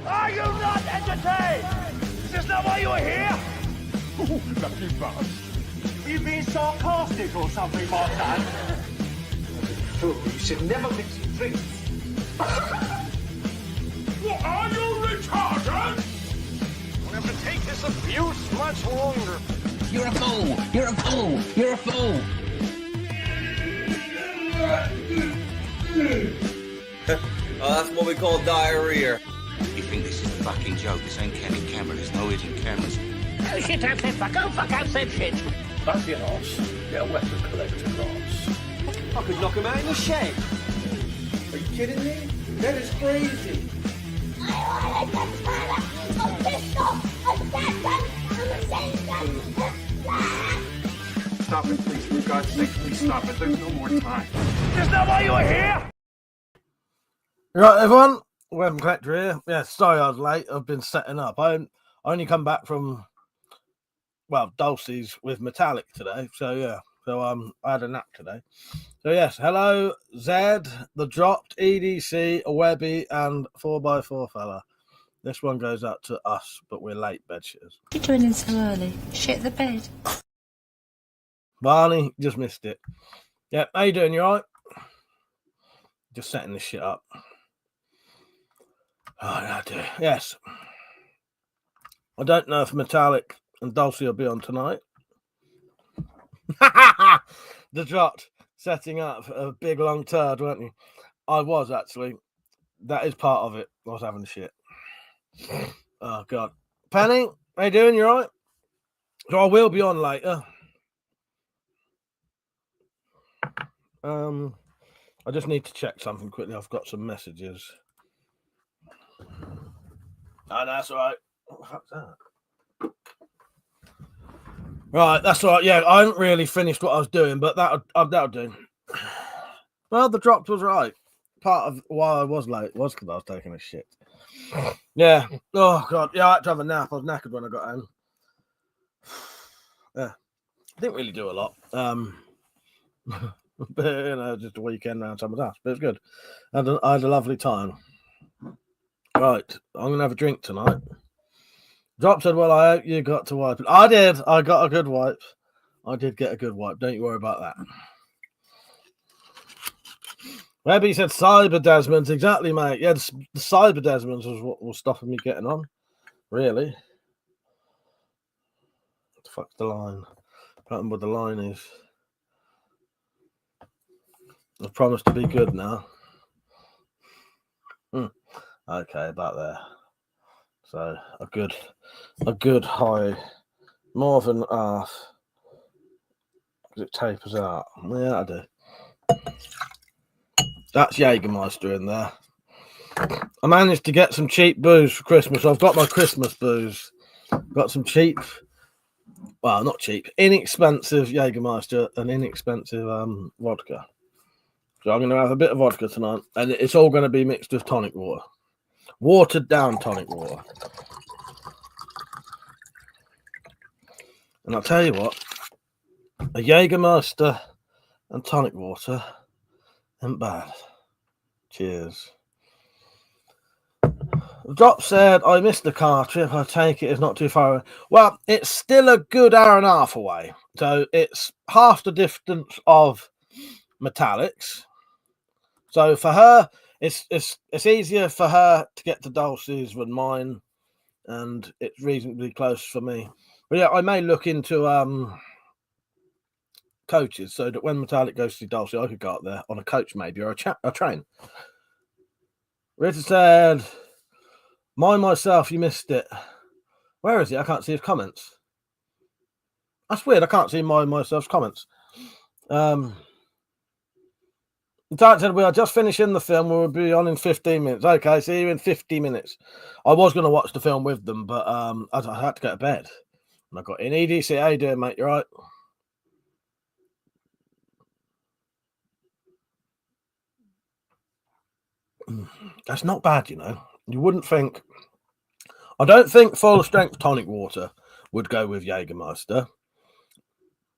Are you not entertained? Is this not why you were here? Oh, lucky bastard. Are you being sarcastic or something, my son? You should never mix your drinks. What are you, retarded? We'll have to take this abuse much longer. You're a fool! You're a fool! You're a fool! Oh, that's what we call diarrhea. You think this is a fucking joke? This ain't candid camera. There's no hidden cameras. Oh shit, I've said fuck. Oh fuck, I've said shit. That's your ass. Get a weapon collector class. I could knock him out in the shed. Are you kidding me? That is crazy. Stop it, please. For God's sake, please stop it. There's no more time. Is this not why you were here? Right, everyone. WeaponCollector here. Yeah, sorry I was late. I've been setting up. I only come back from, well, Dulce's with Metallic today. So, yeah. So, I had a nap today. So, yes. Hello, Zed, The Dropped, EDC, a Webby, and 4x4 fella. This one goes out to us, but we're late bedshitters. What are you doing in so early? Shit the bed. Barney, just missed it. Yeah, how you doing? You all right? Just setting this shit up. Oh, I do. Yes. I don't know if Metallic and Dulce will be on tonight. The Dropped setting up a big long turd, weren't you? I was actually. That is part of it. I was having shit. Oh, God. Penny, how you doing? You all right? So I will be on later. I just need to check something quickly. I've got some messages. Oh, that's all right. What the fuck's that? Right, that's all right. Yeah, I haven't really finished what I was doing, but that'll do. Well, the Dropped was right. Part of why I was late was because I was taking a shit. Yeah. Oh, God. Yeah, I had to have a nap. I was knackered when I got home. Yeah. I didn't really do a lot. But, you know, just a weekend around someone's house. But it was good. I had a lovely time. Right. I'm going to have a drink tonight. Drop said, well, I hope you got to wipe it. I did. I got a good wipe. I did get a good wipe. Don't you worry about that. Maybe he said Cyber Desmonds. Exactly, mate. Yeah, the Cyber Desmonds was what was stopping me getting on. Really? What the fuck's the line? I don't remember what the line is. I've promised to be good now. Okay, about there. So a good high, more than half. Because it tapers out. Yeah, I do. That's Jägermeister in there. I managed to get some cheap booze for Christmas. I've got my Christmas booze. Got some cheap, well, not cheap, inexpensive Jägermeister and inexpensive vodka. So I'm going to have a bit of vodka tonight, and it's all going to be mixed with tonic water. Watered down tonic water. And I'll tell you what, a Jägermeister and tonic water ain't bad. Cheers. Drop said, I missed the car trip. I take it it's not too far away. Well, it's still a good hour and a half away. So it's half the distance of Metallics. So for her, it's easier for her to get to Dulce's than mine, and it's reasonably close for me. But yeah, I may look into coaches so that when Metallic goes to see Dulce, I could go up there on a coach maybe or a train. Richard said, myself, you missed it. Where is he? I can't see his comments. That's weird. I can't see myself's comments. Dad said, we are just finishing the film. We'll be on in 15 minutes. Okay, see you in 50 minutes. I was going to watch the film with them, but I had to go to bed. And I got in. EDC, how you doing, mate? You all right? That's not bad, you know. You wouldn't think. I don't think full strength tonic water would go with Jägermeister.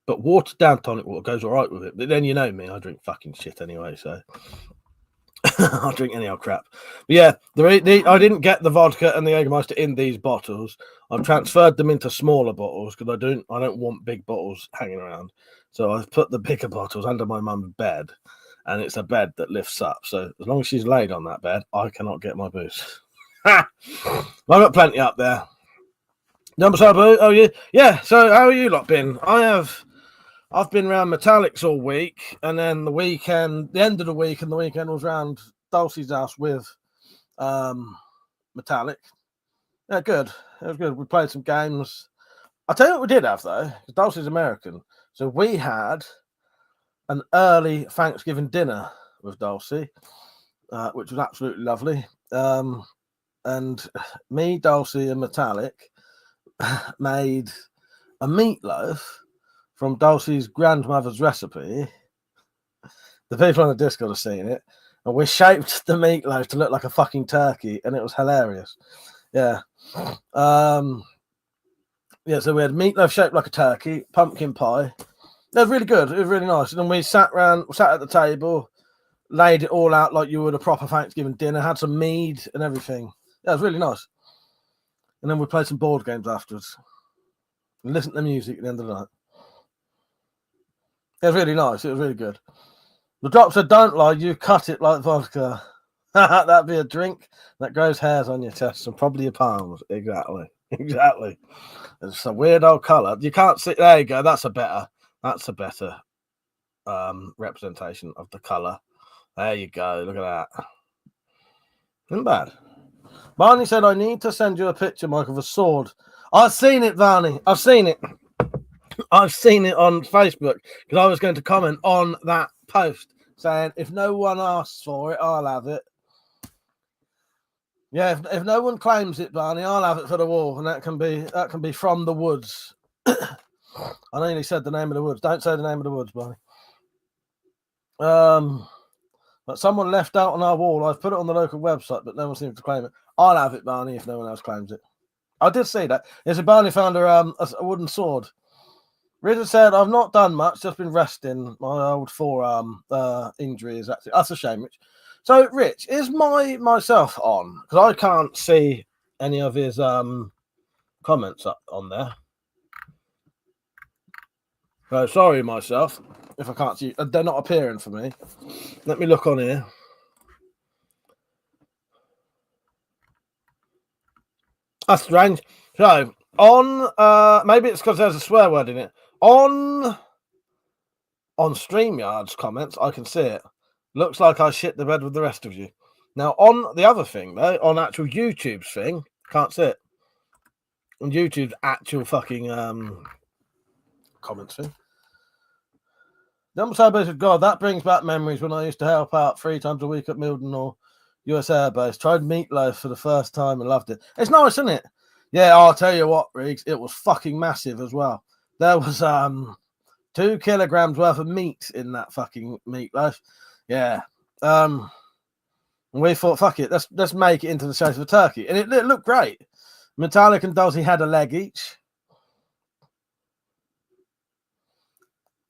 But watered down tonic water goes all right with it. But then you know me, I drink fucking shit anyway. So I'll drink any old crap. But yeah, I didn't get the vodka and the Jägermeister in these bottles. I've transferred them into smaller bottles because I don't want big bottles hanging around. So I've put the bigger bottles under my mum's bed, and it's a bed that lifts up. So as long as she's laid on that bed, I cannot get my booze. I've got plenty up there. Number Sabu, oh yeah. So how are you lot been? I've been around Metallics all week, and then the end of the week and the weekend was around Dulcie's house with Metallic. Yeah, good. It was good. We played some games. I'll tell you what we did have, though, because Dulcie's American. So we had an early Thanksgiving dinner with Dulcie, which was absolutely lovely. And me, Dulcie, and Metallic made a meatloaf from Dulcie's grandmother's recipe. The people on the Discord have seen it. And we shaped the meatloaf to look like a fucking turkey, and it was hilarious. Yeah. Yeah, so we had meatloaf shaped like a turkey, pumpkin pie. It was really good. It was really nice. And then we sat at the table, laid it all out like you would a proper Thanksgiving dinner, had some mead and everything. Yeah, it was really nice. And then we played some board games afterwards. And listened to music at the end of the night. It was really nice. It was really good. The drop said, don't lie, you cut it like vodka. That'd be a drink that grows hairs on your chest and probably your palms. Exactly. It's a weird old colour. You can't see. There you go. That's a better representation of the colour. There you go. Look at that. Isn't bad. Barney said, I need to send you a picture, Mike, of a sword. I've seen it, Barney. I've seen it on Facebook because I was going to comment on that post saying, if no one asks for it, I'll have it. Yeah, if no one claims it, Barney, I'll have it for the wall, and that can be from the woods. I nearly said the name of the woods. Don't say the name of the woods, Barney. But someone left out on our wall. I've put it on the local website, but no one seems to claim it. I'll have it, Barney, if no one else claims it. I did see that. Yes, a Barney found a wooden sword. Richard said, I've not done much, just been resting. My old forearm injury is actually... That's a shame, Rich. So, Rich, is myself on? Because I can't see any of his comments up on there. So, sorry, myself, if I can't see... They're not appearing for me. Let me look on here. That's strange. So, on... maybe it's because there's a swear word in it. On StreamYard's comments, I can see it. Looks like I shit the bed with the rest of you. Now, on the other thing, though, on actual YouTube's thing, can't see it. On YouTube's actual fucking comments thing. Number Sabers said, God, that brings back memories when I used to help out 3 times a week at Milden or US Air Base. Tried meatloaf for the first time and loved it. It's nice, isn't it? Yeah, I'll tell you what, Riggs, it was fucking massive as well. There was 2 kilograms worth of meat in that fucking meatloaf. Yeah. We thought, fuck it, let's make it into the shape of a turkey. And it looked great. Metallic and Dulcie had a leg each.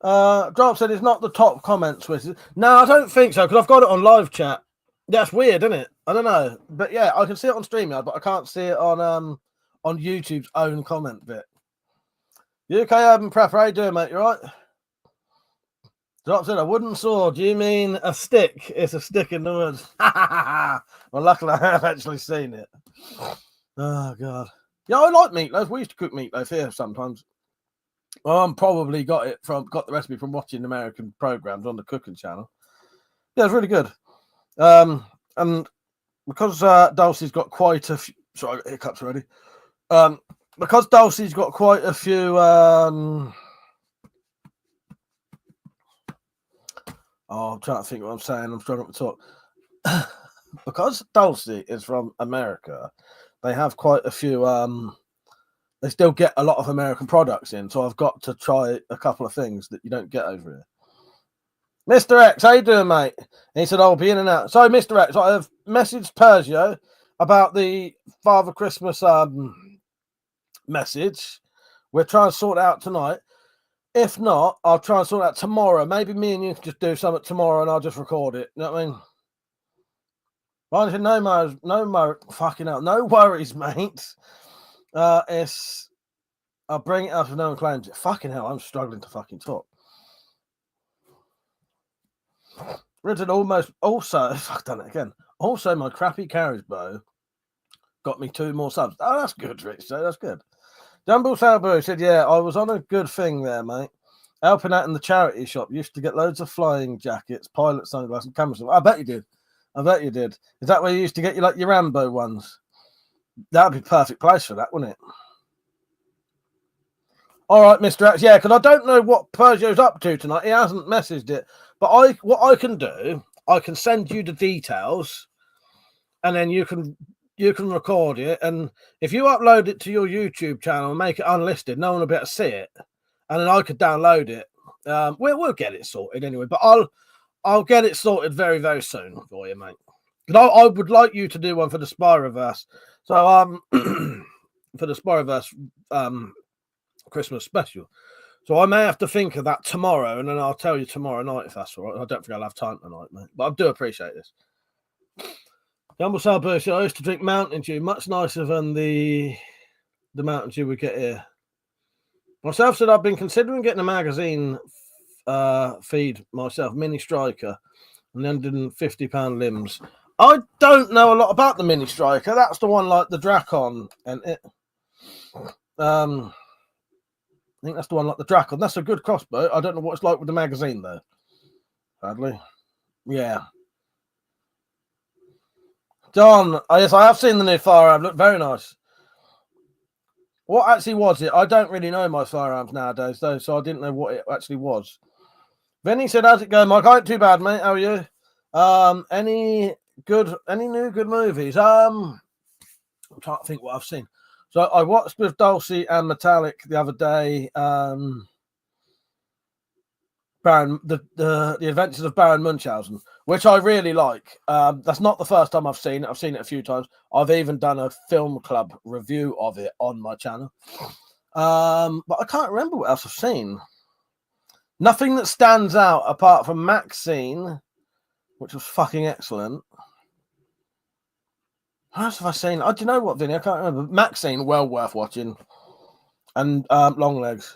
Drop said it's not the top comment switches. No, I don't think so, because I've got it on live chat. That's weird, isn't it? I don't know. But yeah, I can see it on StreamYard, but I can't see it on YouTube's own comment bit. UK Urban Prep, how you doing, mate? You all right? Drop said a wooden sword. You mean a stick? It's a stick in the woods. Well, luckily I have actually seen it. Oh, God. Yeah, I like meatloaf. We used to cook meatloaf here sometimes. Well, probably got the recipe from watching American programs on the cooking channel. Yeah, it's really good. And because Dulcie's got quite a few... Sorry, I got hiccups already. Because Dulcie's got quite a few... I'm trying to think what I'm saying. I'm struggling to talk. Because Dulcie is from America, they have quite a few... they still get a lot of American products in, so I've got to try a couple of things that you don't get over here. Mr. X, how you doing, mate? And he said, I'll be in and out. So, Mr. X, I have messaged Persia about the Father Christmas message. We're trying to sort it out tonight. If not, I'll try and sort it out tomorrow. Maybe me and you can just do something tomorrow and I'll just record it. You know what I mean? Ryan said, no worries, mate. I'll bring it up if no one claims it. Fucking hell, I'm struggling to fucking talk. Richard I've done it again. Also, my crappy carriage bow got me 2 more subs. Oh, that's good, Rich. So that's good. Jumble Salvo said, yeah, I was on a good thing there, mate. Helping out in the charity shop. Used to get loads of flying jackets, pilot sunglasses, and cameras. I bet you did. Is that where you used to get your Rambo ones? That'd be perfect place for that, wouldn't it? All right, Mr. X. Yeah, because I don't know what Peugeot's up to tonight. He hasn't messaged it. But what I can do, I can send you the details, and then you can record it. And if you upload it to your YouTube channel and make it unlisted, no one will be able to see it. And then I could download it. We'll get it sorted anyway. But I'll get it sorted very, very soon for you, mate. Because I would like you to do one for the Spyroverse. So for the Spyroverse Christmas special. So I may have to think of that tomorrow, and then I'll tell you tomorrow night if that's all right. I don't think I'll have time tonight, mate. But I do appreciate this. Jumble Salbush, I used to drink Mountain Dew, much nicer than the Mountain Dew we get here. Myself said I've been considering getting a magazine feed myself, Mini Striker, and then doing £50 limbs. I don't know a lot about the Mini Striker. That's the one like the Dracon, and it. I think that's the one like the Dracon. That's a good crossbow. I don't know what it's like with the magazine though. Sadly, yeah. John, yes, I have seen the new firearm. Look very nice. What actually was it? I don't really know my firearms nowadays though, so I didn't know what it actually was. Vinny said, "How's it going, Mike? I ain't too bad, mate. How are you? Any new good movies? I'm trying to think what I've seen. So I watched with Dulcie and Metallic the other day. The Adventures of Baron Munchausen, which I really like. That's not the first time I've seen it. I've seen it a few times. I've even done a film club review of it on my channel. But I can't remember what else I've seen. Nothing that stands out apart from Maxine, which was fucking excellent. What else have I seen? Do you know what, Vinny? I can't remember. Maxine, well worth watching. And Long Legs.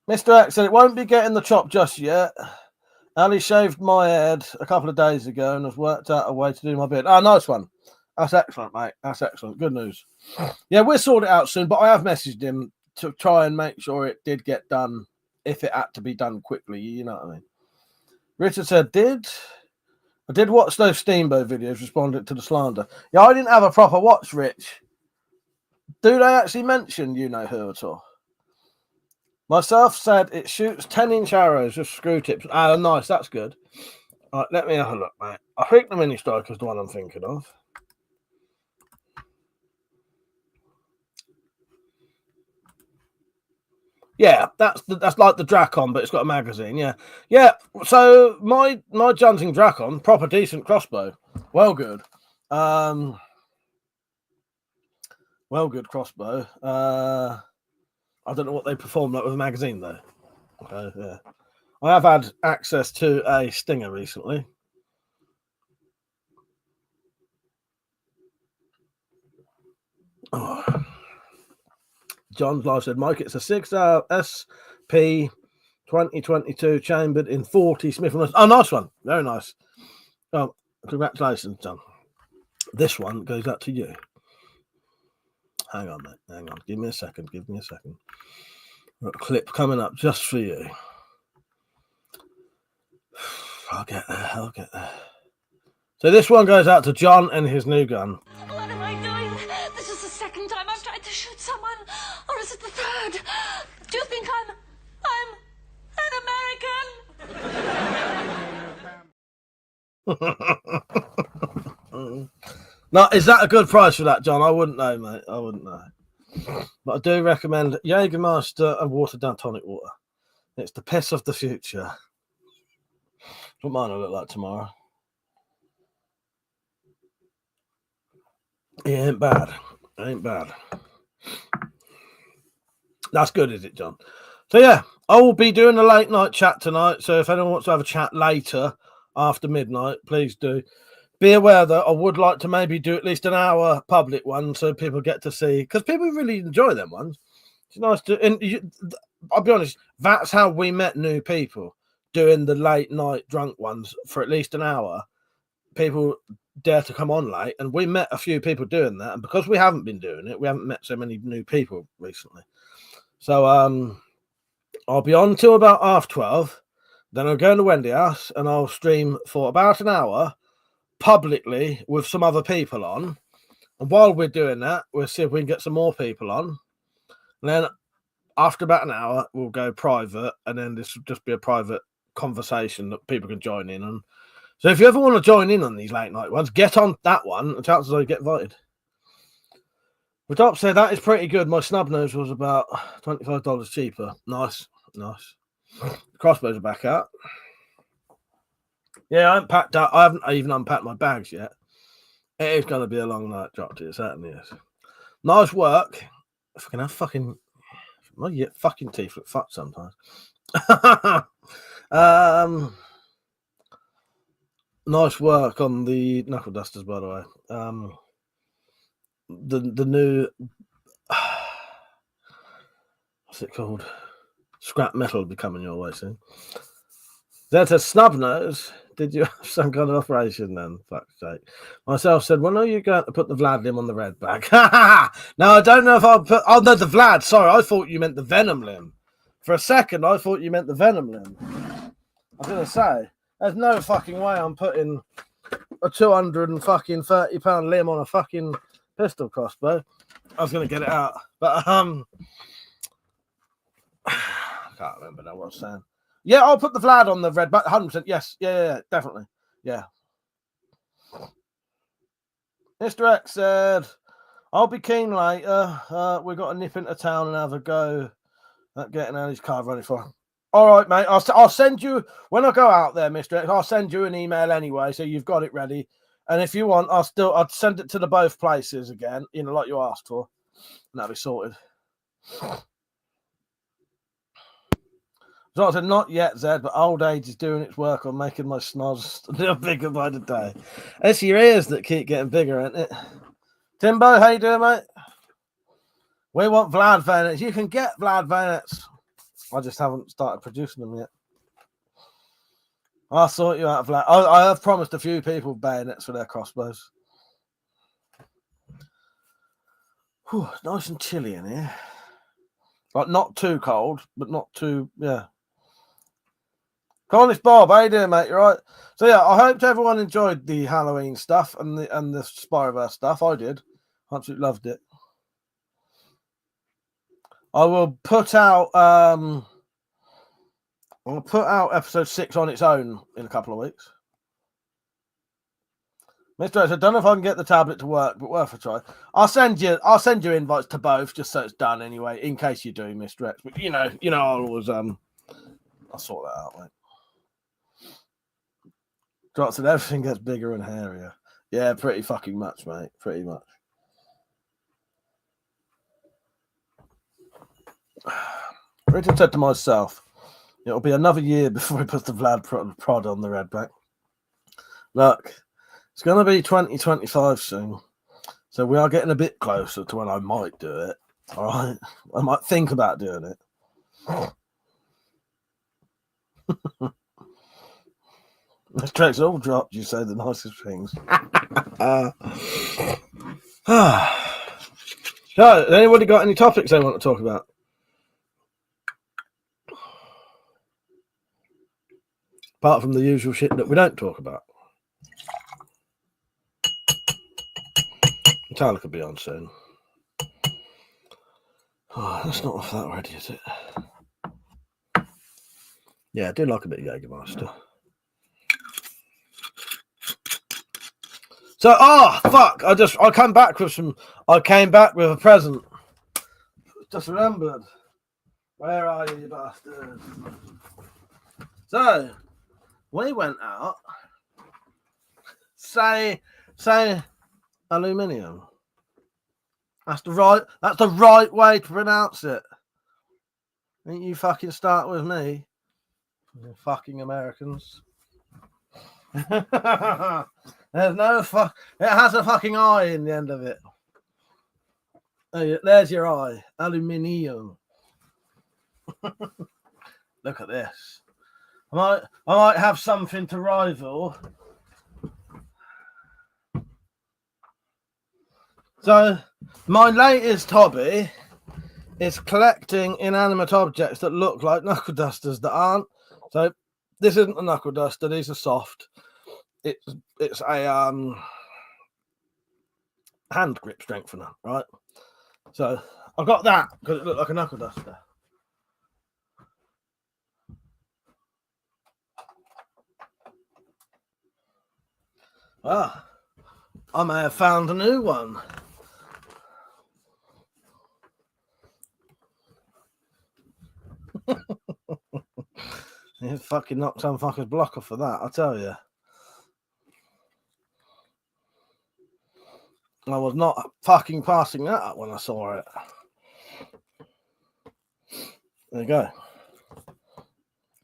Mr. X said it won't be getting the chop just yet. Ali shaved my head a couple of days ago and has worked out a way to do my beard. Oh, nice one. That's excellent, mate. That's excellent. Good news. Yeah, we'll sort it out soon, but I have messaged him to try and make sure it did get done if it had to be done quickly. You know what I mean? Richard said, I did watch those Steamboat videos, responded to the slander. Yeah, I didn't have a proper watch, Rich. Do they actually mention you know who at all? Myself said it shoots 10-inch arrows with screw tips. Ah, nice. That's good. All right, let me have a look, mate. I think the Mini Striker is the one I'm thinking of. Yeah, that's like the Dracon, but it's got a magazine. Yeah. So my Junting Dracon, proper decent crossbow, well good crossbow. I don't know what they perform like with a magazine though. Yeah, I have had access to a Stinger recently. Oh. John's live said, Mike, it's a 6-hour SP 2022 chambered in 40 Smith & Wesson. Oh, nice one. Very nice. Oh, congratulations, John. This one goes out to you. Hang on, mate. Hang on. Give me a second. Got a clip coming up just for you. I'll get there. So this one goes out to John and his new gun. What am I doing? This is the second time I've tried to shoot someone. Or is it the third? Do you think I'm an American? Now, is that a good price for that, John? I wouldn't know, mate. I wouldn't know. But I do recommend Jägermeister and watered down tonic water. It's the piss of the future. What mine will look like tomorrow. It ain't bad. That's good, is it, John? So, yeah, I will be doing a late night chat tonight. So if anyone wants to have a chat later, after midnight, please do. be aware that I would like to maybe do at least an hour public one so people get to see, because people really enjoy them ones. It's nice to, and I'll be honest, that's how we met new people, doing the late night drunk ones for at least an hour. People dare to come on late, and we met a few people doing that, and because we haven't been doing it, we haven't met so many new people recently. So I'll be on till about 12:30. Then I'll go to Wendy House and I'll stream for about an hour publicly with some other people on. And while we're doing that, we'll see if we can get some more people on. And then after about an hour, we'll go private, and then this will just be a private conversation that people can join in on. So if you ever want to join in on these late night ones, get on that one, and chances are you get invited. With Top said that is pretty good. My snub nose was about $25 cheaper. Nice. Crossbows are back out. Yeah, I haven't packed out. I haven't even unpacked my bags yet. It is going to be a long night, Jockey. It certainly is. Nice work. If I can have fucking teeth look fucked sometimes. Nice work on the knuckle dusters, by the way. The new what's it called? Scrap metal will be coming your way soon. That's a snub nose. Did you have some kind of operation then? Fuck's sake. Myself said, when are you going to put the Vlad limb on the red bag? Now, I don't know if I'll put... Oh, no, the Vlad. Sorry, I thought you meant the Venom limb. For a second, I thought you meant the Venom limb. I was going to say, there's no fucking way I'm putting a £230 limb on a fucking pistol crossbow. I was going to get it out. But, I can't remember now what I was saying. Yeah, I'll put the Vlad on the red back. 100%. Yes. Yeah, definitely. Yeah. Mr. X said, I'll be keen later. We've got to nip into town and have a go at getting out his car running for. All right, mate. I'll send you, when I go out there, Mr. X, I'll send you an email anyway, so you've got it ready. And if you want, I'd send it to the both places again, like you asked for. And that'll be sorted. So I said, not yet, Zed, but old age is doing its work on making my snoz a little bigger by the day. It's your ears that keep getting bigger, ain't it? Timbo, how you doing, mate? We want Vlad bayonets. You can get Vlad bayonets. I just haven't started producing them yet. I'll sort you out, Vlad. I have promised a few people bayonets for their crossbows. Whew, nice and chilly in here. Like, not too cold, but not too, yeah. Cornish Bob, how you doing, mate? You right? So yeah, I hope everyone enjoyed the Halloween stuff and the Spyroverse stuff. I did. Absolutely loved it. I will put out I'll put out episode 6 on its own in a couple of weeks. Mr. X, I don't know if I can get the tablet to work, but worth a try. I'll send you invites to both just so it's done anyway, in case you do, Mr. X. But you know, I'll always I'll sort that out, mate. Drops and everything gets bigger and hairier. Yeah, pretty fucking much, mate. Pretty much. Richard said to myself, it'll be another year before he puts the Vlad prod on the red back. Look, it's going to be 2025 soon. So we are getting a bit closer to when I might do it. All right? I might think about doing it. The tracks all dropped, you say the nicest things. So, anybody got any topics they want to talk about? Apart from the usual shit that we don't talk about. Metallica will be on soon. Oh, that's not off that already, is it? Yeah, I do like a bit of Jägermeister. So, fuck! I came back with a present. Just remembered. Where are you, bastard? So, we went out. Say aluminium. That's the right way to pronounce it. Ain't you fucking start with me? You fucking Americans. There's no fuck. It has a fucking eye in the end of it. Oh, there's your eye. Aluminium. Look at this. I might have something to rival. So, my latest hobby is collecting inanimate objects that look like knuckle dusters that aren't. So, this isn't a knuckle duster. These are soft. It's a hand grip strengthener, right? So, I got that because it looked like a knuckle duster. Ah, I may have found a new one. You fucking knocked some fucker's block off for that, I tell you. I was not fucking passing that up when I saw it. There you go.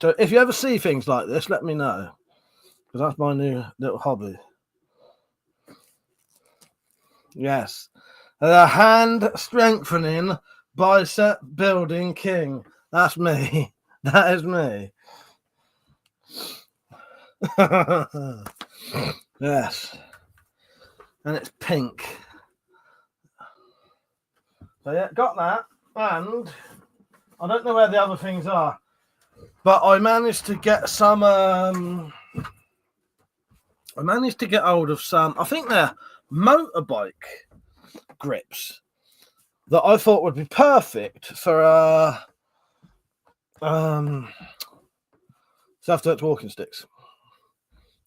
So if you ever see things like this, let me know. Because that's my new little hobby. Yes. The hand strengthening bicep building king. That's me. That is me. Yes. And it's pink. So yeah, got that. And I don't know where the other things are. But I managed to get some I managed to get hold of some, I think they're motorbike grips that I thought would be perfect for self-touch walking sticks.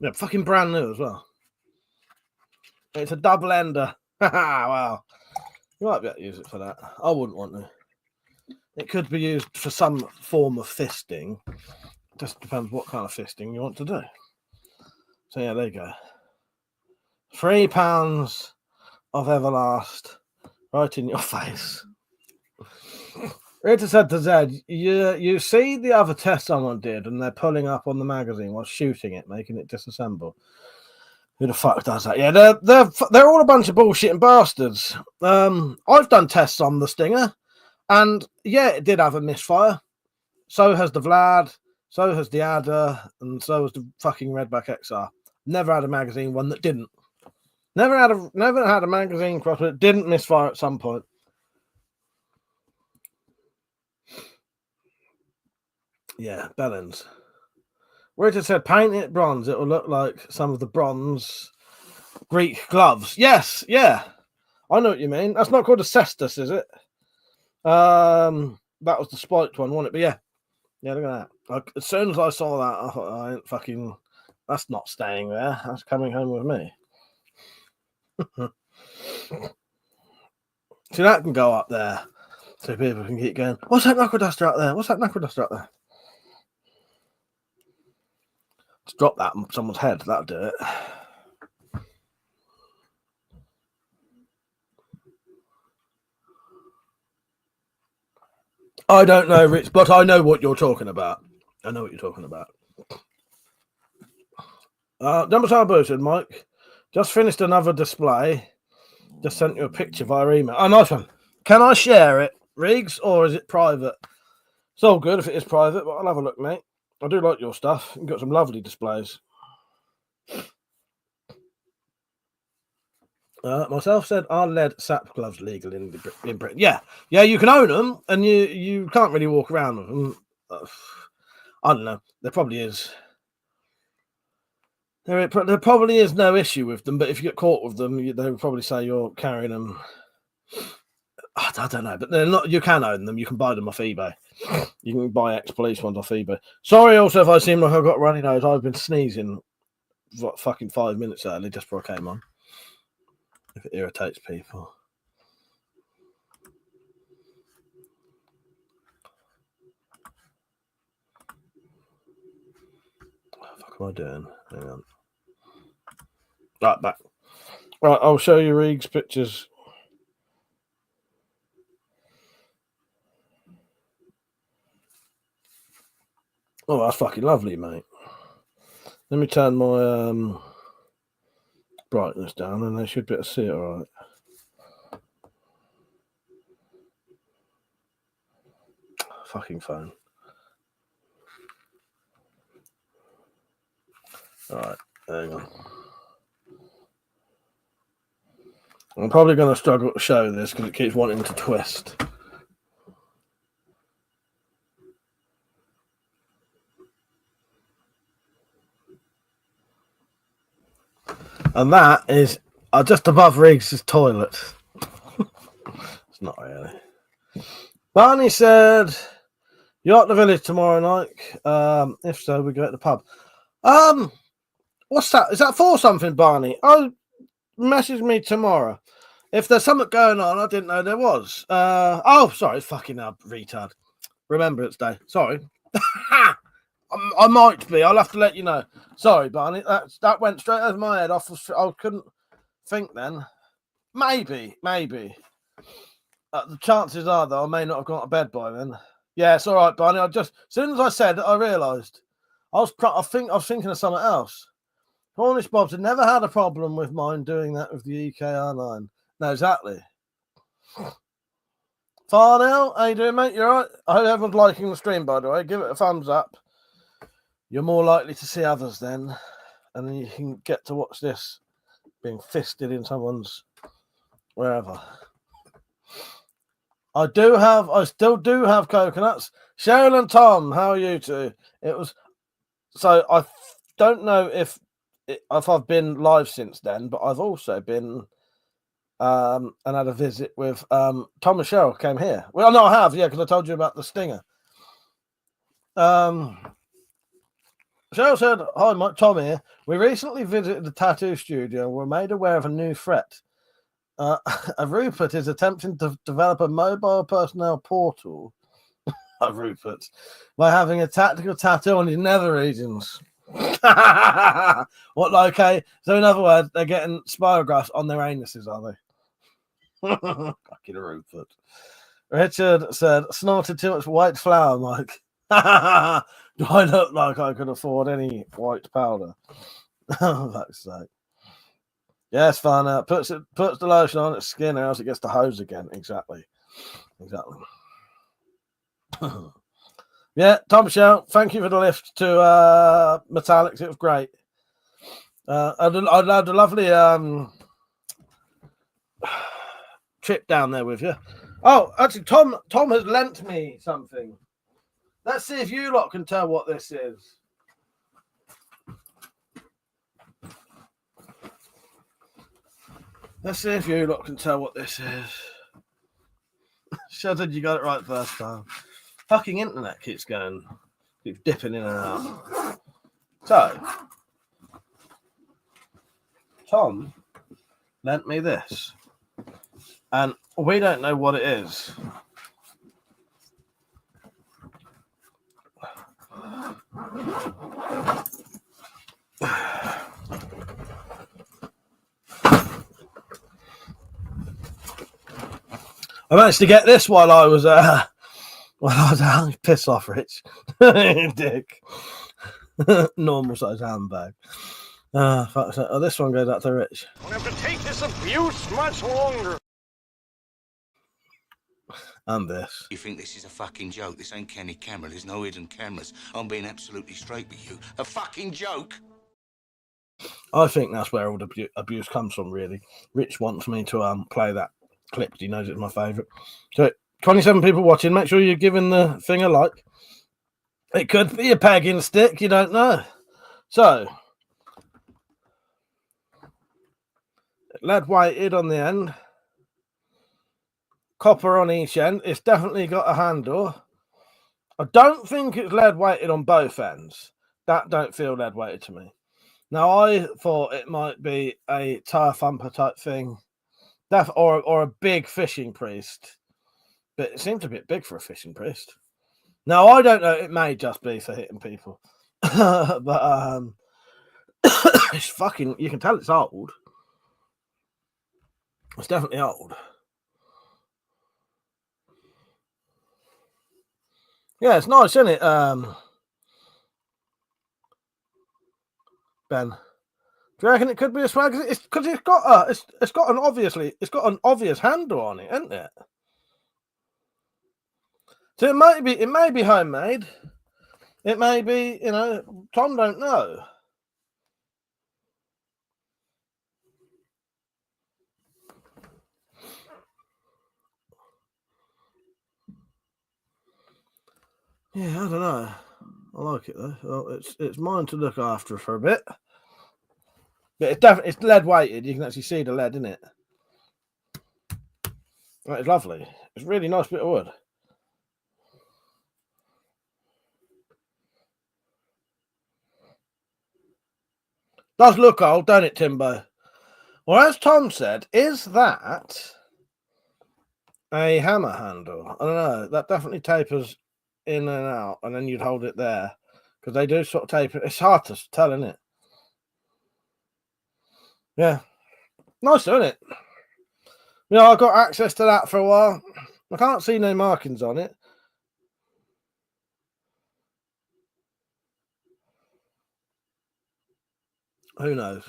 Yeah, fucking brand new as well. It's a double ender. Wow. You might be able to use it for that. I wouldn't want to. It could be used for some form of fisting. Just depends what kind of fisting you want to do. So yeah, there you go. £3 of Everlast right in your face. Rita said to Zed, you see the other test someone did and they're pulling up on the magazine while shooting it, making it disassemble. Who the fuck does that? Yeah, they're all a bunch of bullshitting bastards. I've done tests on the Stinger, and yeah, it did have a misfire. So has the Vlad, so has the Adder, and so has the fucking Redback XR. Never had a magazine one that didn't. Never had a magazine cross that didn't misfire at some point. Yeah, Bellens. Richard said, paint it bronze. It will look like some of the bronze Greek gloves. Yes, yeah. I know what you mean. That's not called a cestus, is it? That was the spiked one, wasn't it? But yeah. Yeah, look at that. Like, as soon as I saw that, I thought, I ain't fucking... That's not staying there. That's coming home with me. See, that can go up there. So people can keep going, what's that knuckle duster out there? What's that knuckle duster out there? Just drop that on someone's head. That'll do it. I don't know, Rich, but I know what you're talking about. I know what you're talking about. Number Blue said, Mike, just finished another display. Just sent you a picture via email. Oh, nice one. Can I share it, Riggs, or is it private? It's all good if it is private, but I'll have a look, mate. I do like your stuff. You've got some lovely displays. Myself said, are lead sap gloves legal in Britain? Yeah, you can own them, and you can't really walk around with them. I don't know. There probably is. There probably is no issue with them, but if you get caught with them, they would probably say you're carrying them. I don't know, but they're not. You can own them. You can buy them off eBay. You can buy ex-police ones off eBay. Sorry, also, if I seem like I've got runny nose, I've been sneezing fucking 5 minutes early just before I came on. If it irritates people. What the fuck am I doing? Hang on. Right, back. Right, I'll show you Reeg's pictures. Oh, that's fucking lovely, mate. Let me turn my brightness down, and they should be able to see it all right. Fucking phone. All right, hang on. I'm probably going to struggle to show this because it keeps wanting to twist. And that is just above Riggs' toilet. It's not really. Barney said, "You're at the village tomorrow night. If so, we go to the pub." What's that? Is that for something, Barney? Oh, message me tomorrow. If there's something going on, I didn't know there was. Oh, sorry, fucking retard. Remembrance Day. Sorry. I might be. I'll have to let you know. Sorry, Barney. That went straight over my head. I couldn't think then. Maybe. The chances are, though, I may not have gone to bed by then. Yeah, it's all right, Barney. As soon as I said it, I realised. I was thinking of something else. Cornish Bobs had never had a problem with mine doing that with the EKR9. No, exactly. Farnell, how you doing, mate? You all right? I hope everyone's liking the stream, by the way. Give it a thumbs up. You're more likely to see others then, and then you can get to watch this being fisted in someone's wherever. I still do have coconuts. Cheryl and Tom, how are you two? So I don't know if I've been live since then, but I've also been and had a visit with Tom and Cheryl came here. Well, no, I have, yeah, because I told you about the stinger. Cheryl said, "Hi, Mike, Tom here. We recently visited the tattoo studio and were made aware of a new threat. Rupert is attempting to develop a mobile personnel portal, Rupert, by having a tactical tattoo on his nether regions." What, like, okay? So in other words, they're getting spirographs on their anuses, are they? Fucking Rupert. Richard said, "Snorted too much white flour, Mike." Do I look like I could afford any white powder? Oh, fuck's sake. Yes, fine. Puts the lotion on its skin, or else it gets the hose again. Exactly. Yeah, Tom Shell, thank you for the lift to Metallics. It was great. I'd had a lovely trip down there with you. Oh, actually, Tom has lent me something. Let's see if you lot can tell what this is. Let's see if you lot can tell what this is. Shuddered, you got it right first time. Fucking internet keeps dipping in and out. So, Tom lent me this, and we don't know what it is. I managed to get this while I was out. Piss off, Rich. Dick. Normal size handbag. This one goes out to Rich. Don't have to take this abuse much longer. And this. You think this is a fucking joke? This ain't Kenny camera. There's no hidden cameras. I'm being absolutely straight with you. A fucking joke? I think that's where all the abuse comes from, really. Rich wants me to play that clip. He knows it's my favourite. So, 27 people watching. Make sure you're giving the thing a like. It could be a pegging stick. You don't know. So, lead weighted on the end. Copper on each end. It's definitely got a handle. I don't think it's lead weighted on both ends. That don't feel lead weighted to me. Now, I thought it might be a tire thumper type thing, or a big fishing priest, but it seems a bit big for a fishing priest. Now, I don't know. It may just be for hitting people, but it's fucking. You can tell it's old. It's definitely old. Yeah, it's nice, isn't it? Ben? Do you reckon it could be a swag? Because it's got an obvious handle on it, isn't it? So it may be homemade. It may be, Tom don't know. Yeah, I don't know. I like it though. Well, it's mine to look after for a bit. But it's lead weighted. You can actually see the lead in it. That is lovely. It's a really nice bit of wood. Does look old, don't it, Timbo? Well, as Tom said, is that a hammer handle? I don't know. That definitely tapers in and out, and then you'd hold it there because they do sort of taper. It's hard to tell, isn't it? Yeah, nice, isn't it? I got access to that for a while. I can't see no markings on it. Who knows?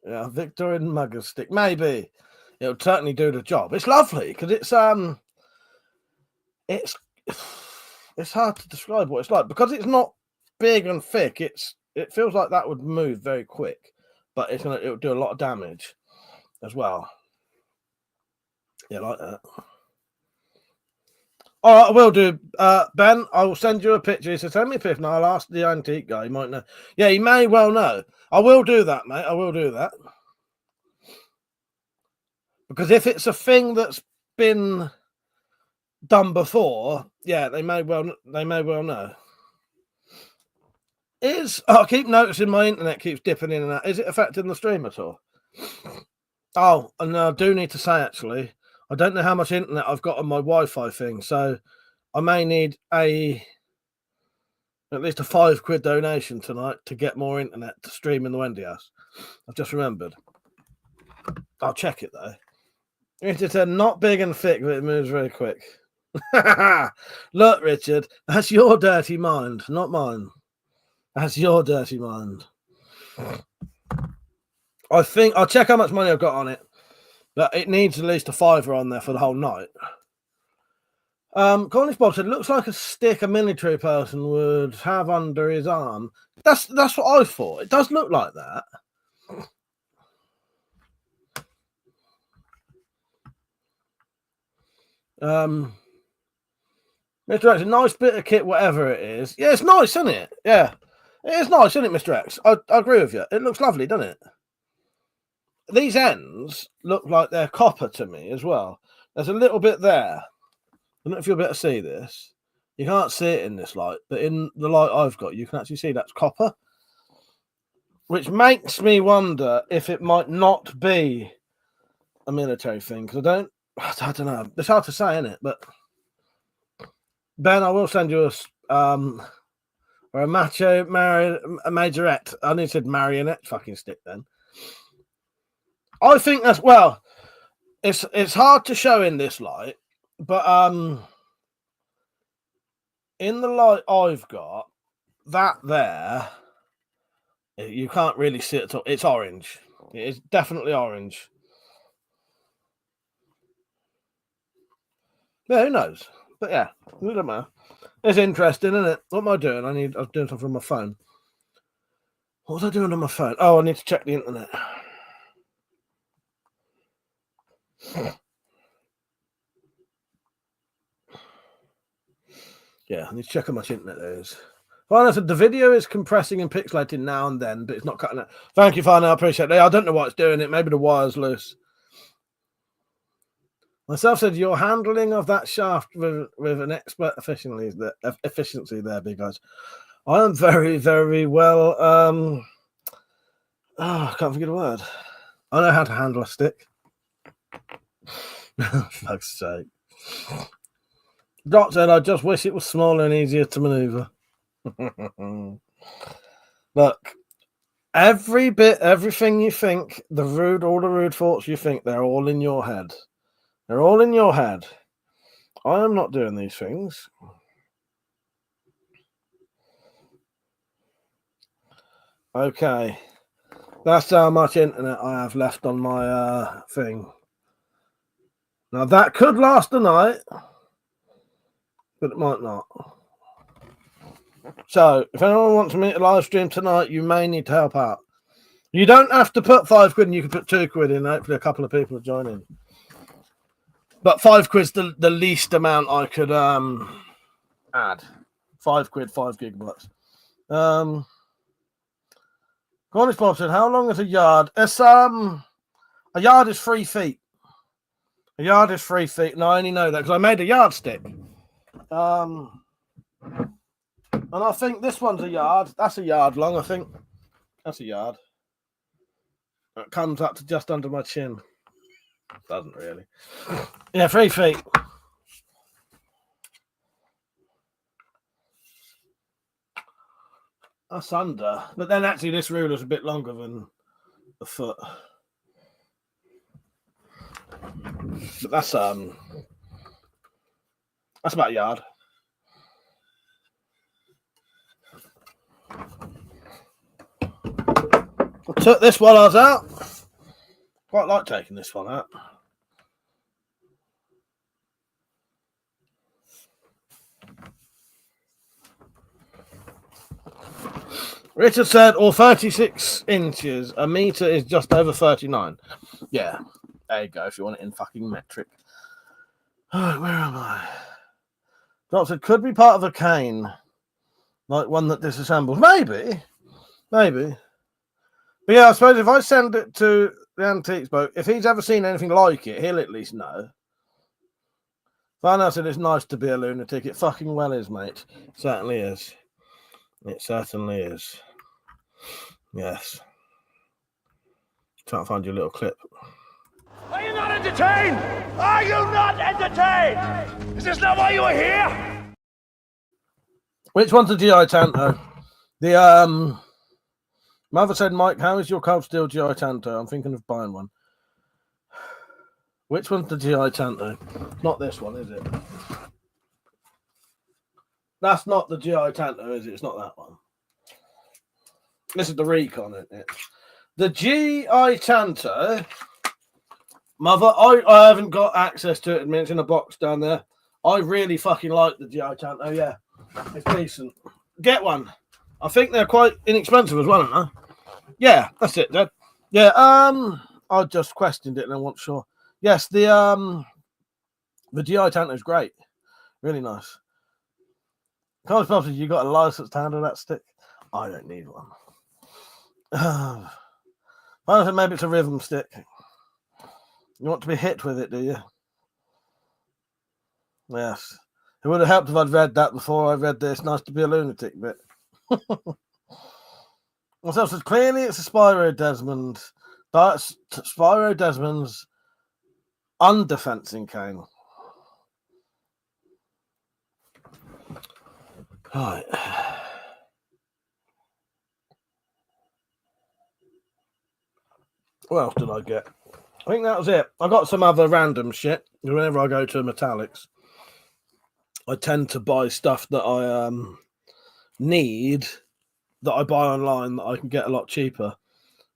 Yeah, Victorian mugger stick. Maybe it'll certainly do the job. It's lovely because it's hard to describe what it's like because it's not big and thick. It feels like that would move very quick, but it'll do a lot of damage as well. Yeah, like that. All right, I will do. Ben, I will send you a picture. He said, send me a picture and I'll ask the antique guy. He might know. Yeah, he may well know. I will do that, mate. I will do that. Because if it's a thing that's been done before, yeah, they may well know. I keep noticing my internet keeps dipping in and out. Is it affecting the stream at all? Oh, and I do need to say, actually, I don't know how much internet I've got on my Wi-Fi thing, so I may need at least a £5 donation tonight to get more internet to stream in the Wendy house. I've just remembered. I'll check it though. It's not big and thick, but it moves very quick. Look, Richard, that's your dirty mind, not mine. That's your dirty mind. I think I'll check how much money I've got on it, but it needs at least a £5 on there for the whole night. Cornish Bob said, looks like a stick a military person would have under his arm. That's what I thought. It does look like that. Mr. X, a nice bit of kit, whatever it is. Yeah, it's nice, isn't it? Yeah. It is nice, isn't it, Mr. X? I agree with you. It looks lovely, doesn't it? These ends look like they're copper to me as well. There's a little bit there. I don't know if you'll be able to see this. You can't see it in this light, but in the light I've got, you can actually see that's copper. Which makes me wonder if it might not be a military thing, because I don't know. It's hard to say, isn't it? But Ben, I will send you a majorette. I nearly said marionette fucking stick then. I think that's it's hard to show in this light, but in the light I've got, that there, you can't really see it at all. It's orange. It is definitely orange. Yeah, who knows? But yeah, we don't know. It's interesting, isn't it? What am I doing? I was doing something on my phone. What was I doing on my phone? Oh, I need to check the internet. Yeah, I need to check how much internet there is. Fine, I said the video is compressing and pixelating now and then, but it's not cutting it. Thank you, Fine. I appreciate it. I don't know why it's doing it. Maybe the wire's loose. Myself said your handling of that shaft with an expert efficiency there, big guys. I am very, very well. I can't forget a word. I know how to handle a stick. Fuck's sake. Doc said, I just wish it was smaller and easier to maneuver. Look, everything you think, all the rude thoughts you think, they're all in your head. They're all in your head. I am not doing these things. Okay. That's how much internet I have left on my thing. Now that could last a night, but it might not. So if anyone wants me to live stream tonight, you may need to help out. You don't have to put £5 in, you can put £2 in, hopefully a couple of people will join in. But £5's the least amount I could add. £5, 5 gigabytes. Cornish Bob said, how long is a yard? It's a yard is 3 feet. A yard is 3 feet, and I only know that because I made a yardstick. And I think this one's a yard. That's a yard long, I think. That's a yard. It comes up to just under my chin. Doesn't really. Yeah, 3 feet. That's under. But then actually this ruler's a bit longer than the foot. But that's about a yard. I took this while I was out. Quite like taking this one out. Richard said, or 36 inches. A meter is just over 39. Yeah, there you go, if you want it in fucking metric. All right, where am I? Doc said, could be part of a cane. Like one that disassembles. Maybe. Maybe. But yeah, I suppose if I send it to the antiques boat, if he's ever seen anything like it, he'll at least know. Farnell said it's nice to be a lunatic. It fucking well is, mate. It certainly is. It certainly is. Yes. Trying to find your little clip. Are you not entertained? Are you not entertained? Is this not why you are here? Which one's the GI Tanto? The mother said, Mike, how is your cold steel GI Tanto? I'm thinking of buying one. Which one's the GI Tanto? Not this one, is it? That's not the GI Tanto, is it? It's not that one. This is the Recon, isn't it? The GI Tanto, mother, I haven't got access to it. I mean, it's in a box down there. I really fucking like the GI Tanto, yeah. It's decent. Get one. I think they're quite inexpensive as well, aren't they? Yeah, that's it, Dad. Yeah, I just questioned it and I wasn't sure. Yes, the GI Tanto is great. Really nice. College Bob says, you got a license to handle that stick? I don't need one. I said maybe it's a rhythm stick. You want to be hit with it, do you? Yes. It would have helped if I'd read that before I read this. Nice to be a lunatic bit. Myself says, clearly it's a Spyro Desmond. That's Spyro Desmond's undefensing cane. Right. What else did I get? I think that was it. I got some other random shit. Whenever I go to Metallics, I tend to buy stuff that I need that I buy online that I can get a lot cheaper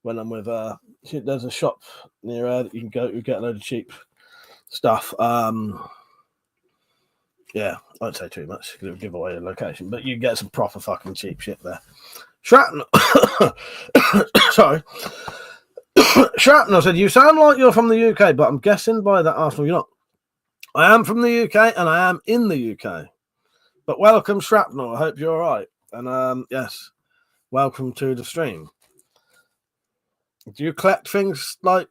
when I'm with there's a shop near that you can go to get a load of cheap stuff. Yeah, I won't say too much because it would give away a location, but you get some proper fucking cheap shit there. Shrapnel. Sorry. Shrapnel said, you sound like you're from the UK, but I'm guessing by that Arsenal you're not. I am from the UK and I am in the UK. But welcome, Shrapnel. I hope you're all right. And yes, welcome to the stream. Do you collect things like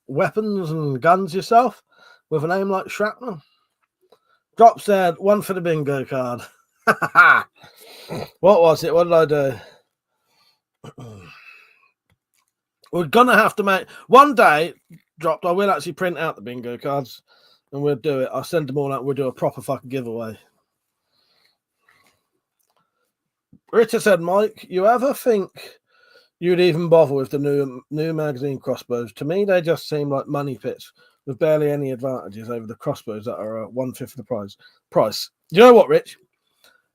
weapons and guns yourself with a name like Shrapnel? Drop said, one for the bingo card. What was it? What did I do? We're going to have to make... One day, Dropped, I will actually print out the bingo cards and we'll do it. I'll send them all out. We'll do a proper fucking giveaway. Richard said, Mike, you ever think you'd even bother with the new magazine crossbows? To me, they just seem like money pits with barely any advantages over the crossbows that are 1/5 of the price. Do you know what, Rich?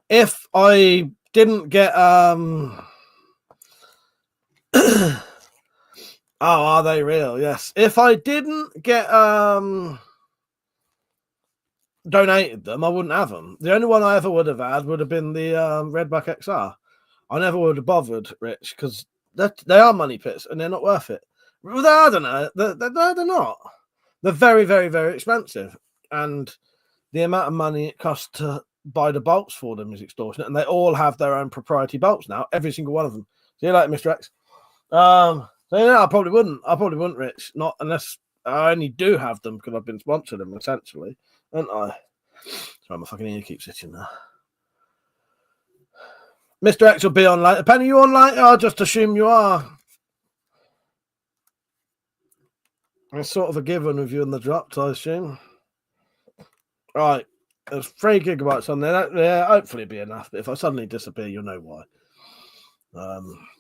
If I didn't get are they real? Yes. If I didn't get donated them, I wouldn't have them. The only one I ever would have had would have been the Redback XR. I never would have bothered, Rich, because they are money pits and they're not worth it. Well, I don't know. They're not. They're very, very, very expensive. And the amount of money it costs to buy the bolts for them is extortionate. And they all have their own proprietary bolts now, every single one of them. See you later, Mr. X. So yeah, I probably wouldn't, Rich. Not unless I only do have them because I've been sponsored them, essentially. Aren't I? Sorry, my fucking ear keeps itching now. Mr. X will be on later. Penny, you on later? I'll just assume you are. It's sort of a given with you in the drops, I assume. Right. There's 3 gigabytes on there. Yeah, hopefully be enough. But if I suddenly disappear, you'll know why.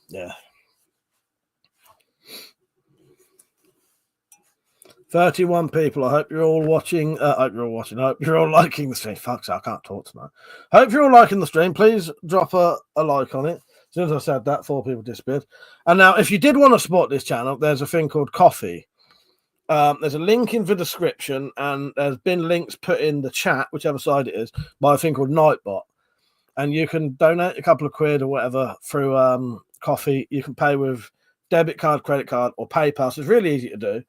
Yeah. 31 people. I hope you're all watching. I hope you're all liking the stream. Fuck, I can't talk tonight. Hope you're all liking the stream. Please drop a like on it. As soon as I said that, 4 people disappeared. And now, if you did want to support this channel, there's a thing called Coffee. There's a link in the description, and there's been links put in the chat, whichever side it is, by a thing called Nightbot. And you can donate a couple of quid or whatever through Coffee. You can pay with debit card, credit card, or PayPal. So it's really easy to do.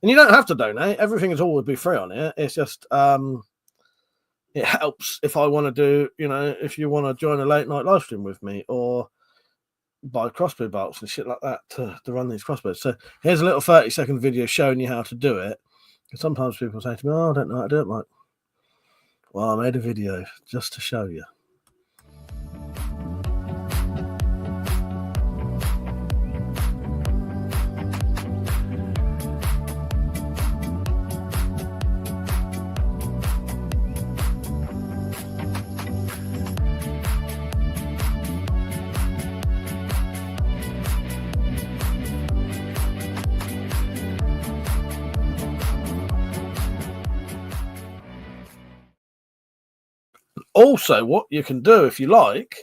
And you don't have to donate. Everything is always be free on it. It's just it helps if I want to do, if you want to join a late night live stream with me or buy crossbow bolts and shit like that to run these crossbows. So here's a little 30-second video showing you how to do it. Sometimes people say to me, "Oh, I don't know how to do it, Mike." Well, I made a video just to show you. Also, what you can do, if you like,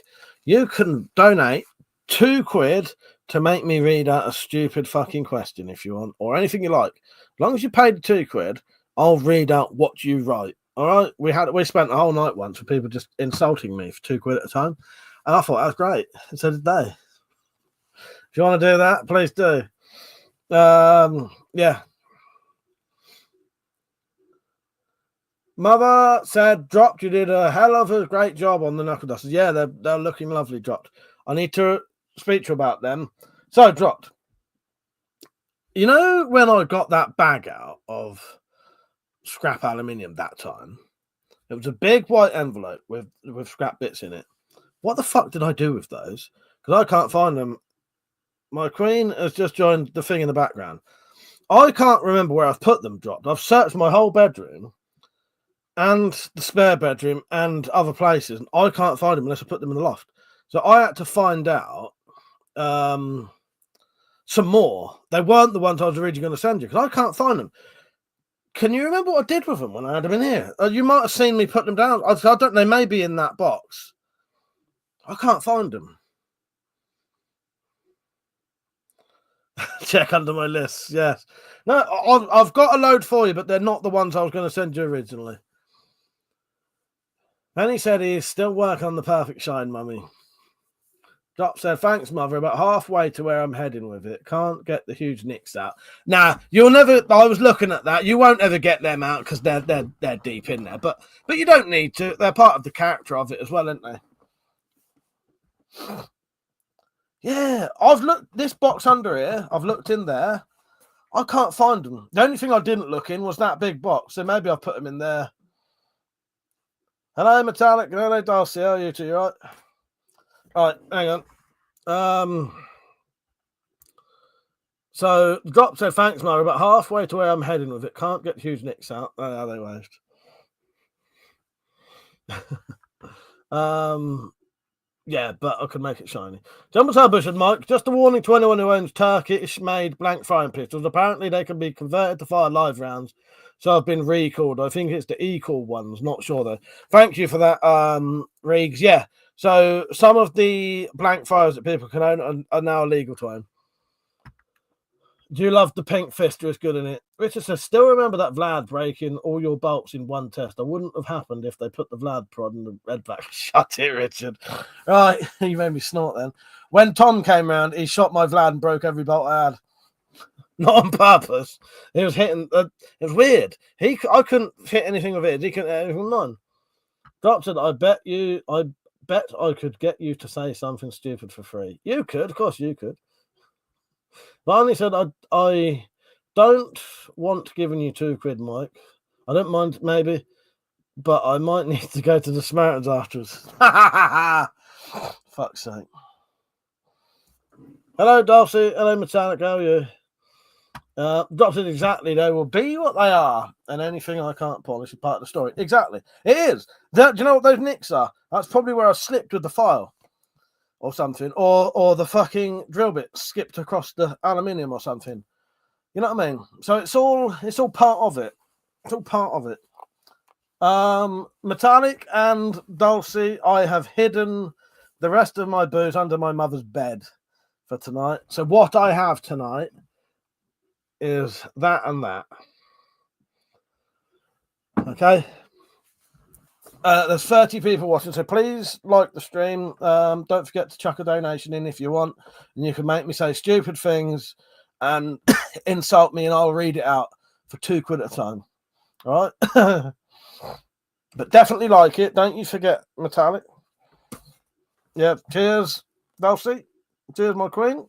you can donate 2 quid to make me read out a stupid fucking question if you want, or anything you like. As long as you paid the 2 quid, I'll read out what you write. All right? We spent the whole night once with people just insulting me for 2 quid at a time, and I thought that was great. And so did they. If you want to do that, please do. Yeah. Mother said, dropped. You did a hell of a great job on the knuckle dusters. Yeah, they're looking lovely, dropped. I need to speak to you about them. So, dropped. You know, when I got that bag out of scrap aluminium that time, it was a big white envelope with scrap bits in it. What the fuck did I do with those? Because I can't find them. My queen has just joined the thing in the background. I can't remember where I've put them, dropped. I've searched my whole bedroom and the spare bedroom and other places, and I can't find them unless I put them in the loft. So I had to find out some more. They weren't the ones I was originally going to send you because I can't find them. Can you remember what I did with them when I had them in here? You might have seen me put them down. I don't. They may be in that box. I can't find them. Check under my list. Yes. No, I've got a load for you, but they're not the ones I was going to send you originally. And he said he's still working on the perfect shine, mummy. Drop said, thanks, mother. About halfway to where I'm heading with it. Can't get the huge nicks out. Nah, you'll never. I was looking at that. You won't ever get them out because they're deep in there. But you don't need to. They're part of the character of it as well, aren't they? Yeah, I've looked this box under here. I've looked in there. I can't find them. The only thing I didn't look in was that big box. So maybe I'll put them in there. Hello, Metallic. Hello, Darcy. How are you two? You all right? All right, hang on. So Drop said, thanks, Mara. About halfway to where I'm heading with it. Can't get huge nicks out. Oh, they waved. Yeah, but I can make it shiny. Jumbo Bush and Mike, just a warning to anyone who owns Turkish-made blank firing pistols. Apparently, they can be converted to fire live rounds. So I've been recalled. I think it's the equal ones. Not sure though. Thank you for that, Reegs. Yeah. So some of the blank fires that people can own are now illegal to own. Do you love the pink fist? Is good in it. Richard says, still remember that Vlad breaking all your bolts in one test. That wouldn't have happened if they put the Vlad prod in the red back. Shut it, Richard. Right, you made me snort then. When Tom came round, he shot my Vlad and broke every bolt I had. Not on purpose. He was hitting. It was weird. I couldn't hit anything with it. He couldn't hit anything with mine. Doctor, I bet I could get you to say something stupid for free. You could, of course, you could. But I only said I don't want giving you £2, Mike. I don't mind, maybe, but I might need to go to the Samaritans afterwards. Fuck's sake. Hello, Darcy. Hello, Metallic. How are you? Doctor, exactly. They will be what they are, and anything I can't polish is part of the story. Exactly. It is. Do you know what those nicks are? That's probably where I slipped with the file or something, or the fucking drill bit skipped across the aluminium or something. You know what I mean? So it's all part of it. It's all part of it. Metallic and Dulcie, I have hidden the rest of my booze under my mother's bed for tonight. So what I have tonight is that and that. Okay. There's 30 people watching, so please like the stream. Don't forget to chuck a donation in if you want, and you can make me say stupid things and insult me, and I'll read it out for £2 at a time. All right? But definitely like it. Don't you forget, Metallic. Yeah. Cheers, Dulcie. Cheers, my queen.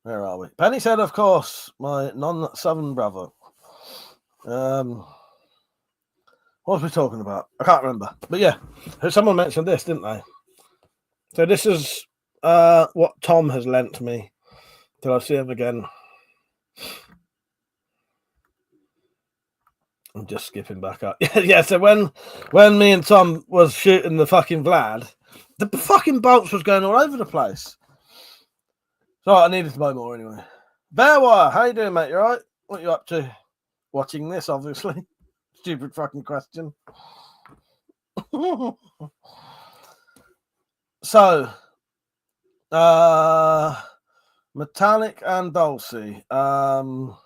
Where are we? Penny said, of course, my non-Southern brother. What was we talking about? I can't remember. But yeah, someone mentioned this, didn't they? So this is what Tom has lent me till I see him again. I'm just skipping back up. Yeah, so when me and Tom was shooting the fucking Vlad, the fucking bolts was going all over the place. So I needed to buy more anyway. Bearwire, how you doing, mate? You alright? What you up to? Watching this, obviously. Stupid fucking question. So, Metallic and Dulcie. How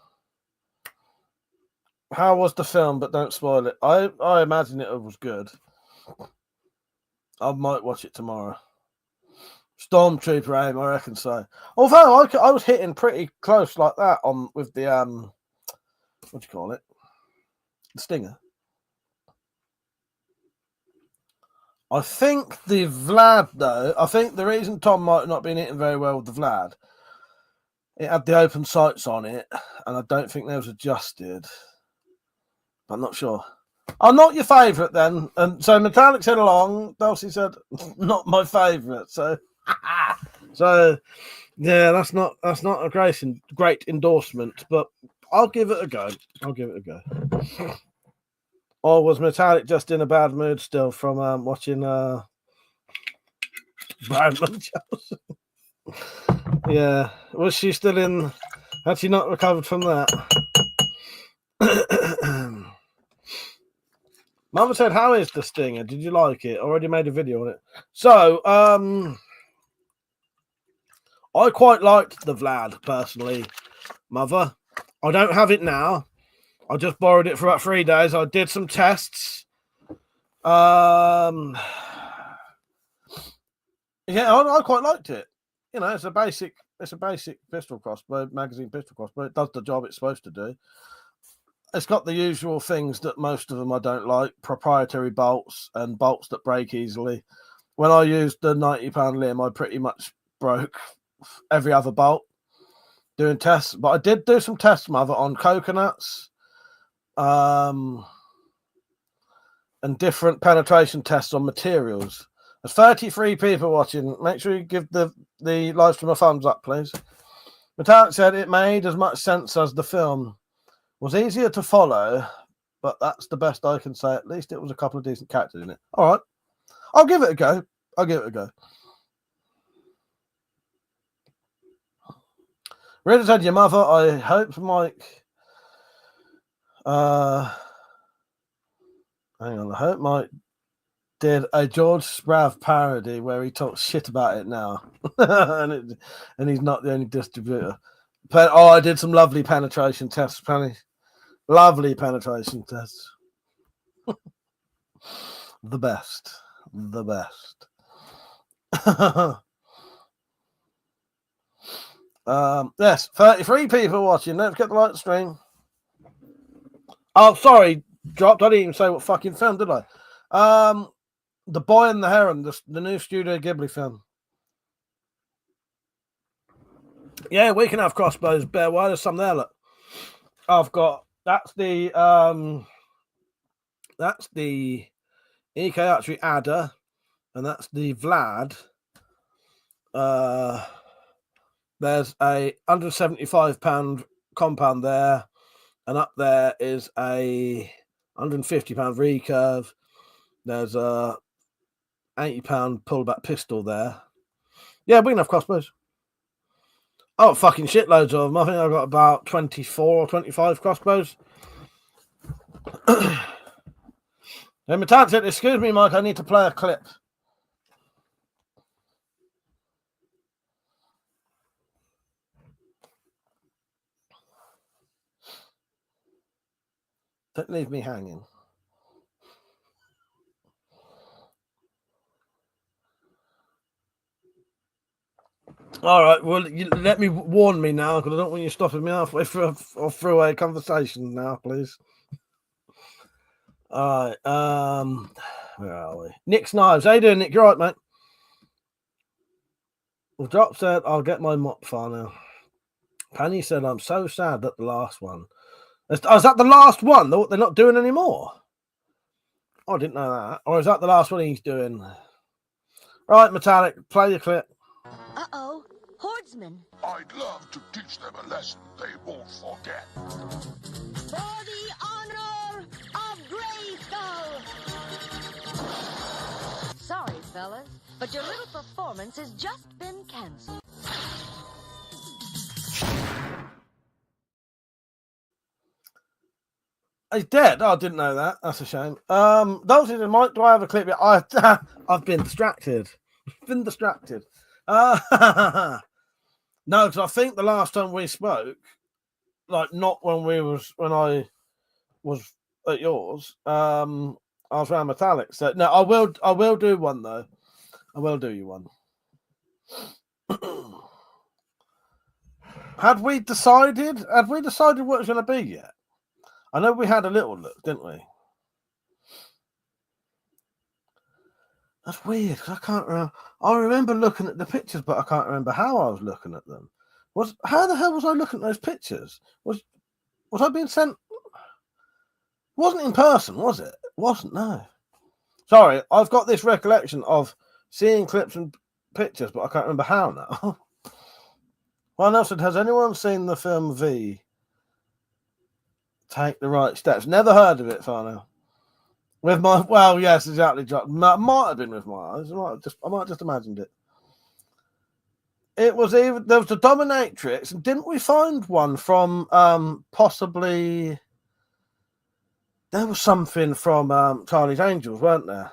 was the film? But don't spoil it. I imagine it was good. I might watch it tomorrow. Stormtrooper aim, I reckon so. Although I was hitting pretty close like that with the what do you call it? The Stinger. I think the Vlad, though, I think the reason Tom might not been hitting very well with the Vlad, it had the open sights on it, and I don't think they was adjusted. I'm not sure. I'm not your favourite then. And so Metallic said along, Dulcie said, not my favourite. So yeah, that's not a great endorsement, but I'll give it a go. Or was Metallic just in a bad mood still from watching Brian Munchausen? Yeah. Was she still in? Had she not recovered from that? Mother said, how is the Stinger? Did you like it? Already made a video on it. So, I quite liked the Vlad, personally, Mother. I don't have it now. I just borrowed it for about 3 days. I did some tests. Yeah, I quite liked it. You know, it's a basic pistol crossbow, magazine pistol crossbow. It does the job it's supposed to do. It's got the usual things that most of them I don't like, proprietary bolts and bolts that break easily. When I used the £90 limb, I pretty much broke every other bolt doing tests. But I did do some tests, Mother, on coconuts and different penetration tests on materials. There's 33 people watching. Make sure you give the live stream a thumbs up, please. Metallic said it made as much sense as the film. Was easier to follow, but that's the best I can say. At least it was a couple of decent characters in it. All right. I'll give it a go. Reddit said, your mother, I hope Mike Hang on, I hope Mike did a George Sprav parody where he talks shit about it now, and he's not the only distributor. I did some lovely penetration tests, Penny. Lovely penetration tests. The best. Yes, 33 people watching. Don't forget to like the stream. Oh, sorry, dropped. I didn't even say what fucking film, did I? The Boy and the Heron, the new Studio Ghibli film. Yeah, we can have crossbows, Bear. Why there's some there? Look, I've got that's the EK Archery Adder, and that's the Vlad. There's a £175 compound there, and up there is a £150 recurve. There's a £80 pullback pistol there. Yeah, we can have crossbows. Oh, fucking shitloads of them. I think I've got about 24 or 25 crossbows. And Metallic said, excuse me, Mike, I need to play a clip. Don't leave me hanging. All right, well, let me warn me now, because I don't want you stopping me halfway through a conversation now, please. All right, where are we? Nick's Knives. How you doing, Nick? You're right, mate. Well, Drop said, I'll get my mop file now. Penny said, I'm so sad that the last one. Is that the last one? They're not doing anymore? Oh, I didn't know that. Or is that the last one he's doing? Right, Metallic, play your clip. Uh-oh. Hordsmen. I'd love to teach them a lesson they won't forget. For the honor of Grayskull. Sorry, fellas, but your little performance has just been canceled. He's dead. Oh, I didn't know that. That's a shame. Those are Mike. Do I have a clip yet? I've been distracted. No, because I think the last time we spoke, like not when I was at yours, I was around Metallic. So no, I will do one though. I will do you one. Had we decided what it was going to be yet? I know we had a little look, didn't we? That's weird because I can't remember. I remember looking at the pictures, but I can't remember how I was looking at them. How the hell was I looking at those pictures? Was I being sent? Wasn't in person, was it? Wasn't, no. Sorry, I've got this recollection of seeing clips and pictures, but I can't remember how now. Well, Nelson, has anyone seen the film V? Take the Right Steps. Never heard of it, Fano. With my, well, yes, exactly. Might have been with my eyes. I might just imagined it. It was there was the Dominatrix, and didn't we find one from possibly? There was something from Charlie's Angels, weren't there?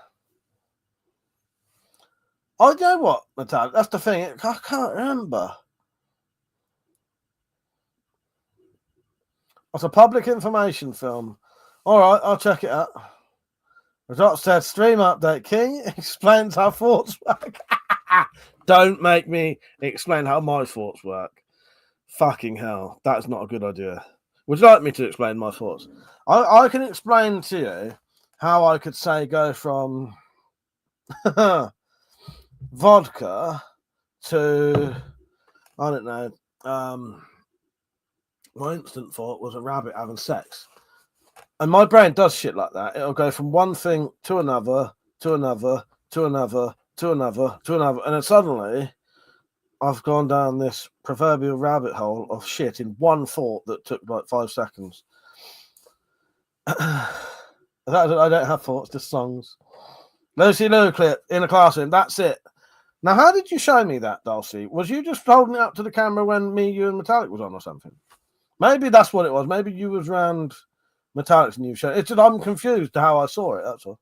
I know what, Natalia. That's the thing. I can't remember. It's a public information film. All right, I'll check it out. The Dot said, stream update. King explains how thoughts work. Don't make me explain how my thoughts work. Fucking hell. That's not a good idea. Would you like me to explain my thoughts? I can explain to you how I could say go from vodka to, I don't know, my instant thought was a rabbit having sex. And my brain does shit like that. It'll go from one thing to another, to another, to another, to another, to another. And then suddenly, I've gone down this proverbial rabbit hole of shit in one thought that took like 5 seconds. I don't have thoughts, just songs. Lucy Lou clip in a classroom. That's it. Now, how did you show me that, Dulcie? Was you just holding it up to the camera when you and Metallic was on or something? Maybe that's what it was. Maybe you was round Metallic's new show. It's just I'm confused to how I saw it. That's all.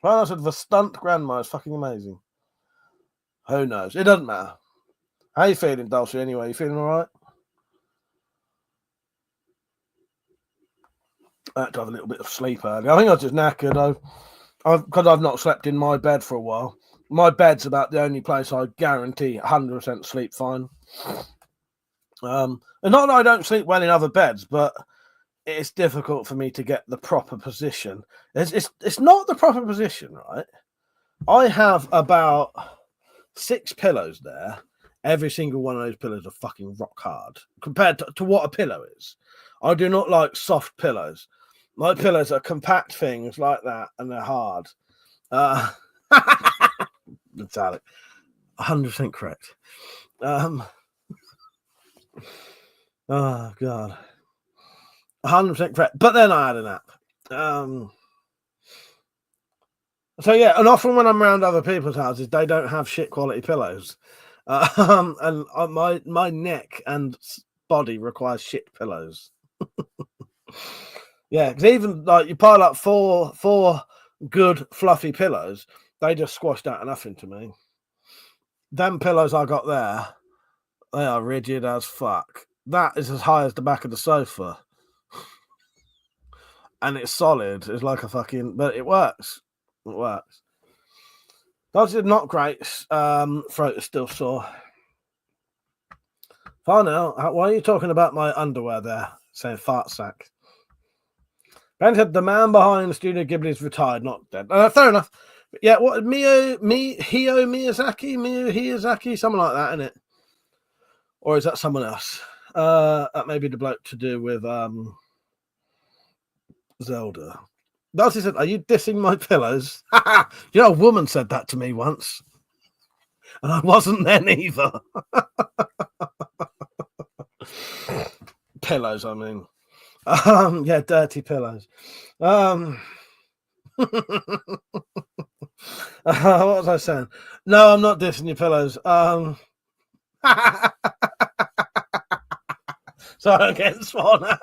Well, I said the stunt grandma is fucking amazing. Who knows? It doesn't matter. How you feeling, Dulcie? Anyway, you feeling all right? I had to have a little bit of sleep earlier. I think I was just knackered. Because I've not slept in my bed for a while. My bed's about the only place I guarantee 100% sleep fine. And not that I don't sleep well in other beds, but it's difficult for me to get the proper position. It's not the proper position, right? I have about 6 pillows there. Every single one of those pillows are fucking rock hard compared to what a pillow is. I do not like soft pillows. My pillows are compact things like that, and they're hard. Metallic, 100% correct. Oh god, 100% correct. But then I had a nap. So yeah, and often when I'm around other people's houses, they don't have shit quality pillows, and my neck and body requires shit pillows. Yeah, because even like you pile up four good fluffy pillows, they just squashed out nothing to me. Them pillows I got there, they are rigid as fuck. That is as high as the back of the sofa, and it's solid. It's like a fucking, but it works. It works. That's not great. Throat is still sore. Fine now. Why are you talking about my underwear there? Saying fart sack. Ben said the man behind Studio Ghibli is retired, not dead. Fair enough. But yeah, what Hayao Miyazaki, something like that, isn't it? Or is that someone else? That may be the bloke to do with Zelda. Darcy said, "Are you dissing my pillows?" You know, a woman said that to me once, and I wasn't then either. Pillows, I mean. Yeah, dirty pillows. What was I saying? No, I'm not dissing your pillows. Sorry, I'm getting sworn at.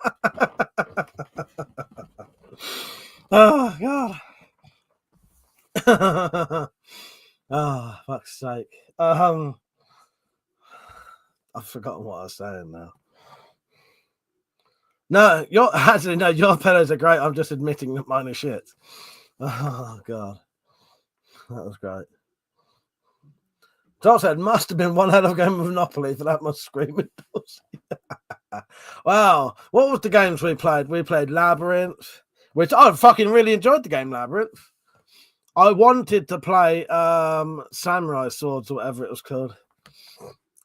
Oh, God. Oh, fuck's sake. I've forgotten what I was saying now. No, your pillows are great. I'm just admitting that mine are shit. Oh, God. That was great. Tom said, must have been one hell of a game of Monopoly for that much screaming. Wow. What was the games we played? We played Labyrinth, which I fucking really enjoyed the game Labyrinth. I wanted to play Samurai Swords or whatever it was called.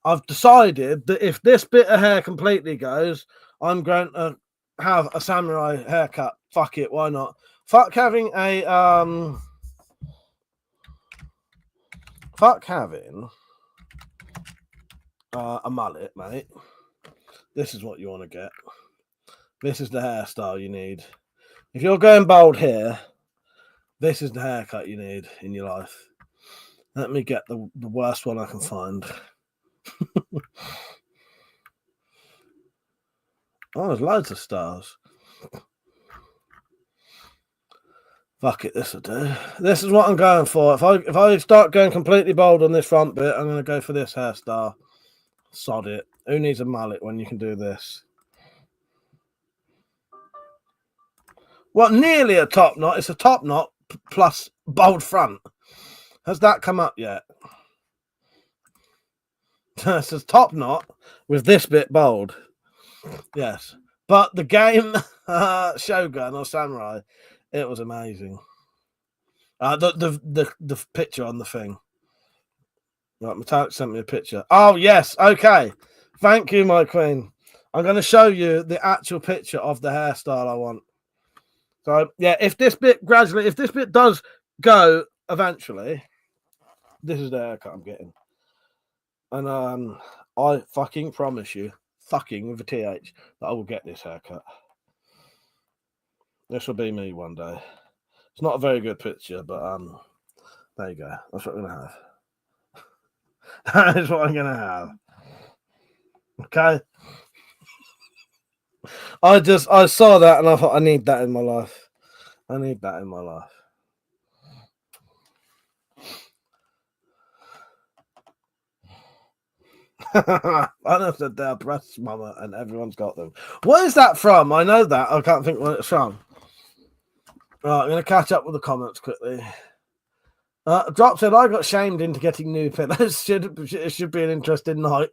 I've decided that if this bit of hair completely goes, I'm going to have a samurai haircut. Fuck it, why not? Fuck having a mullet, mate. This is what you want to get. This is the hairstyle you need. If you're going bald here, this is the haircut you need in your life. Let me get the worst one I can find. Oh, there's loads of stars. Fuck it, this will do. This is what I'm going for. If I start going completely bald on this front bit, I'm going to go for this hairstyle. Sod it. Who needs a mullet when you can do this? Well, nearly a top knot. It's a top knot plus bald front. Has that come up yet? It says top knot with this bit bald. Yes. But the game Shogun or Samurai, it was amazing. The picture on the thing. Right, Metallic sent me a picture. Oh, yes. Okay. Thank you, my queen. I'm going to show you the actual picture of the hairstyle I want. So, yeah, if this bit does go eventually, this is the haircut I'm getting. And I fucking promise you, fucking with a TH, that I will get this haircut. This will be me one day. It's not a very good picture, but there you go. That's what I'm going to have. That is what I'm going to have. Okay? I saw that and I thought I need that in my life. I need that in my life. I know that they're breasts, mama, and everyone's got them. What is that from? I know that. I can't think what it's from. Right, I'm going to catch up with the comments quickly. Drop said, I got shamed into getting new pillows. It should be an interesting night.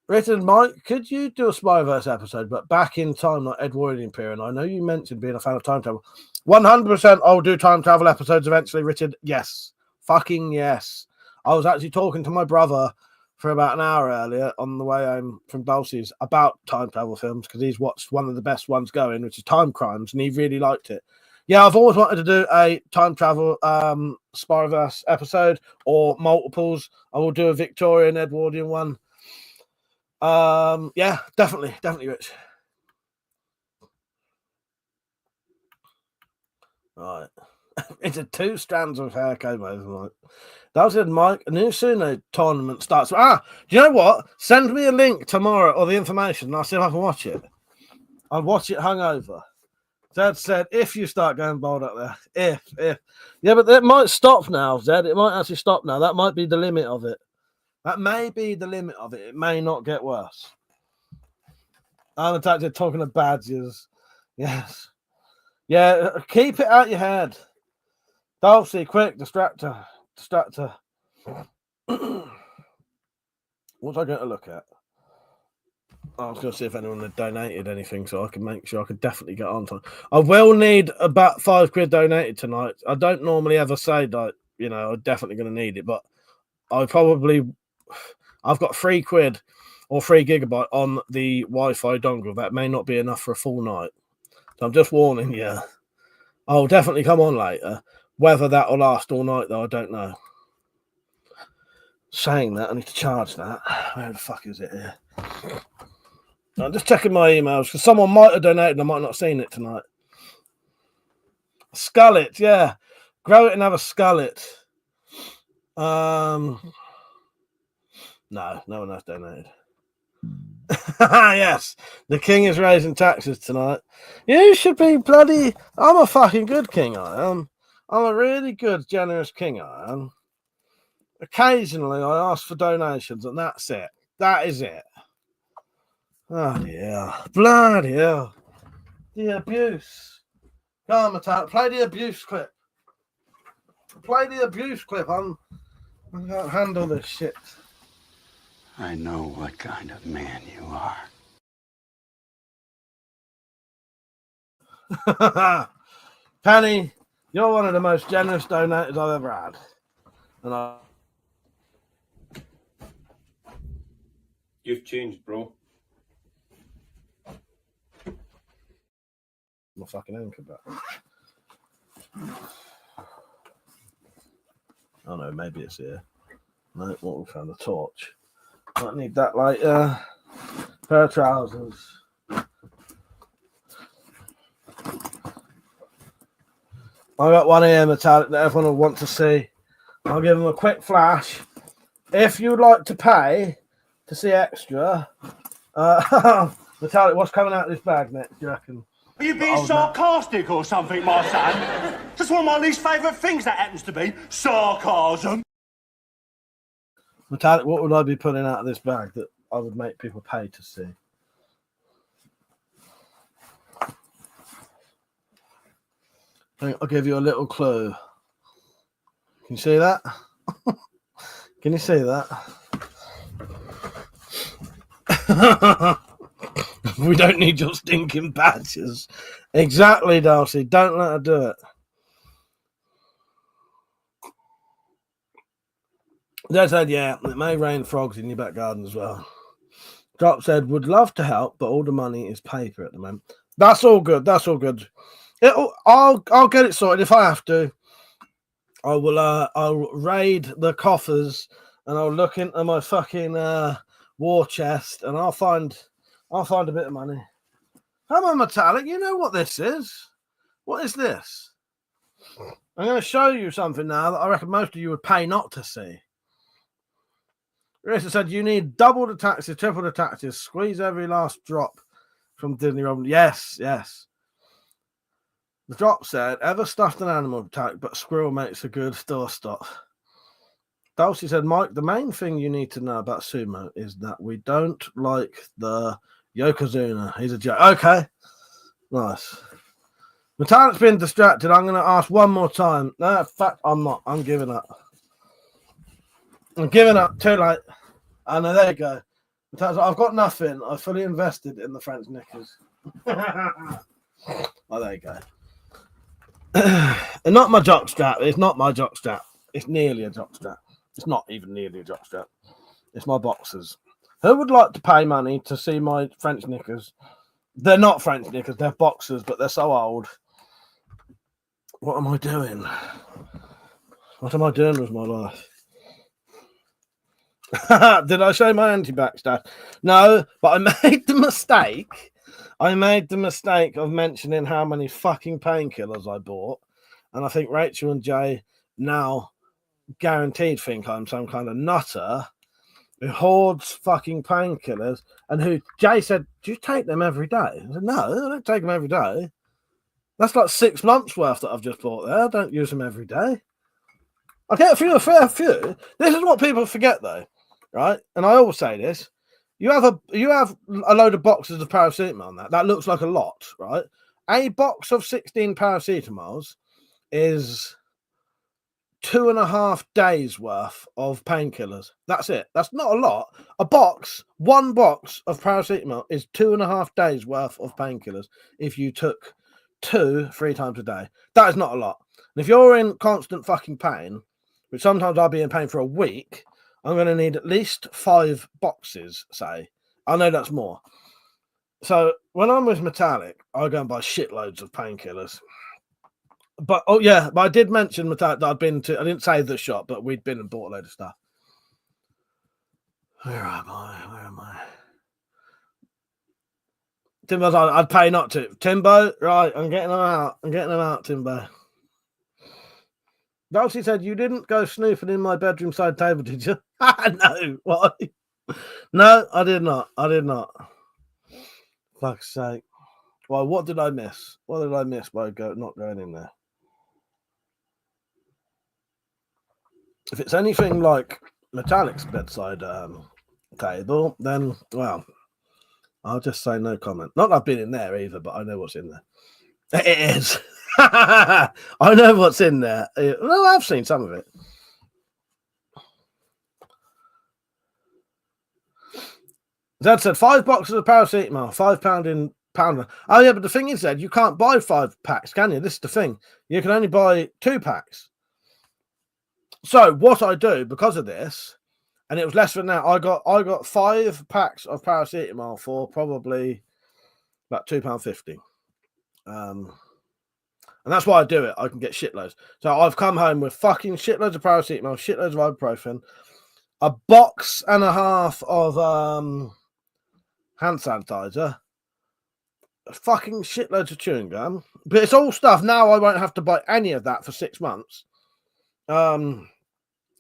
Written, Mike, could you do a Spyroverse episode, but back in time, not Edwardian period? I know you mentioned being a fan of time travel. 100% I'll do time travel episodes eventually, Richard. Yes. Fucking yes. I was actually talking to my brother for about an hour earlier on the way home from Dulce's about time travel films because he's watched one of the best ones going, which is Time Crimes, and he really liked it. Yeah, I've always wanted to do a time travel Spyroverse episode or multiples. I will do a Victorian Edwardian one. Yeah, definitely, Rich. Right. It's a 2 strands of hair comb overnight. That said, Mike, a new Suno tournament starts. Do you know what? Send me a link tomorrow or the information and I'll see if I can watch it. I'll watch it hungover. Zed said, if you start going bold up there, if. Yeah, but it might stop now, Zed. It might actually stop now. That might be the limit of it. That may be the limit of it. It may not get worse. I'm attacked talking of badges. Yes. Yeah, keep it out your head. Dulcie, quick, distractor. What's I going to look at? I was going to see if anyone had donated anything so I can make sure I could definitely get on time. I will need about £5 donated tonight. I don't normally ever say that, you know, I'm definitely going to need it, but I've got £3 or 3 gigabyte on the Wi-Fi dongle. That may not be enough for a full night. So I'm just warning you. I'll definitely come on later. Whether that will last all night, though, I don't know. Saying that, I need to charge that. Where the fuck is it here? I'm just checking my emails because someone might have donated and I might not have seen it tonight. Skullet, yeah. Grow it and have a skullet. No one has donated. Yes, the king is raising taxes tonight. You should be bloody. I'm a fucking good king, I am. I'm a really good, generous king, I am. Occasionally, I ask for donations, and that's it. That is it. Bloody hell. Bloody hell. The abuse. Come on, Matt. Play the abuse clip. Play the abuse clip. I can't handle this shit. I know what kind of man you are. Penny, you're one of the most generous donators I've ever had. And You've changed, bro. my fucking anchor back. Oh no, maybe it's here. No, what we found, a torch. Might need that later. Pair of trousers. I got one here, metallic, that everyone will want to see. I'll give them a quick flash. If you'd like to pay to see extra, metallic, what's coming out of this bag next, do you reckon? Are you being sarcastic or something, my son? Just one of my least favourite things that happens to be sarcasm. Metallic, what would I be putting out of this bag that I would make people pay to see? I'll give you a little clue. Can you see that? Can you see that? We don't need your stinking badges. Exactly, Darcy. Don't let her do it. They said, yeah, it may rain frogs in your back garden as well. Drop said, would love to help, but all the money is paper at the moment. That's all good. That's all good. I'll get it sorted if I have to. I will. I'll raid the coffers and I'll look into my fucking war chest and I'll find a bit of money. Come on, Metallic. You know what this is? What is this? I'm going to show you something now that I reckon most of you would pay not to see. Marissa said you need double the taxes, triple the taxes, squeeze every last drop from Disney Robin. Yes. The drop said, ever stuffed an animal attack, but squirrel makes a good store stop. Dulcie said, Mike, the main thing you need to know about sumo is that we don't like the Yokozuna. He's a joke. Okay. Nice. Metallic's been distracted. I'm going to ask one more time. No, in fact, I'm not. I'm giving up. I'm giving up. Too late. I know. There you go. Metallic's, I've got nothing. I fully invested in the French knickers. Oh, there you go. And not my jockstrap. It's not my jockstrap. It's nearly a jockstrap. It's not even nearly a jockstrap. It's my boxers. Who would like to pay money to see my French knickers? They're not French knickers. They're boxers, but they're so old. What am I doing? What am I doing with my life? Did I show my anti-back stat? No, but I made the mistake. I made the mistake of mentioning how many fucking painkillers I bought. And I think Rachel and Jay now guaranteed think I'm some kind of nutter who hoards fucking painkillers, and who Jay said, do you take them every day? I said, no, I don't take them every day. That's like 6 months worth that I've just bought there. I don't use them every day. I get a fair few. This is what people forget though, right? And I always say this. You have a load of boxes of paracetamol on that. That looks like a lot, right? A box of 16 paracetamols is 2.5 days worth of painkillers. That's it. That's not a lot. One box of paracetamol is 2.5 days worth of painkillers if you took 2-3 times a day. That is not a lot. And if you're in constant fucking pain, which sometimes I'll be in pain for a week, I'm going to need at least 5 boxes, say. I know that's more. So when I'm with Metallic, I go and buy shitloads of painkillers. But I did mention Metallic that I'd been to. I didn't say the shop, but we'd been and bought a load of stuff. Where am I? Timbo's, I'd pay not to. Timbo, right? I'm getting them out, Timbo. Dulcie said, you didn't go snooping in my bedroom side table, did you? No, why? No, I did not. Fuck's sake. Well, what did I miss? What did I miss by not going in there? If it's anything like Metallic's bedside table, then, well, I'll just say no comment. Not that I've been in there either, but I know what's in there. It is. I know what's in there. Well, I've seen some of it. Zed said 5 boxes of paracetamol, £5 in pounder. Oh yeah, but the thing is, Zed, you can't buy 5 packs, can you? This is the thing. You can only buy 2 packs. So what I do because of this, and it was less than that, I got 5 packs of paracetamol for probably about £2.50. And that's why I do it. I can get shitloads. So I've come home with fucking shitloads of paracetamol, shitloads of ibuprofen, a box and a half of hand sanitizer, fucking shitloads of chewing gum. But it's all stuff now I won't have to buy any of that for 6 months. I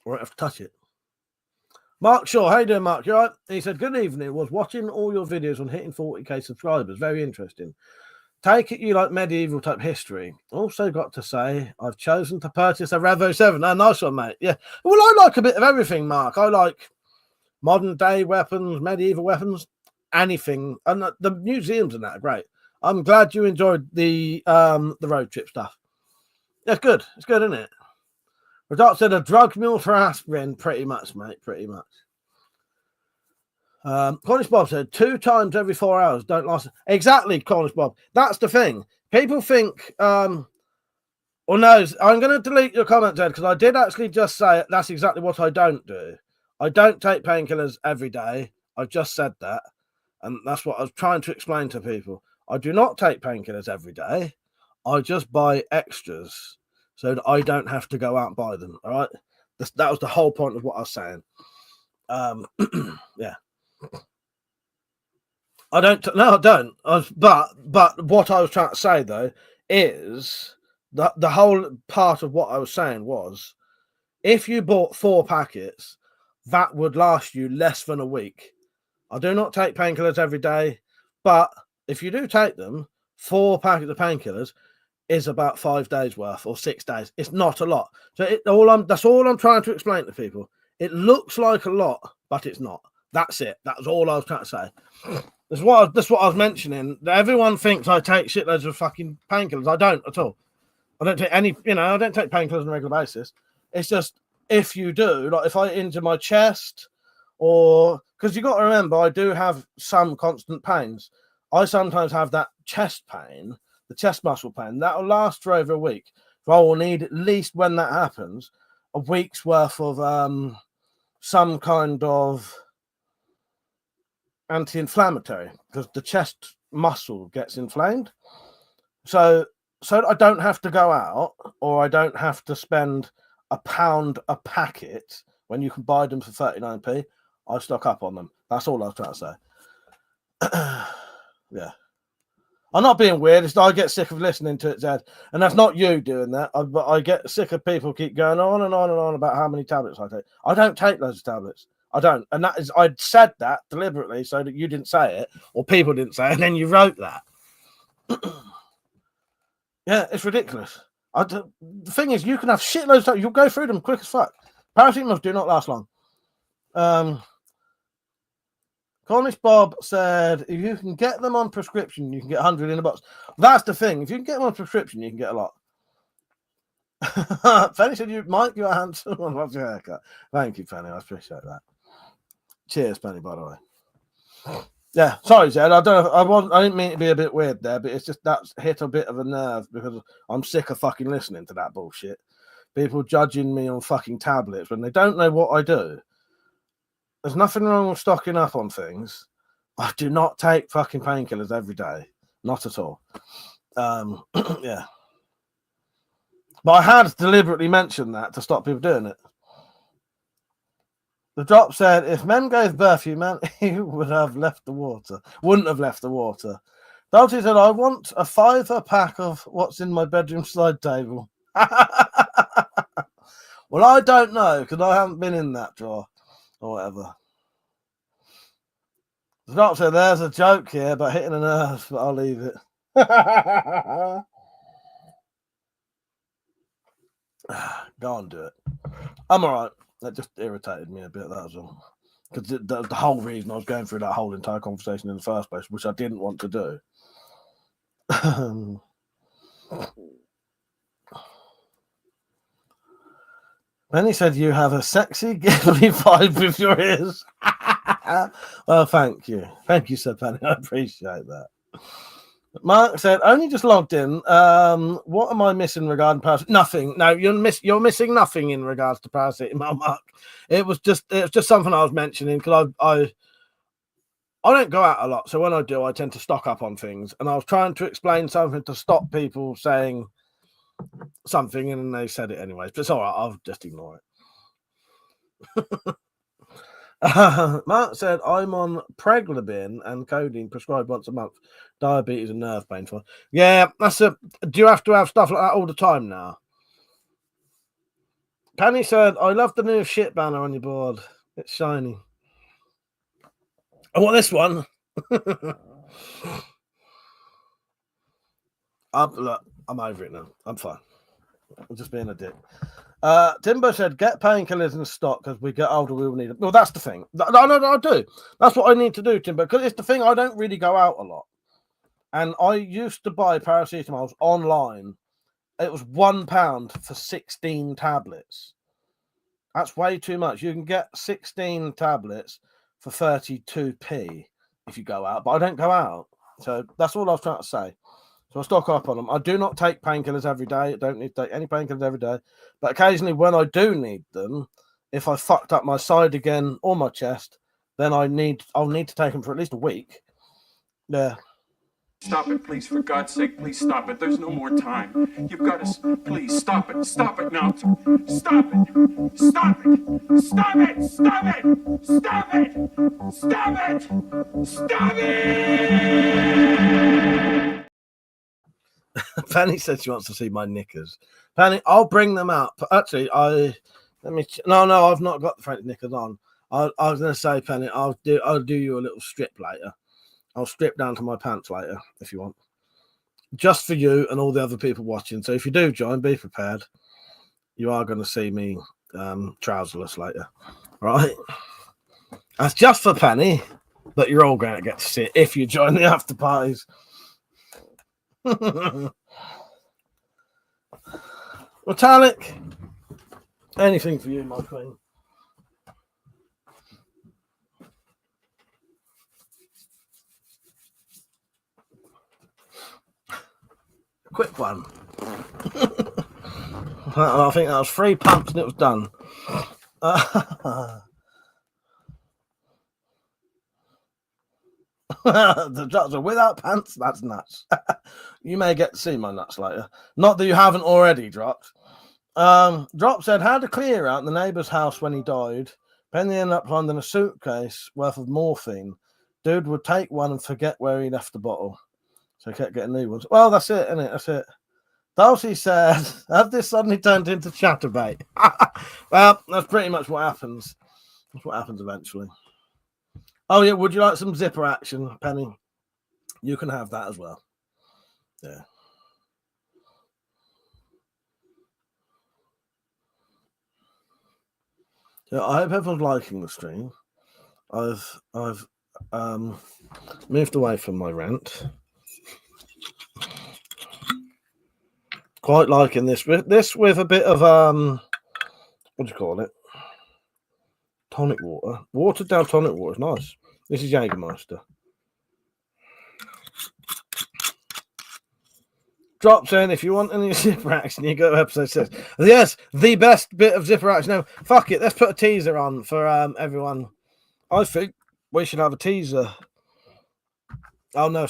won't have to touch it. Mark Shaw, how you doing, Mark? You all right? He said, good evening. Was watching all your videos on hitting 40k subscribers. Very interesting. Take it you like medieval type history. Also got to say, I've chosen to purchase a Revo 7. Oh, nice one, mate. Yeah. Well, I like a bit of everything, Mark. I like modern day weapons, medieval weapons, anything. And the museums and that are great. I'm glad you enjoyed the road trip stuff. It's good. It's good, isn't it? The doctor said a drug mule for aspirin, pretty much, mate. Pretty much. Cornish Bob said 2 times every 4 hours don't last. Exactly, Cornish Bob. That's the thing. People think, no, I'm going to delete your comment, Ed, because I did actually just say that's exactly what I don't do. I don't take painkillers every day. I just said that. And that's what I was trying to explain to people. I do not take painkillers every day. I just buy extras so that I don't have to go out and buy them. All right. That was the whole point of what I was saying. Yeah. I don't. But what I was trying to say though is that the whole part of what I was saying was, if you bought 4 packets, that would last you less than a week. I do not take painkillers every day, but if you do take them, 4 packets of painkillers is about 5 days worth or 6 days. It's not a lot. So that's all I'm trying to explain to people. It looks like a lot, but it's not. That's it. That's all I was trying to say. That's what I was mentioning. Everyone thinks I take shitloads of fucking painkillers. I don't at all. I don't take any, I don't take painkillers on a regular basis. It's just if you do, like if I injure my chest or because you got to remember, I do have some constant pains. I sometimes have that chest pain, the chest muscle pain, that will last for over a week. So I will need at least when that happens, a week's worth of some kind of anti-inflammatory because the chest muscle gets inflamed. So I don't have to go out or I don't have to spend £1 a packet when you can buy them for 39p. I stock up on them. That's all I was trying to say. Yeah. I'm not being weird. It's I get sick of listening to it, Zed. And that's not you doing that. But I get sick of people keep going on and on and on about how many tablets I take. I don't take loads of tablets. I don't. And that is, I said that deliberately so that you didn't say it or people didn't say it. And then you wrote that. Yeah, it's ridiculous. The thing is, you can have shitloads of tablets. You'll go through them quick as fuck. Paracetamols do not last long. Cornish Bob said, if you can get them on prescription, you can get 100 in a box. That's the thing. If you can get them on prescription, you can get a lot. Penny said, Mike, you're handsome. I love your haircut. Thank you, Penny. I appreciate that. Cheers, Penny, by the way. Yeah, sorry, Zed. I didn't mean to be a bit weird there, but it's just that's hit a bit of a nerve because I'm sick of fucking listening to that bullshit. People judging me on fucking tablets when they don't know what I do. There's nothing wrong with stocking up on things. I do not take fucking painkillers every day. Not at all. Yeah. But I had deliberately mentioned that to stop people doing it. The drop said, if men gave birth, you would have left the water. Wouldn't have left the water. Dulcie said, I want a £5 pack of what's in my bedroom side table. Well, I don't know, because I haven't been in that drawer. Or whatever. The drop said, there's a joke here about hitting a nerve, but I'll leave it. Go on, do it. I'm all right. That just irritated me a bit, that was all. Because the whole reason I was going through that whole entire conversation in the first place, which I didn't want to do. Then he said, you have a sexy, giggly vibe with your ears. Well, thank you. Thank you, Sir Penny. I appreciate that. Mark said, only just logged in. What am I missing regarding paracetamol? Nothing. No, you're missing nothing in regards to paracetamol, Mark. It was just something I was mentioning because I don't go out a lot. So when I do, I tend to stock up on things. And I was trying to explain something to stop people saying something, and they said it anyways. But it's all right. I'll just ignore it. Mark said, I'm on Preglabin and codeine prescribed once a month. Diabetes and nerve pain. Yeah, do you have to have stuff like that all the time now? Penny said, I love the new shit banner on your board. It's shiny. I want this one. Look, I'm over it now. I'm fine. I'm just being a dick. Timbo said, get painkillers in stock because we get older, we will need them. Well, that's the thing. No, I do. That's what I need to do, Timbo, because it's the thing. I don't really go out a lot. And I used to buy paracetamols online. It was £1 for 16 tablets. That's way too much. You can get 16 tablets for 32p if you go out, but I don't go out. So that's all I was trying to say. So I stock up on them. I do not take painkillers every day. I don't need to take any painkillers every day. But occasionally when I do need them, if I fucked up my side again or my chest, then I'll need to take them for at least a week. Yeah. Stop it, please. For God's sake, please stop it. There's no more time. You've got to... Please, stop it. Stop it now. Stop it. Stop it. Stop it. Stop it. Stop it. Stop it. Stop it. Penny said she wants to see my knickers. Penny, I'll bring them up. Actually, no, I've not got the French knickers on. I was going to say, Penny, I'll do you a little strip later. I'll strip down to my pants later if you want, just for you and all the other people watching. So if you do join, be prepared. You are going to see me trouserless later, right? That's just for Penny, but you're all going to get to see it if you join the after parties. Metallic, anything for you, my queen. Quick one. I think that was 3 pumps and it was done. The drops are without pants. That's nuts. You may get to see my nuts later. Not that you haven't already, dropped. Drop said, how to clear out the neighbour's house when he died. Penny ended up finding a suitcase worth of morphine. Dude would take one and forget where he left the bottle. So he kept getting new ones. Well, that's it, isn't it? That's it. Dulcie said, has this suddenly turned into chatterbait? Well, that's pretty much what happens. That's what happens eventually. Oh, yeah, would you like some zipper action, Penny? You can have that as well. Yeah. So I hope everyone's liking the stream. I've moved away from my rant. Quite liking this with a bit of what do you call it? Tonic water. Watered down tonic water is nice. This is Jägermeister. Drops in if you want any zipper action, you go to episode 6. Yes, the best bit of zipper action. No, fuck it. Let's put a teaser on for everyone. I think we should have a teaser. Oh no.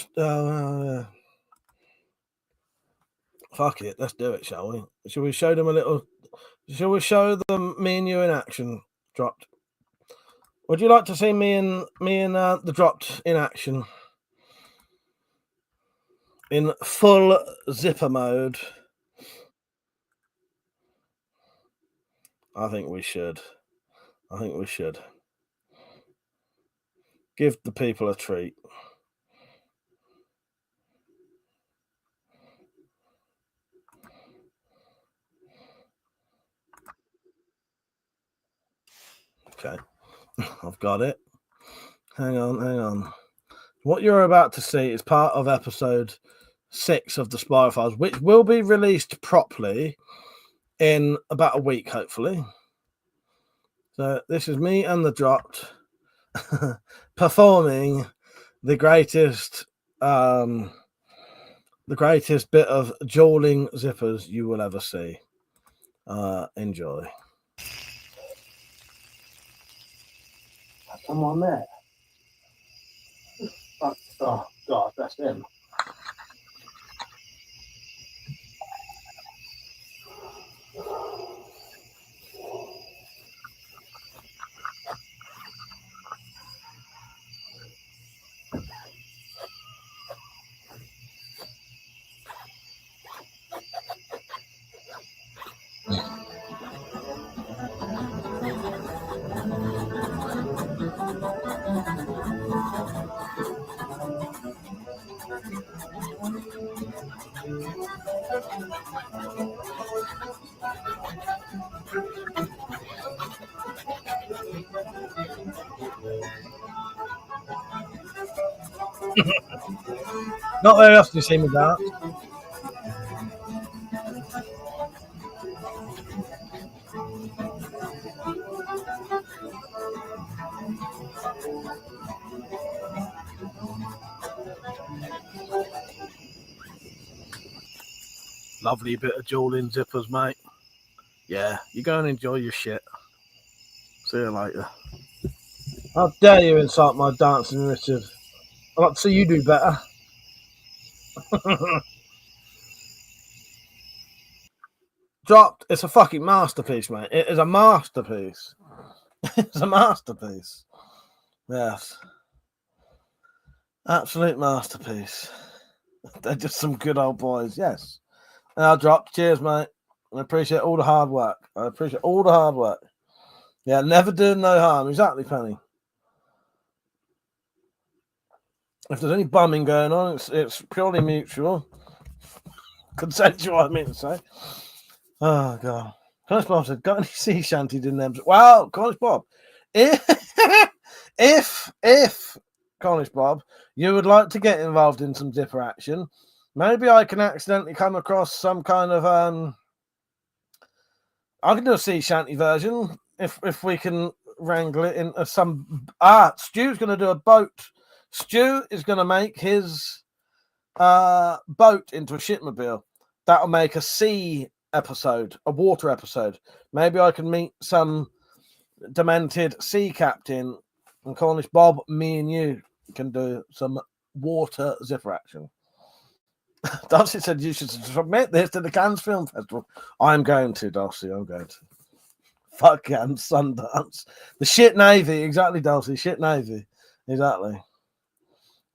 Fuck it. Let's do it, shall we? Shall we show them a little? Shall we show them me and you in action? Dropped. Would you like to see me and the dropped in action? In full zipper mode. I think we should. Give the people a treat. Okay. I've got it. Hang on. What you're about to see is part of episode 6 of the Spyroverse, which will be released properly in about a week, hopefully. So this is me and the dropped performing the greatest bit of jawling zippers you will ever see. Enjoy. Someone there. Oh God, that's him. Not very often you see me dance. Lovely bit of jawling zippers, mate. Yeah, you go and enjoy your shit. See you later. How dare you insult my dancing Richard? I'd like to see you do better. Dropped. It's a fucking masterpiece, mate. It is a masterpiece. It's a masterpiece. Yes. Absolute masterpiece. They're just some good old boys. Yes. And I'll drop. Cheers, mate. I appreciate all the hard work. Yeah, never do no harm. Exactly, Penny. If there's any bumming going on, it's purely mutual. Consensual, I mean to say. Oh, God. College Bob said, got any sea shanties in them? Well, College Bob, if College Bob, you would like to get involved in some zipper action, maybe I can accidentally come across some kind of I can do a sea shanty version if we can wrangle it into some. Stu's going to do a boat. Stu is going to make his boat into a shipmobile. That'll make a sea episode, a water episode. Maybe I can meet some demented sea captain, and Cornish Bob, me and you can do some water zipper action. Darcy said you should submit this to the Cannes Film Festival. I'm going to, Darcy. I'm going to. Fuck Cannes, Sundance. The shit Navy. Exactly, Darcy. Shit Navy. Exactly.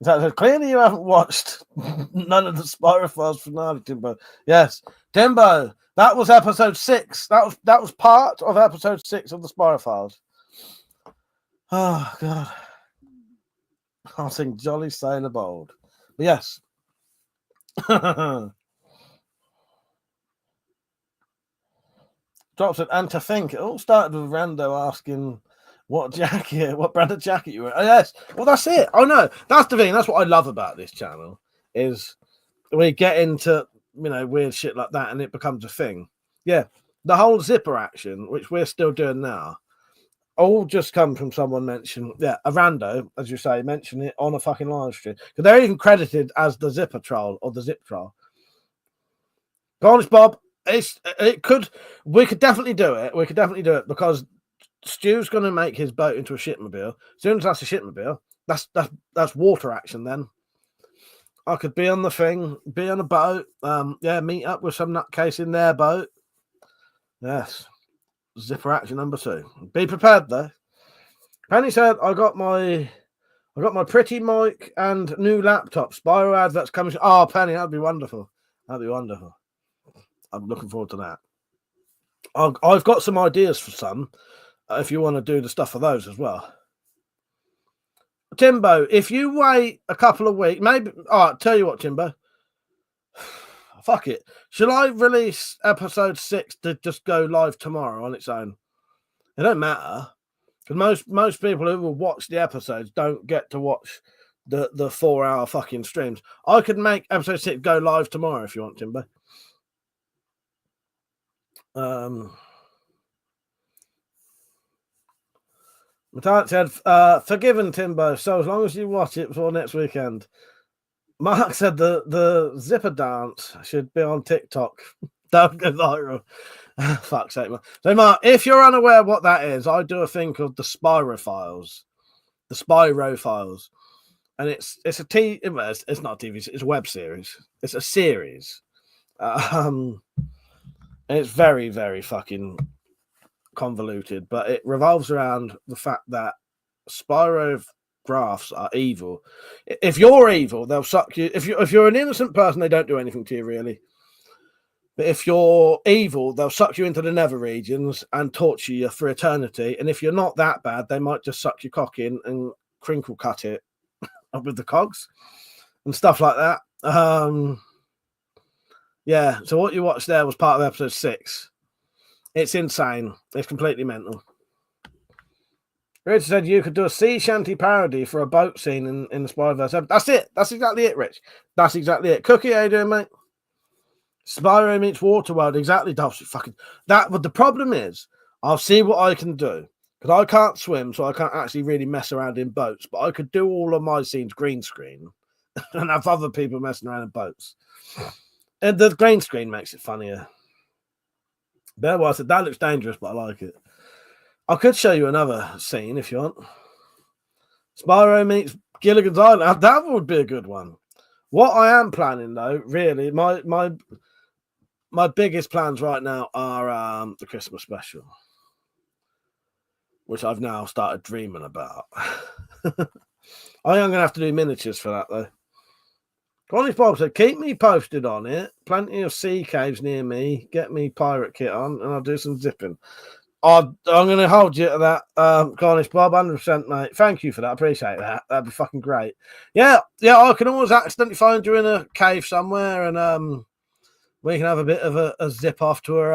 So clearly you haven't watched none of the Spyroverse finale, Timbo. Yes. Timbo, that was episode 6. That was part of episode 6 of the Spyroverse. Oh, God. I'll sing Jolly Sailor Bold. But yes. Drops it, and to think it all started with Rando asking what brand of jacket you wear. Oh, yes, well that's it. Oh no, that's the thing. That's what I love about this channel is we get into weird shit like that, and it becomes a thing. Yeah, the whole zipper action, which we're still doing now, all just come from someone mentioned. Yeah, a rando, as you say, mentioned it on a fucking live stream because they're even credited as the zipper troll or the zip troll. Honest, Bob. We could definitely do it. We could definitely do it because Stu's going to make his boat into a shipmobile. As soon as that's a shipmobile, that's water action. Then I could be on the thing, be on a boat. Meet up with some nutcase in their boat. Yes, zipper action number 2. Be prepared though. Penny said, "I got my pretty mic and new laptop. Spyro adverts coming." Oh, Penny, that'd be wonderful. That'd be wonderful. I'm looking forward to that. I've got some ideas for some, if you want to do the stuff for those as well. Timbo, if you wait a couple of weeks, maybe. All right, tell you what, Timbo. Fuck it. Shall I release episode 6 to just go live tomorrow on its own? It don't matter. Because most people who will watch the episodes don't get to watch the 4-hour fucking streams. I could make episode 6 go live tomorrow if you want, Timbo. Metallic said, forgiven, Timbo, so as long as you watch it before next weekend. Mark said the zipper dance should be on TikTok. Don't go viral. Fuck's sake, man. So, Mark, if you're unaware what that is, I do a thing called the Spyro Files. The Spyro Files. And it's not a TV, it's a web series. It's a series. And it's very, very fucking convoluted, but it revolves around the fact that Spyro graphs are evil. If you're evil, they'll suck you. If you're an innocent person, they don't do anything to you really. But if you're evil, they'll suck you into the nether regions and torture you for eternity. And if you're not that bad, they might just suck your cock in and crinkle cut it with the cogs and stuff like that. Yeah, so what you watched there was part of episode 6. It's insane. It's completely mental. Rich said you could do a sea shanty parody for a boat scene in the Spyroverse. That's it. That's exactly it, Rich. That's exactly it. Cookie, how you doing, mate? Spyro meets Waterworld. Exactly, Dulce. Fucking that. But the problem is, I'll see what I can do because I can't swim, so I can't actually really mess around in boats. But I could do all of my scenes green screen and have other people messing around in boats. And the green screen makes it funnier. Bear White said, that looks dangerous, but I like it. I could show you another scene if you want. Spyro meets Gilligan's Island. That would be a good one. What I am planning, though, really, my biggest plans right now are the Christmas special, which I've now started dreaming about. I think I'm going to have to do miniatures for that, though. Connie Bob said, keep me posted on it. Plenty of sea caves near me. Get me pirate kit on, and I'll do some zipping. I'm going to hold you to that, Garnish Bob, 100%, mate. Thank you for that. I appreciate that. That'd be fucking great. Yeah, I can always accidentally find you in a cave somewhere, and we can have a bit of a zip off to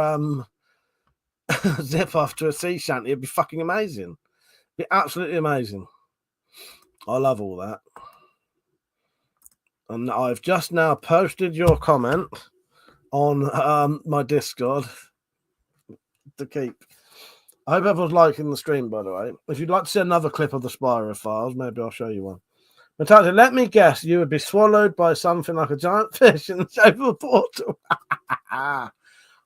a sea shanty. It'd be fucking amazing. It'd be absolutely amazing. I love all that. And I've just now posted your comment on my Discord to keep. I hope everyone's liking the stream, by the way. If you'd like to see another clip of the Spyro files, maybe I'll show you one. Natasha, let me guess, you would be swallowed by something like a giant fish in the shape of a portal. I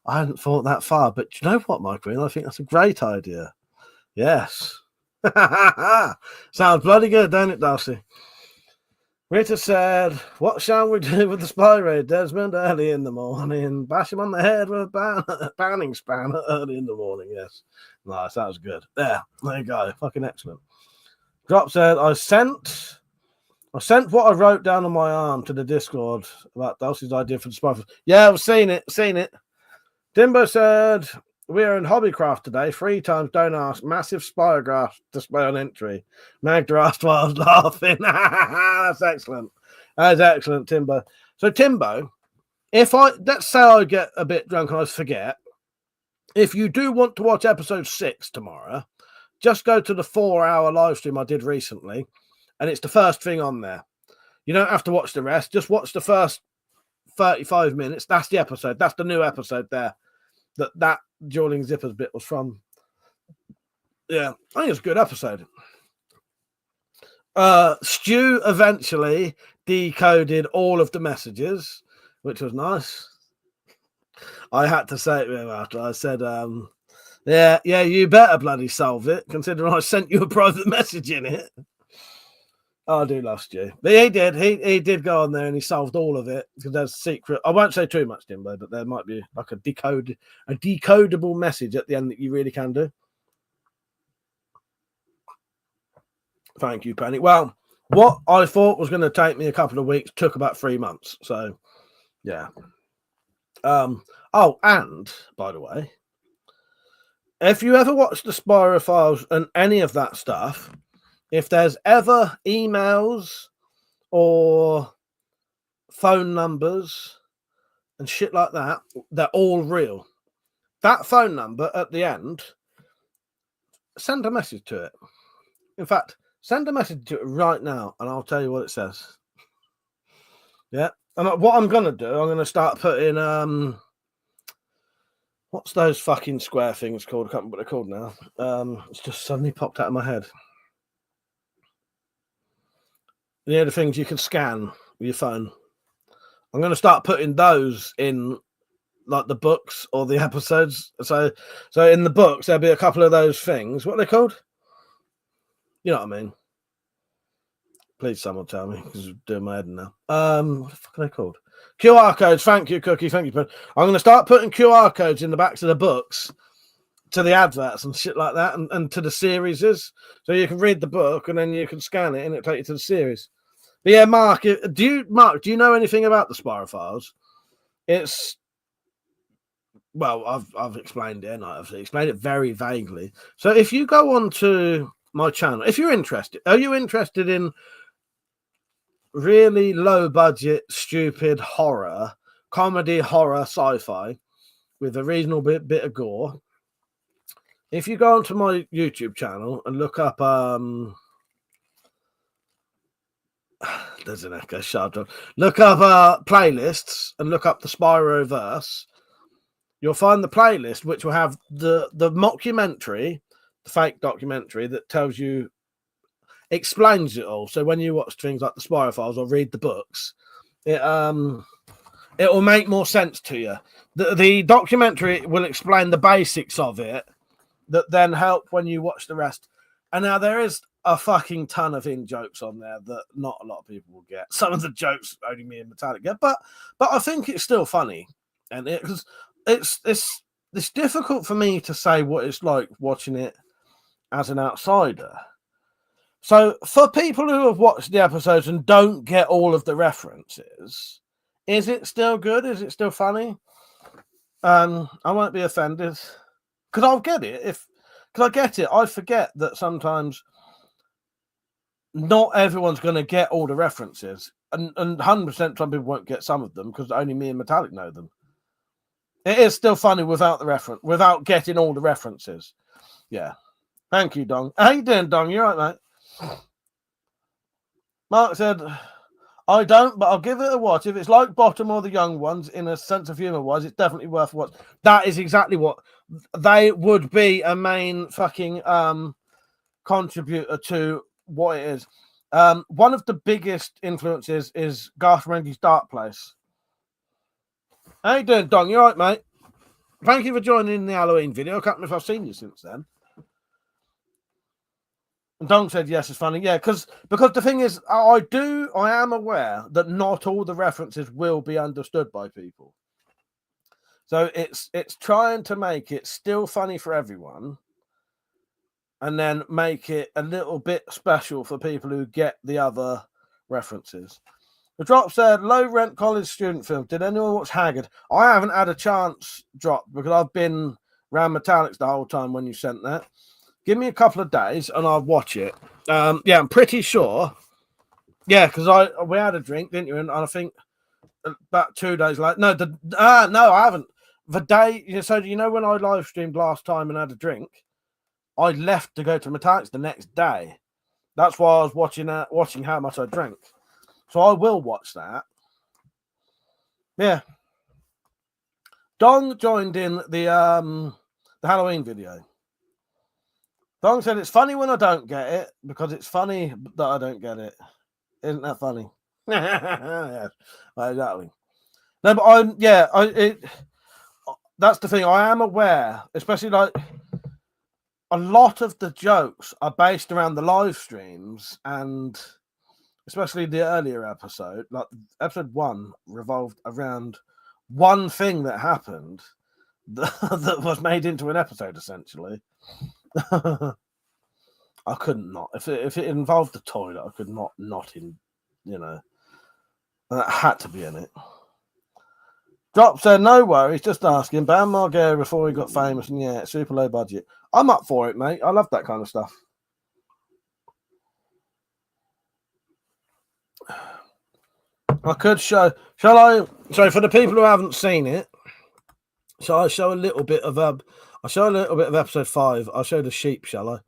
hadn't thought that far, but you know what, my queen? I think that's a great idea. Yes. Sounds bloody good, don't it, Darcy? Rita said, what shall we do with the Spyro, Desmond, early in the morning? Bash him on the head with a banning spanner early in the morning, yes. Nice, that was good. There you go. Fucking excellent. Drop said, I sent what I wrote down on my arm to the Discord about Dulcie's idea for the Spyroverse. Yeah, I've seen it. Dimbo said, we're in Hobbycraft today. 3 times don't ask. Massive Spyrograph display on entry. Magda asked while I was laughing. That's excellent. That's excellent, Timbo. So, Timbo, let's say I get a bit drunk and I forget. If you do want to watch episode 6 tomorrow, just go to the 4-hour live stream I did recently, and it's the first thing on there. You don't have to watch the rest. Just watch the first 35 minutes. That's the episode. That's the new episode there. That Dueling Zippers bit was from. Yeah, I think it's a good episode. Stu eventually decoded all of the messages, which was nice. I had to say it to him after. I said, yeah, you better bloody solve it, considering I sent you a private message in it. Oh, I do love Stu. But he did. He did go on there and he solved all of it because there's a secret. I won't say too much, Dimbo, but there might be like a decodable message at the end that you really can do. Thank you, Penny. Well, what I thought was going to take me a couple of weeks took about 3 months. So, yeah. Oh, and by the way, if you ever watch the Spyro files and any of that stuff, if there's ever emails or phone numbers and shit like that, they're all real. That phone number at the end, send a message to it. In fact, send a message to it right now and I'll tell you what it says. Yeah. And what I'm going to do, I'm going to start putting, what's those fucking square things called? I can't remember what they're called now. It's just suddenly popped out of my head. The things you can scan with your phone. I'm going to start putting those in like the books or the episodes. So in the books, there'll be a couple of those things. What are they called? You know what I mean? Please someone tell me because I'm doing my head now. What the fuck are they called? QR codes. Thank you, Cookie. Thank you. I'm going to start putting QR codes in the backs of the books to the adverts and shit like that, and to the series, so you can read the book and then you can scan it and it'll take you to the series. But yeah, Mark, do you know anything about the Spyro files? It's I've explained it, and I've explained it very vaguely. So if you go on to my channel, if you're interested, are you interested in really low budget, stupid horror, comedy, horror, sci-fi with a reasonable bit of gore? If you go onto my YouTube channel and look up, there's an echo, shut up. Look up playlists and look up the Spyroverse. You'll find the playlist which will have the mockumentary, the fake documentary that tells you, explains it all. So when you watch things like the Spyro files or read the books, it will make more sense to you. The documentary will explain the basics of it, that then help when you watch the rest. And now there is a fucking ton of in-jokes on there that not a lot of people will get. Some of the jokes only me and Metallic get, but I think it's still funny. And it's difficult for me to say what it's like watching it as an outsider. So for people who have watched the episodes and don't get all of the references, is it still good? Is it still funny? I won't be offended. Because I'll get it because I get it. I forget that sometimes not everyone's going to get all the references, and 100% some people won't get some of them because only me and Metallic know them. It is still funny without the reference, without getting all the references. Yeah. Thank you, Dong. How you doing, Dong? You all right, mate? Mark said, I don't, but I'll give it a watch. If it's like Bottom or the Young Ones, in a sense of humour wise, it's definitely worth a watch. That is exactly what they would be, a main fucking contributor to what it is. One of the biggest influences is Garth Marenghi's Dark Place. How you doing, Dong? You all right, mate? Thank you for joining in the Halloween video. I can't remember if I've seen you since then. And Dong said, yes, it's funny. Yeah, because the thing is, I am aware that not all the references will be understood by people. So it's trying to make it still funny for everyone and then make it a little bit special for people who get the other references. The Drop said, low rent college student film. Did anyone watch Haggard? I haven't had a chance, Drop, because I've been around Metallics the whole time when you sent that. Give me a couple of days and I'll watch it. Yeah, I'm pretty sure. Yeah, because we had a drink, didn't you? And I think about 2 days later. No, I haven't. The day, so you know when I live streamed last time and had a drink, I left to go to Metallics the next day. That's why I was watching how much I drank. So I will watch that. Yeah. Dong joined in the Halloween video. Dong said it's funny when I don't get it because it's funny that I don't get it. Isn't that funny? Yeah, exactly. No, but that's the thing. I am aware, especially like a lot of the jokes are based around the live streams, and especially the earlier episode, like episode 1 revolved around one thing that happened that was made into an episode, essentially. I couldn't not. If it involved the toilet, I could not in, and that had to be in it. Drop said, no worries, just asking. Bam Margera before he got famous, and yeah, super low budget. I'm up for it, mate. I love that kind of stuff. I could show. Shall I? So for the people who haven't seen it, shall I show a little bit of I'll show a little bit of episode 5. I'll show the sheep, shall I?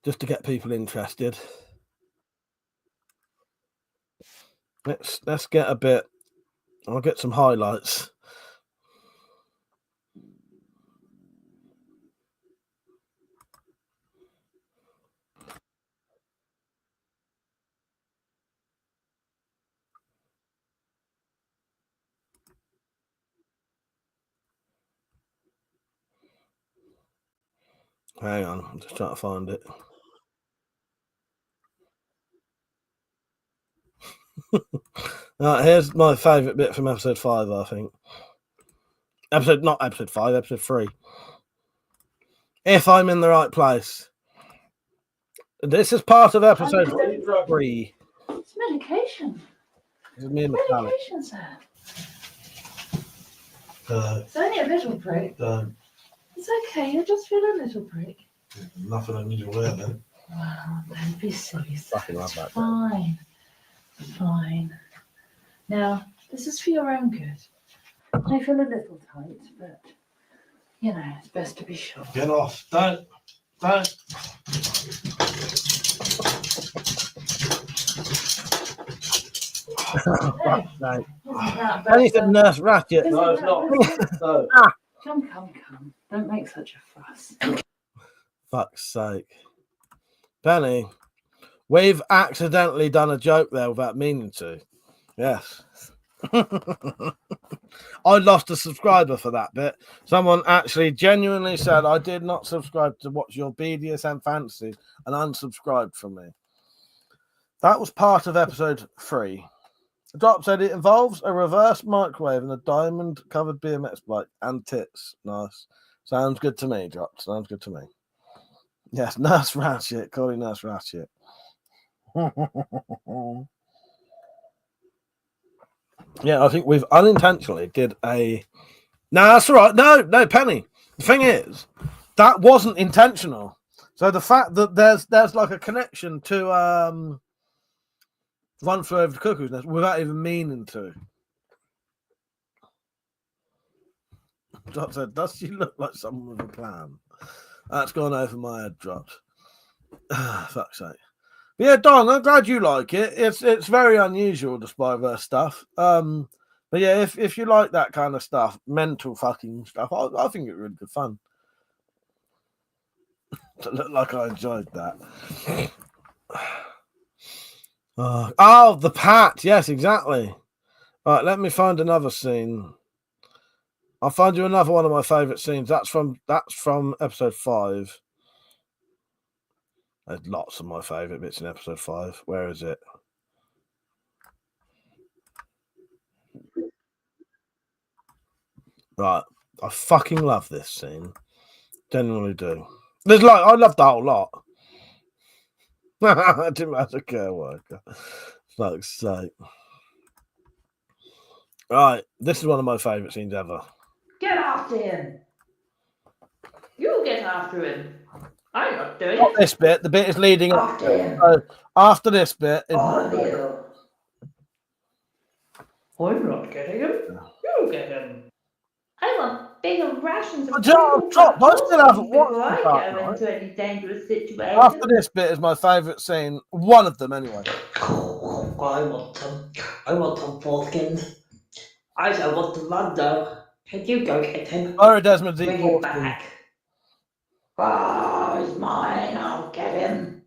Just to get people interested. Let's get a bit. I'll get some highlights. Hang on, I'm just trying to find it. Right, here's my favourite bit from episode 5, I think. Not episode 5, episode 3. If I'm in the right place. This is part of episode 3. It's medication. This is me and Metallic. Medication, sir. It's only a little prick. It's okay, you just feel a little prick. Nothing unusual there, then. Well, don't be silly, sir. Fucking love that. Fine. Fine. Now, this is for your own good. I feel a little tight, but, it's best to be sure. Get off. Don't. Anything Nurse Ratchet. No, it's not. No. Come. Don't make such a fuss. Fuck's sake. Penny, we've accidentally done a joke there without meaning to. Yes. I lost a subscriber for that bit. Someone actually genuinely said, I did not subscribe to watch your BDSM fantasies and unsubscribed from me. That was part of episode 3. Drop said it involves a reverse microwave and a diamond-covered BMX bike and tits. Nice. Sounds good to me, Drop. Sounds good to me. Yes, Nurse Ratchet. Call it Nurse Ratchet. Yeah, I think we've unintentionally did a... No, that's all right. No, Penny. The thing is, that wasn't intentional. So the fact that there's like a connection to One Flew Over the Cuckoo's Nest without even meaning to. Drop said, does she look like someone with a plan? That's gone over my head, dropped. Fuck's sake. But yeah, Don, I'm glad you like it. It's very unusual, the Spyroverse stuff. But yeah, if you like that kind of stuff, mental fucking stuff, I think it's really good fun. To look like I enjoyed that. Oh, the Pat. Yes, exactly. All right, let me find another scene. I'll find you another one of my favourite scenes. That's from episode 5. There's lots of my favourite bits in episode 5. Where is it? Right. I fucking love this scene. Genuinely do. I love the whole lot. I didn't have a care worker. Fuck's sake. Right. This is one of my favourite scenes ever. Get after him. You get after him. I'm not doing Not it. this bit. The bit is leading up. After him. So after this bit is All of you. I'm not getting him. You get him. I want bigger rations of Drop. I still haven't watched before I the go Dark Knight. into any dangerous situation. After this bit is my favourite scene. One of them, anyway. Oh, I want some foreskins. I don't want to run though. Can you go get him? Sorry, Desmond's Bring equal. him back. Oh, he's mine. I'll get him.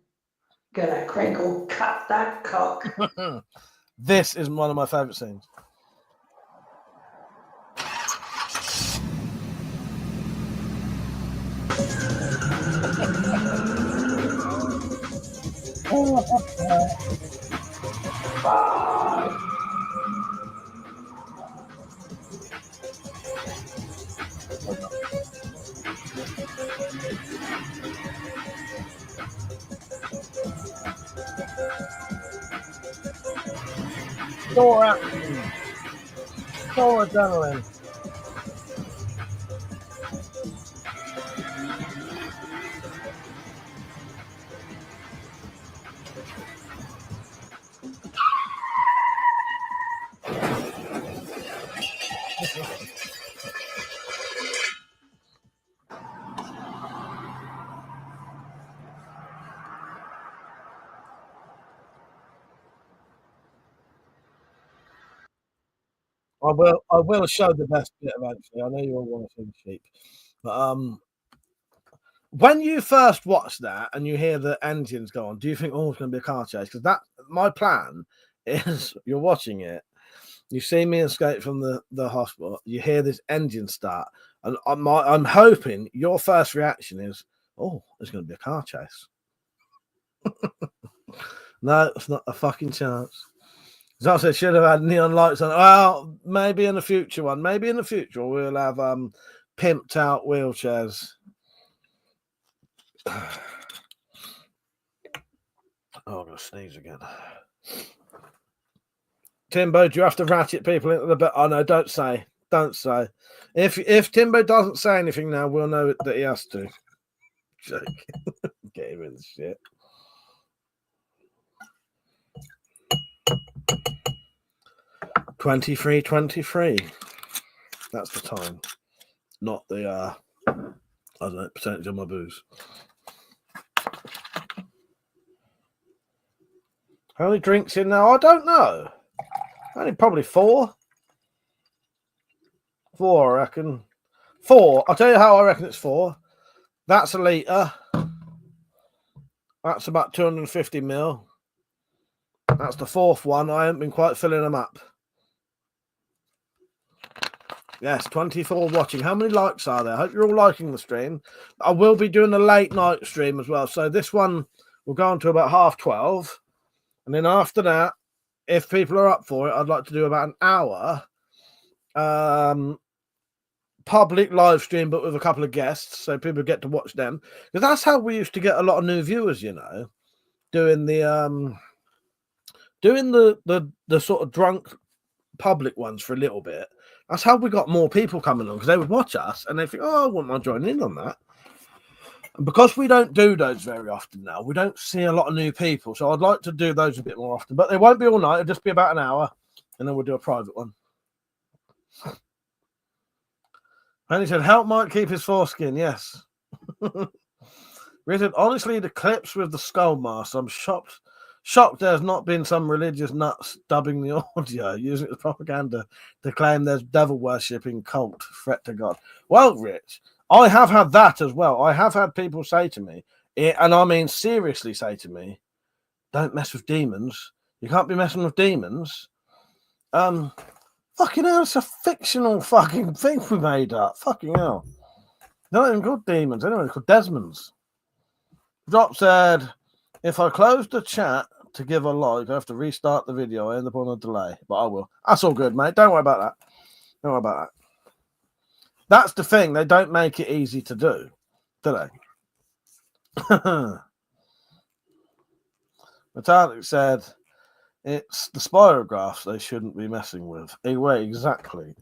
Gonna crinkle cut that cock. This is one of my favourite scenes. Store action. Store adrenaline. I will show the best bit eventually. I know you all want to see the sheep. But when you first watch that and you hear the engines go on, do you think, oh, it's going to be a car chase? Because my plan is you're watching it, you see me escape from the hospital, you hear this engine start, and I'm hoping your first reaction is, oh, there's going to be a car chase. No, it's not a fucking chance. As I said, should have had neon lights on. Well, maybe in the future one. Maybe in the future we'll have pimped out wheelchairs. Oh, I'm gonna sneeze again. Timbo, do you have to ratchet people into the bit? Oh no, don't say. Don't say. If Timbo doesn't say anything now, we'll know that he has to. Joke. Get him in the shit. $23.23. That's the time, not the I don't know, percentage of my booze. How many drinks in now? I don't know. Only probably 4. 4, I reckon. 4. I'll tell you how I reckon it's 4. That's a litre. That's about 250 ml. That's the 4th one. I haven't been quite filling them up. Yes, 24 watching. How many likes are there? I hope you're all liking the stream. I will be doing a late night stream as well. So this one will go on to about 12:30. And then after that, if people are up for it, I'd like to do about an hour public live stream, but with a couple of guests, so people get to watch them. Because that's how we used to get a lot of new viewers, you know, doing the sort of drunk public ones for a little bit. That's how we got more people coming on, because they would watch us and they think, oh, I wouldn't mind joining in on that. And because we don't do those very often now, we don't see a lot of new people. So I'd like to do those a bit more often, but they won't be all night. It'll just be about an hour, and then we'll do a private one. And he said, help Mike keep his foreskin. Yes. Richard, honestly, the clips with the skull mask, I'm shocked there's not been some religious nuts dubbing the audio, using it as propaganda to claim there's devil worshipping cult threat to God. Well, Rich, I have had that as well. I have had people say to me, and I mean seriously say to me, don't mess with demons. You can't be messing with demons. Fucking hell, it's a fictional fucking thing we made up. Fucking hell. They're not even called demons. Anyway, they're called Desmonds. Drop said, if I close the chat to give a like, I have to restart the video. I end up on a delay, but I will. That's all good, mate. Don't worry about that. Don't worry about that. That's the thing. They don't make it easy to do they? Metallic said, it's the spirographs they shouldn't be messing with. Anyway, exactly.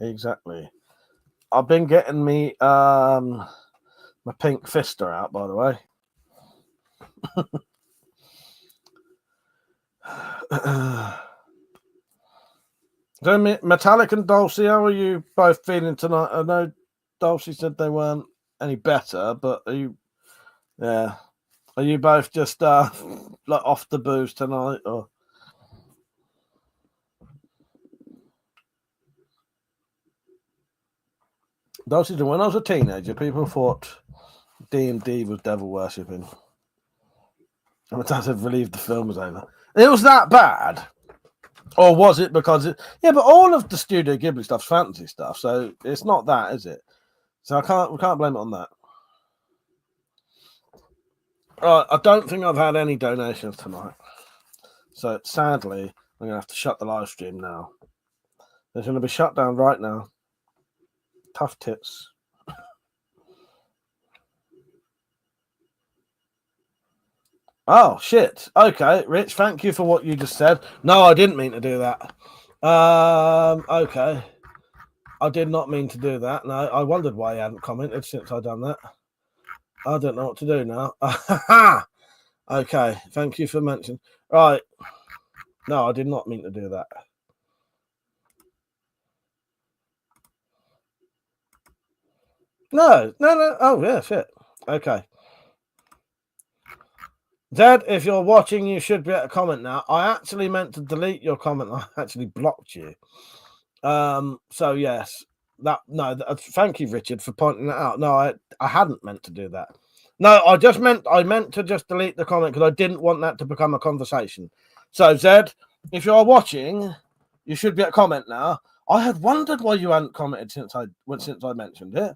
I've been getting me my pink fister out, by the way. So, Metallic and Dulcie, how are you both feeling tonight? I know Dulcie said they weren't any better, but are you both just like off the booze tonight, or? Dulcie, when I was a teenager, people thought D&D was devil worshipping. And my dad said, relieved the film was over. It was that bad. Or was it because it... Yeah, but all of the Studio Ghibli stuff's fantasy stuff, so it's not that, is it? So we can't blame it on that. Right, I don't think I've had any donations tonight. So sadly, I'm going to have to shut the live stream now. It's going to be shut down right now. Tough tits. Oh, shit. Okay, Rich, thank you for what you just said. No, I didn't mean to do that. Okay. I did not mean to do that. No, I wondered why he hadn't commented since I'd done that. I don't know what to do now. Okay, thank you for mentioning. Right. No, I did not mean to do that. No. Oh, yeah, shit. Okay. Zed, if you're watching, you should be able to comment now. I actually meant to delete your comment. I actually blocked you. So yes, thank you, Richard, for pointing that out. No, I hadn't meant to do that. No, I meant to just delete the comment because I didn't want that to become a conversation. So Zed, if you're watching, you should be able to comment now. I had wondered why you hadn't commented since I mentioned it.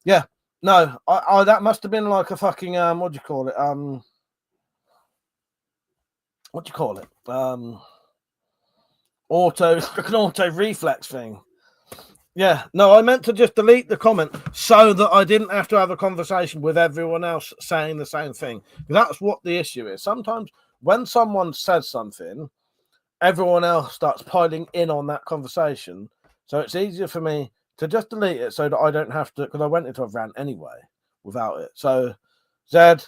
Yeah, no, I that must have been like a fucking what do you call it? What do you call it? An auto reflex thing. Yeah, no, I meant to just delete the comment so that I didn't have to have a conversation with everyone else saying the same thing. That's what the issue is. Sometimes when someone says something, everyone else starts piling in on that conversation. So it's easier for me to just delete it so that I don't have to, because I went into a rant anyway without it. So, Zed,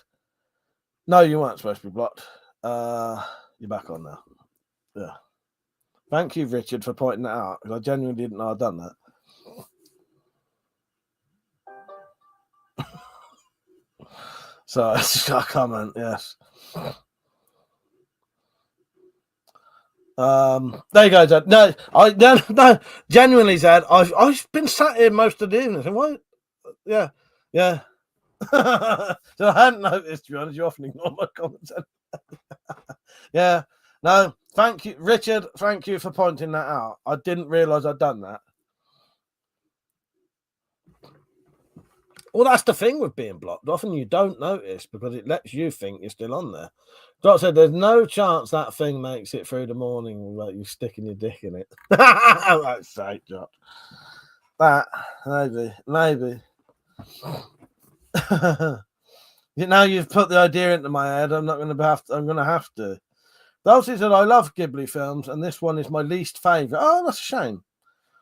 no, you weren't supposed to be blocked. You're back on now. Yeah. Thank you, Richard, for pointing that out, because I genuinely didn't know I'd done that. So it's a comment, yes. There you go, Zed. No, genuinely, Zed, I've been sat here most of the evening. And what? Yeah. So I hadn't noticed, to be honest. You often ignore my comments. Yeah. No, thank you, Richard. Thank you for pointing that out. I didn't realise I'd done that. Well, that's the thing with being blocked. Often you don't notice because it lets you think you're still on there. Doc said there's no chance that thing makes it through the morning without you sticking your dick in it. That's sake, Doc. That, maybe. Now you've put the idea into my head. I'm going to have to. Dulcie said, I love Ghibli films, and this one is my least favourite. Oh, that's a shame.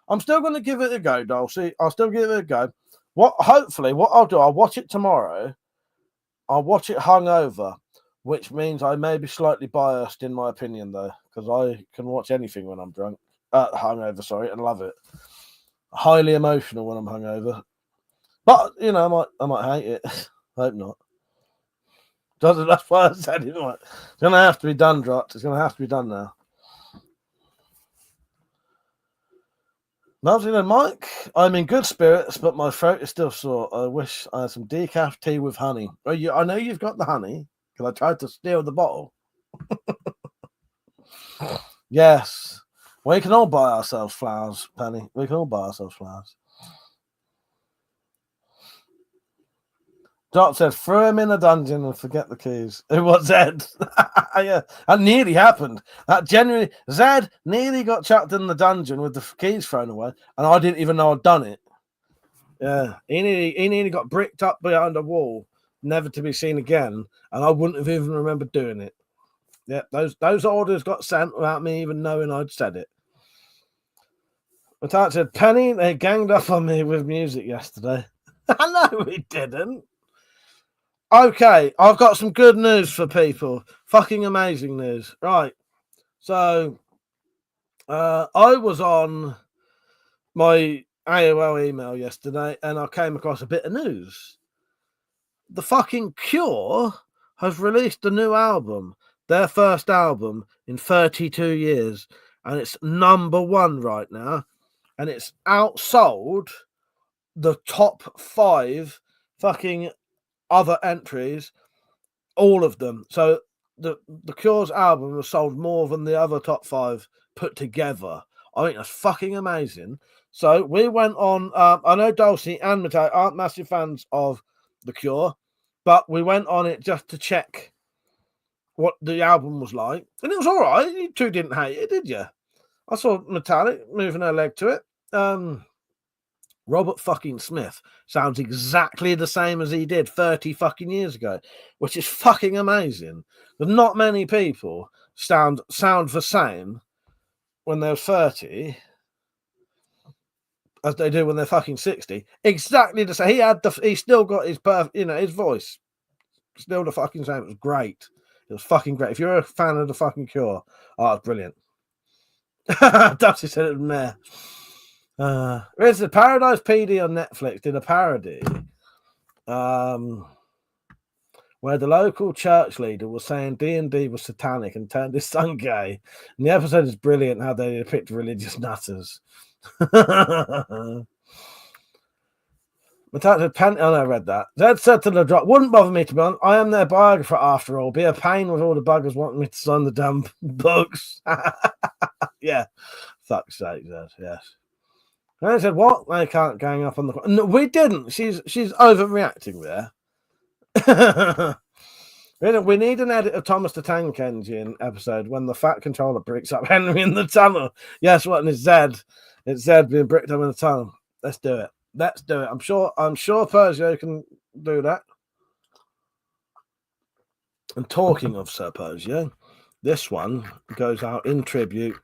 I'm still going to give it a go, Dulcie. I'll still give it a go. Hopefully, what I'll do, I'll watch it tomorrow. I'll watch it hungover, which means I may be slightly biased in my opinion, though, because I can watch anything when I'm drunk. Hungover, sorry, and love it. Highly emotional when I'm hungover. But, you know, I might hate it. I hope not. That's why I said it. It's going to have to be done, Drot. It's going to have to be done now. Now, Mike, I'm in good spirits, but my throat is still sore. I wish I had some decaf tea with honey. Oh, I know you've got the honey, because I tried to steal the bottle. Yes. We can all buy ourselves flowers, Penny. We can all buy ourselves flowers. Dot said, throw him in a dungeon and forget the keys. It was Zed. Yeah, that nearly happened. Zed nearly got chucked in the dungeon with the keys thrown away, and I didn't even know I'd done it. Yeah, he nearly got bricked up behind a wall, never to be seen again, and I wouldn't have even remembered doing it. Yeah, those orders got sent without me even knowing I'd said it. Matat said, Penny, they ganged up on me with music yesterday. No, we didn't. Okay, I've got some good news for people. Fucking amazing news. Right. So, I was on my AOL email yesterday and I came across a bit of news. The fucking Cure has released a new album, their first album in 32 years, and it's #1 right now, and it's outsold the top 5 fucking other entries, all of them. So the Cure's album was sold more than the other top 5 put together. I think that's fucking amazing. So we went on. I know Dulcie and Mateo aren't massive fans of the Cure, but we went on it just to check what the album was like, and it was all right. You two didn't hate it, did you? I saw Metallic moving her leg to it. Robert fucking Smith sounds exactly the same as he did 30 fucking years ago, which is fucking amazing. There's not many people sound the same when they're 30 as they do when they're fucking 60. Exactly the same. He still got his his voice. Still the fucking same. It was great. It was fucking great. If you're a fan of the fucking Cure, it's brilliant. Dusty said it was meh. There's the Paradise PD on Netflix did a parody where the local church leader was saying D&D was satanic and turned his son gay. And the episode is brilliant how they depict religious nutters. I read that. Zed said to the drop, wouldn't bother me to be honest. I am their biographer after all. Be a pain with all the buggers wanting me to sign the damn books. Yeah. Fuck's sake, Zed. Yes. And I said, what? They can't gang up on the... No, we didn't. She's overreacting there. We need an edit of Thomas the Tank Engine episode when the Fat Controller bricks up Henry in the tunnel. Yes, what? And it's Zed. It's Zed being bricked up in the tunnel. Let's do it. I'm sure Persia can do that. And talking of Sir Persia, this one goes out in tribute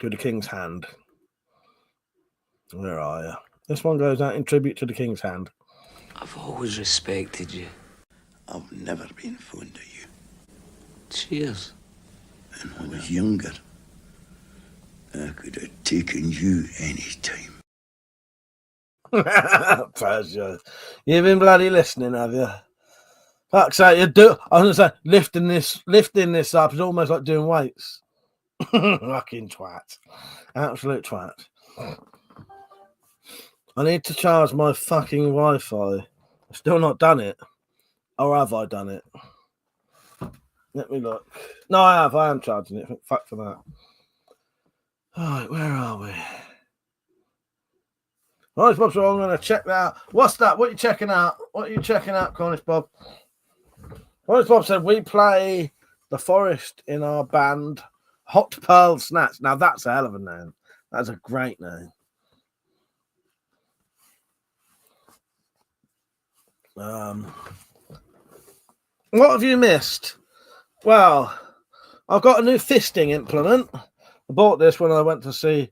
to the King's Hand. Where are you? This one goes out in tribute to the King's Hand. I've always respected you. I've never been fond of you. Cheers. And when I was younger, I could have taken you any time. Persia, you've been bloody listening, have you? Fuck's sake, I was gonna say lifting this up is almost like doing weights. Fucking twat. Absolute twat. I need to charge my fucking Wi-Fi. I've still not done it. Or have I done it? Let me look. No, I have. I am charging it. Fuck for that. Alright, where are we? Cornish Bob, so I'm going to check that out. What's that? What are you checking out? What are you checking out, Cornish Bob? Cornish Bob said, we play The Forest in our band. Hot Pearl Snatch. Now, that's a hell of a name. That's a great name. What have you missed? Well, I've got a new fisting implement. I bought this when I went to see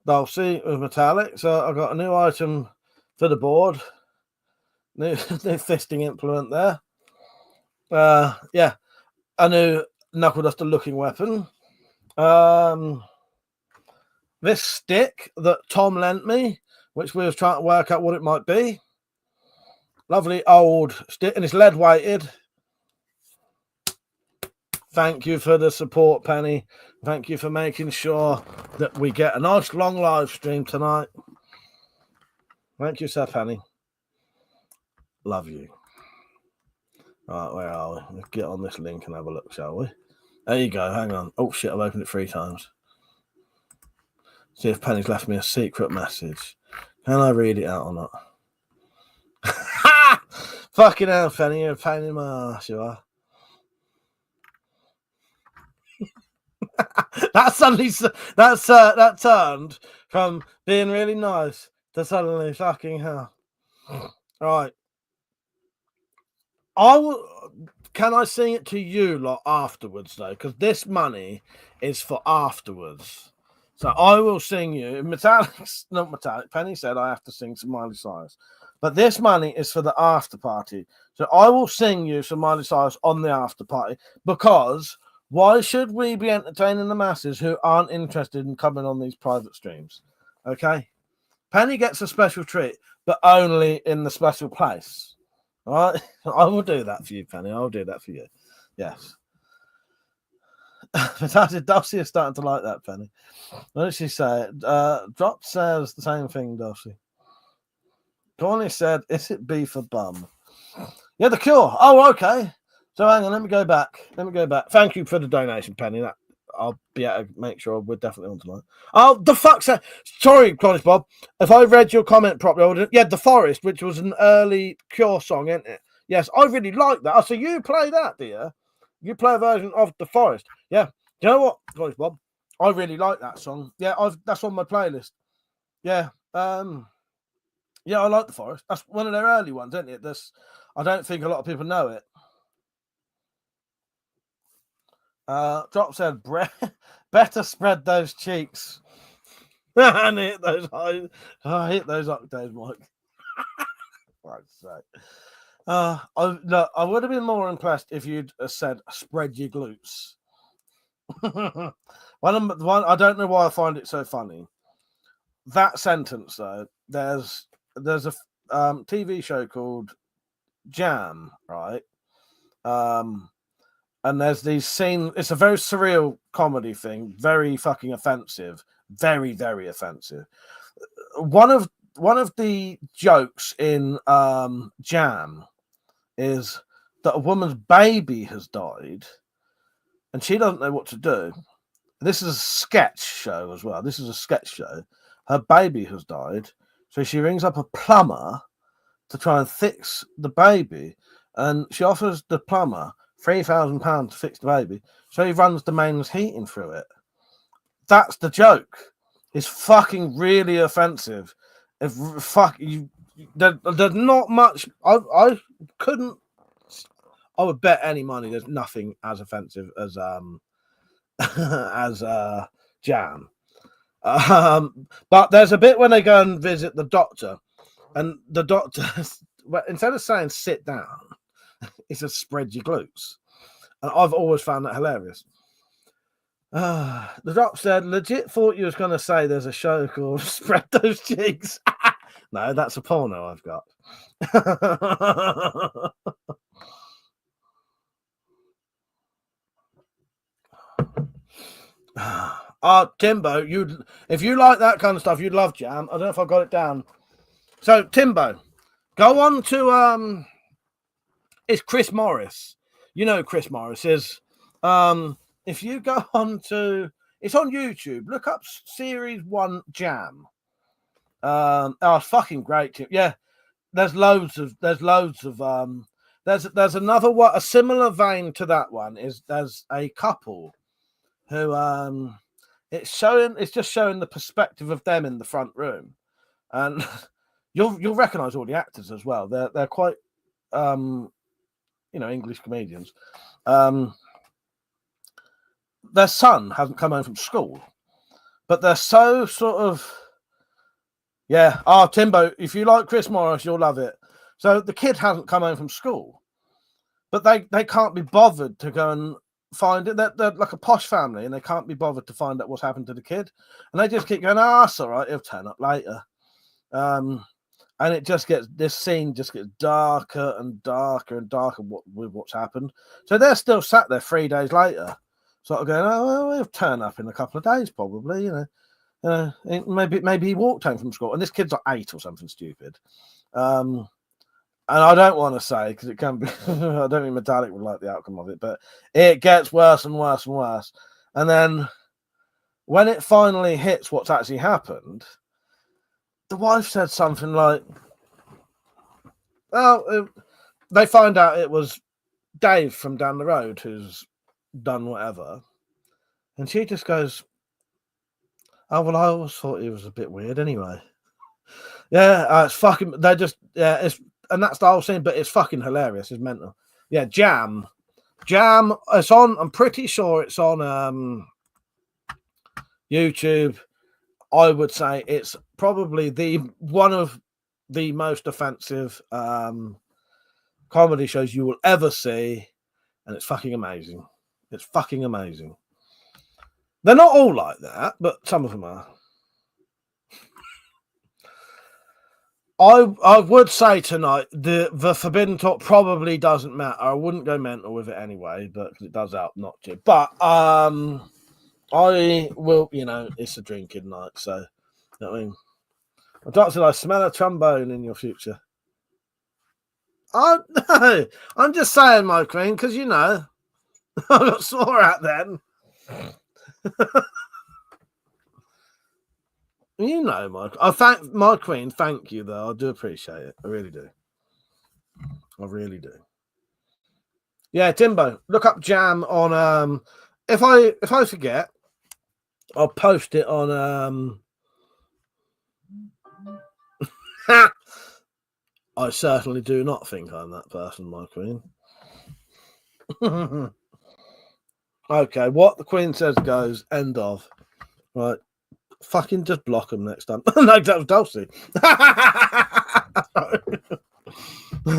Dulcie with Metallic, so I got a new item for the board. New fisting implement there. Yeah, a new knuckle duster looking weapon. This stick that Tom lent me, which we was trying to work out what it might be. Lovely old stick, and it's lead weighted. Thank you for the support, Penny. Thank you for making sure that we get a nice long live stream tonight. Thank you, Sir Penny. Love you. Right, where are we? Let's get on this link and have a look, shall we? There you go. Hang on. Oh, shit, I've opened it 3 times. See if Penny's left me a secret message. Can I read it out or not? Ha! Fucking hell, Penny. You're a pain in my ass, you are. That turned from being really nice to suddenly fucking hell. Right. Can I sing it to you lot afterwards though? Because this money is for afterwards. So I will sing you. Not Metallic. Penny said I have to sing some Miley Cyrus, but this money is for the after party. So I will sing you some Miley Cyrus on the after party, because why should we be entertaining the masses who aren't interested in coming on these private streams? Okay, Penny gets a special treat, but only in the special place. All right, I will do that for you, Penny. I will do that for you. Yes. Dulcie is starting to like that, Penny. What did she say? Drop says the same thing, Dulcie. Connie said, is it B for bum? Yeah, The Cure. Oh, okay. So hang on, let me go back. Thank you for the donation, Penny. That I'll be able to make sure we're definitely on tonight. Oh, the fuck's that? Sorry, Connie Bob. If I read your comment properly, I would have... Yeah, The Forest, which was an early Cure song, isn't it? Yes, I really like that. Oh, so you play that, do you? You play a version of The Forest. Yeah. Do you know what, Connie Bob? I really like that song. Yeah, that's on my playlist. Yeah. Yeah, I like The Forest. That's one of their early ones, isn't it? I don't think a lot of people know it. Drop said, better spread those cheeks. And hit those eyes. Hit those octaves, Mike. I would have been more impressed if you'd said, spread your glutes. one, I don't know why I find it so funny. That sentence, though, there's a TV show called Jam, right? And there's these scenes. It's a very surreal comedy thing, very fucking offensive, very, very offensive. One of the jokes in Jam is that a woman's baby has died, and she doesn't know what to do. This is a sketch show as well. This is a sketch show. Her baby has died, so she rings up a plumber to try and fix the baby, and she offers the plumber £3,000 to fix the baby, so he runs the mains heating through it. That's the joke. It's fucking really offensive. There's not much. I would bet any money there's nothing as offensive as Jam. But there's a bit when they go and visit the doctor, and the doctor, instead of saying sit down, he says spread your glutes. And I've always found that hilarious. The doc said, legit thought you was going to say there's a show called Spread Those Cheeks. No, that's a porno I've got. Timbo, if you like that kind of stuff, you'd love Jam. I don't know if I got it down. So, Timbo, go on to it's Chris Morris. You know who Chris Morris is. If you go on to, it's on YouTube. Look up Series 1 Jam. It's fucking great. Yeah, there's another one, a similar vein to that one. There's a couple who it's just showing the perspective of them in the front room, and you'll recognize all the actors as well. They're quite English comedians. their son hasn't come home from school, but they're so sort of, yeah. Oh, Timbo, if you like Chris Morris, you'll love it. So the kid hasn't come home from school, but they can't be bothered to go and find it. They're like a posh family, and they can't be bothered to find out what's happened to the kid. And they just keep going, oh, that's all right, he'll turn up later. And it just gets, this scene just gets darker and darker and darker with what's happened. So they're still sat there 3 days later, sort of going, oh, well, he'll turn up in a couple of days, probably, you know. Maybe he walked home from school, and this kid's like 8 or something stupid. And I don't want to say, because it can be, I don't think Metallic would like the outcome of it, but it gets worse and worse and worse. And then when it finally hits what's actually happened, the wife said something like, well, they find out it was Dave from down the road who's done whatever. And she just goes, oh, well, I always thought he was a bit weird anyway. Yeah, it's fucking, they're just, yeah, it's, and that's the whole scene, but it's fucking hilarious. It's mental. Yeah, Jam, it's on, I'm pretty sure it's on YouTube. I would say it's probably one of the most offensive comedy shows you will ever see, and it's fucking amazing. It's fucking amazing. They're not all like that, but some of them are. I would say tonight the Forbidden Talk probably doesn't matter. I wouldn't go mental with it anyway, but it does help not to. But I will, you know, it's a drinking night, so you know what I mean. Doctor, I smell a trombone in your future. Oh no, I'm just saying, my queen, because you know I got sore out then. You know, Mike. I thank my queen. Thank you, though. I do appreciate it. I really do. I really do. Yeah, Timbo, look up Jam on. If I forget, I'll post it on. I certainly do not think I'm that person, my queen. Okay, what the queen says goes. End of. Right. Fucking just block them next time. No, that was Dulcie.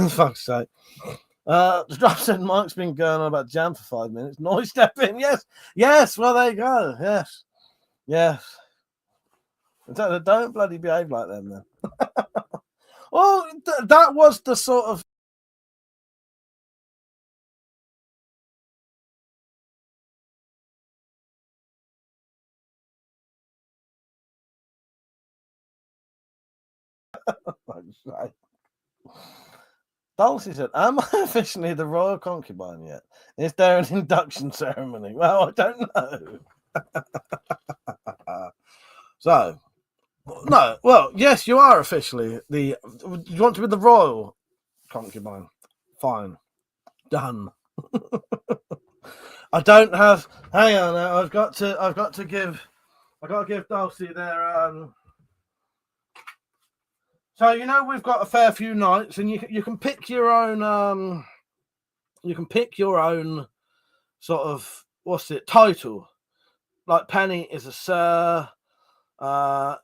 Fuck's sake. Drop said Mike's been going on about Jam for 5 minutes. Noise step in. Yes. Well, there you go. Yes. Don't bloody behave like them then. Well, that was the sort of. Dulcie said, am I officially the royal concubine yet? Is there an induction ceremony? Well, I don't know. So, no, well, yes, you are officially you want to be the royal concubine? Fine. Done. I don't have, hang on now, I've got to give Dulcie their, so, you know, we've got a fair few nights, and you can pick your own sort of, what's it, title. Like Penny is a sir. Dulcie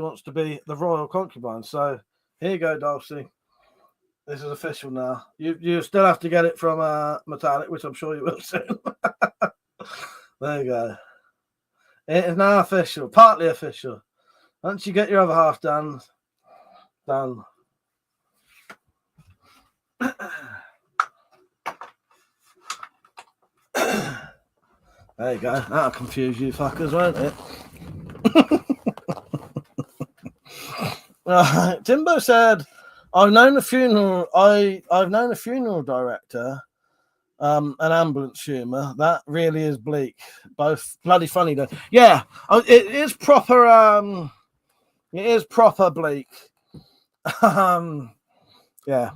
wants to be the royal concubine. So here you go, Dulcie. This is official now. You still have to get it from Metallic, which I'm sure you will soon. There you go. It is now official, partly official. Once you get your other half done. There you go. That'll confuse you fuckers, won't it? Timbo said, I've known a funeral director, an ambulance humour. That really is bleak. Both bloody funny though. Yeah, it is proper. It is proper bleak. Yeah.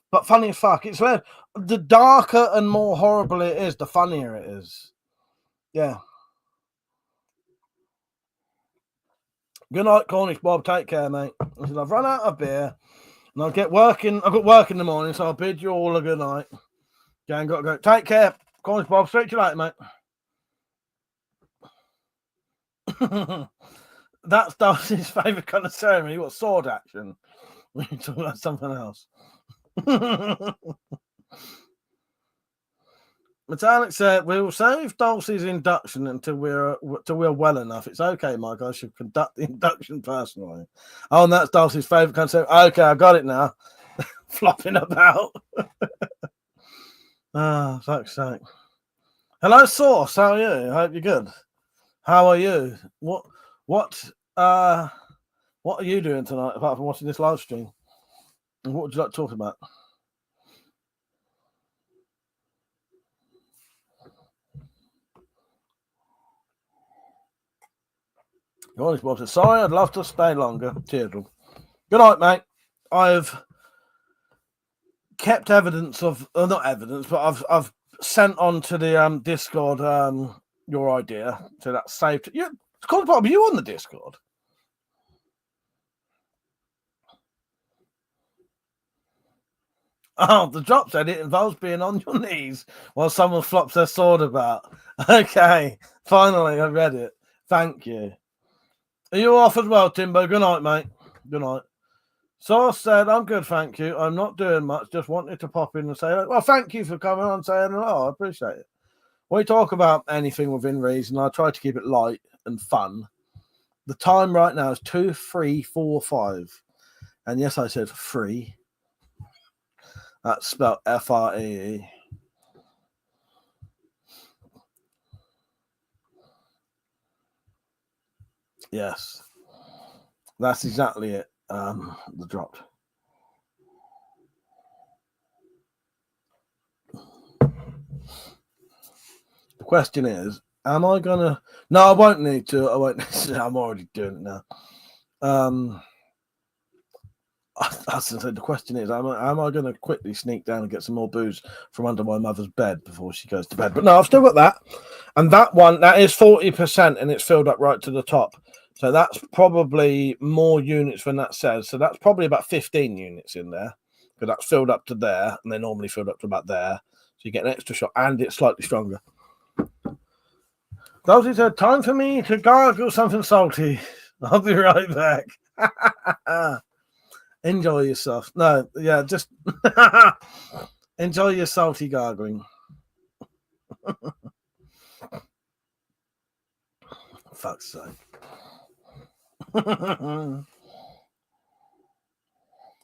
But funny as fuck. It's where the darker and more horrible it is, the funnier it is. Yeah. Good night, Cornish Bob. Take care, mate. I said, I've run out of beer and I'll get working. I've got work in the morning, so I'll bid you all a good night. Yeah, got to go. Take care. Go on, Bob. Straight to you later, mate. That's Darcy's favourite kind of ceremony. What, sword action? We're talking about something else. Metallic said, "We will save Dulcie's induction until we're well enough. It's okay, Mike. I should conduct the induction personally." Oh, and that's Dulcie's favourite kind of ceremony. Okay, I got it now. Flopping about. Ah, fuck's sake. Hello, Sauce. How are you? I hope you're good. How are you? What are you doing tonight apart from watching this live stream? And what would you like to talk about? Always was. Sorry, I'd love to stay longer. Teardrop. Good night, mate. I've kept evidence of, not evidence, but I've sent on to the Discord your idea, so that's saved. Yeah, Bob, are you on the Discord? Oh, the drop said it involves being on your knees while someone flops their sword about. Okay, finally, I read it. Thank you. Are you off as well, Timbo? Good night, mate. Good night. Sauce said, I'm good, thank you. I'm not doing much. Just wanted to pop in and say, well, thank you for coming on and saying hello. I appreciate it. We talk about anything within reason. I try to keep it light and fun. The time right now is 2:3:45. And yes, I said free. That's spelled F-R-E-E. Yes. That's exactly it. The drop. The question is, am I gonna? No, I won't need to. I won't. I'm already doing it now. The question is, am I going to quickly sneak down and get some more booze from under my mother's bed before she goes to bed? But no, I've still got that, and that one that is 40%, and it's filled up right to the top. So that's probably more units than that says. So that's probably about 15 units in there, because that's filled up to there, and they're normally filled up to about there. So you get an extra shot, and it's slightly stronger. Dulcie said, "Time for me to gargle something salty. I'll be right back." Enjoy yourself. No, yeah, just enjoy your salty gargling. Fuck's sake.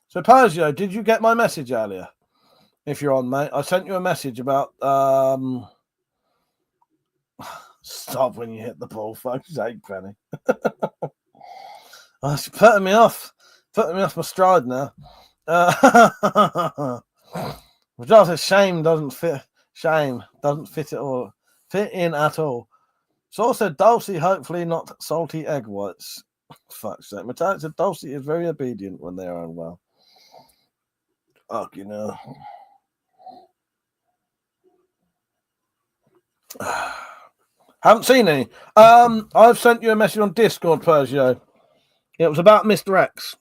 So, Persia, did you get my message earlier? If you're on, mate, I sent you a message about stop when you hit the ball. Fuck's sake, Penny. It's putting me off. Putting me off my stride now. Which also shame doesn't fit. Shame doesn't fit at all. Fit in at all. So said Dulcie, hopefully not salty egg whites. Fuck's sake. Metallic said Dulcie is very obedient when they are unwell. Oh, you know. Haven't seen any. I've sent you a message on Discord, Persia. It was about Mr. X.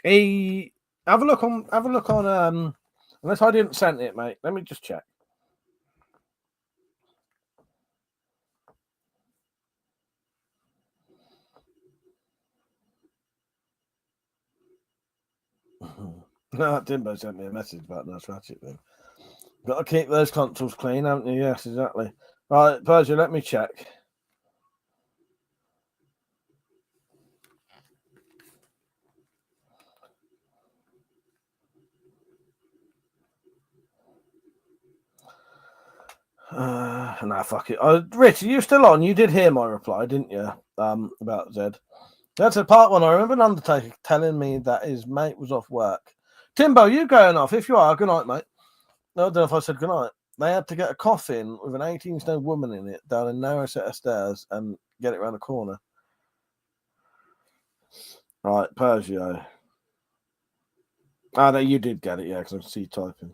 He have a look on unless I didn't send it, mate. Let me just check. No, Timbo sent me a message about that ratchet thing. Got to keep those consoles clean, haven't you? Yes, exactly. Right, Persia, let me check. Nah, fuck it. Rich, are you still on? You did hear my reply, didn't you? About Zed. That's a part one. I remember an Undertaker telling me that his mate was off work. Timbo, you going off? If you are, good night, mate. No, I don't know if I said good night. They had to get a coffin with an 18-stone woman in it down a narrow set of stairs and get it around the corner. Right, Persia. No, you did get it, yeah, because I can see you typing.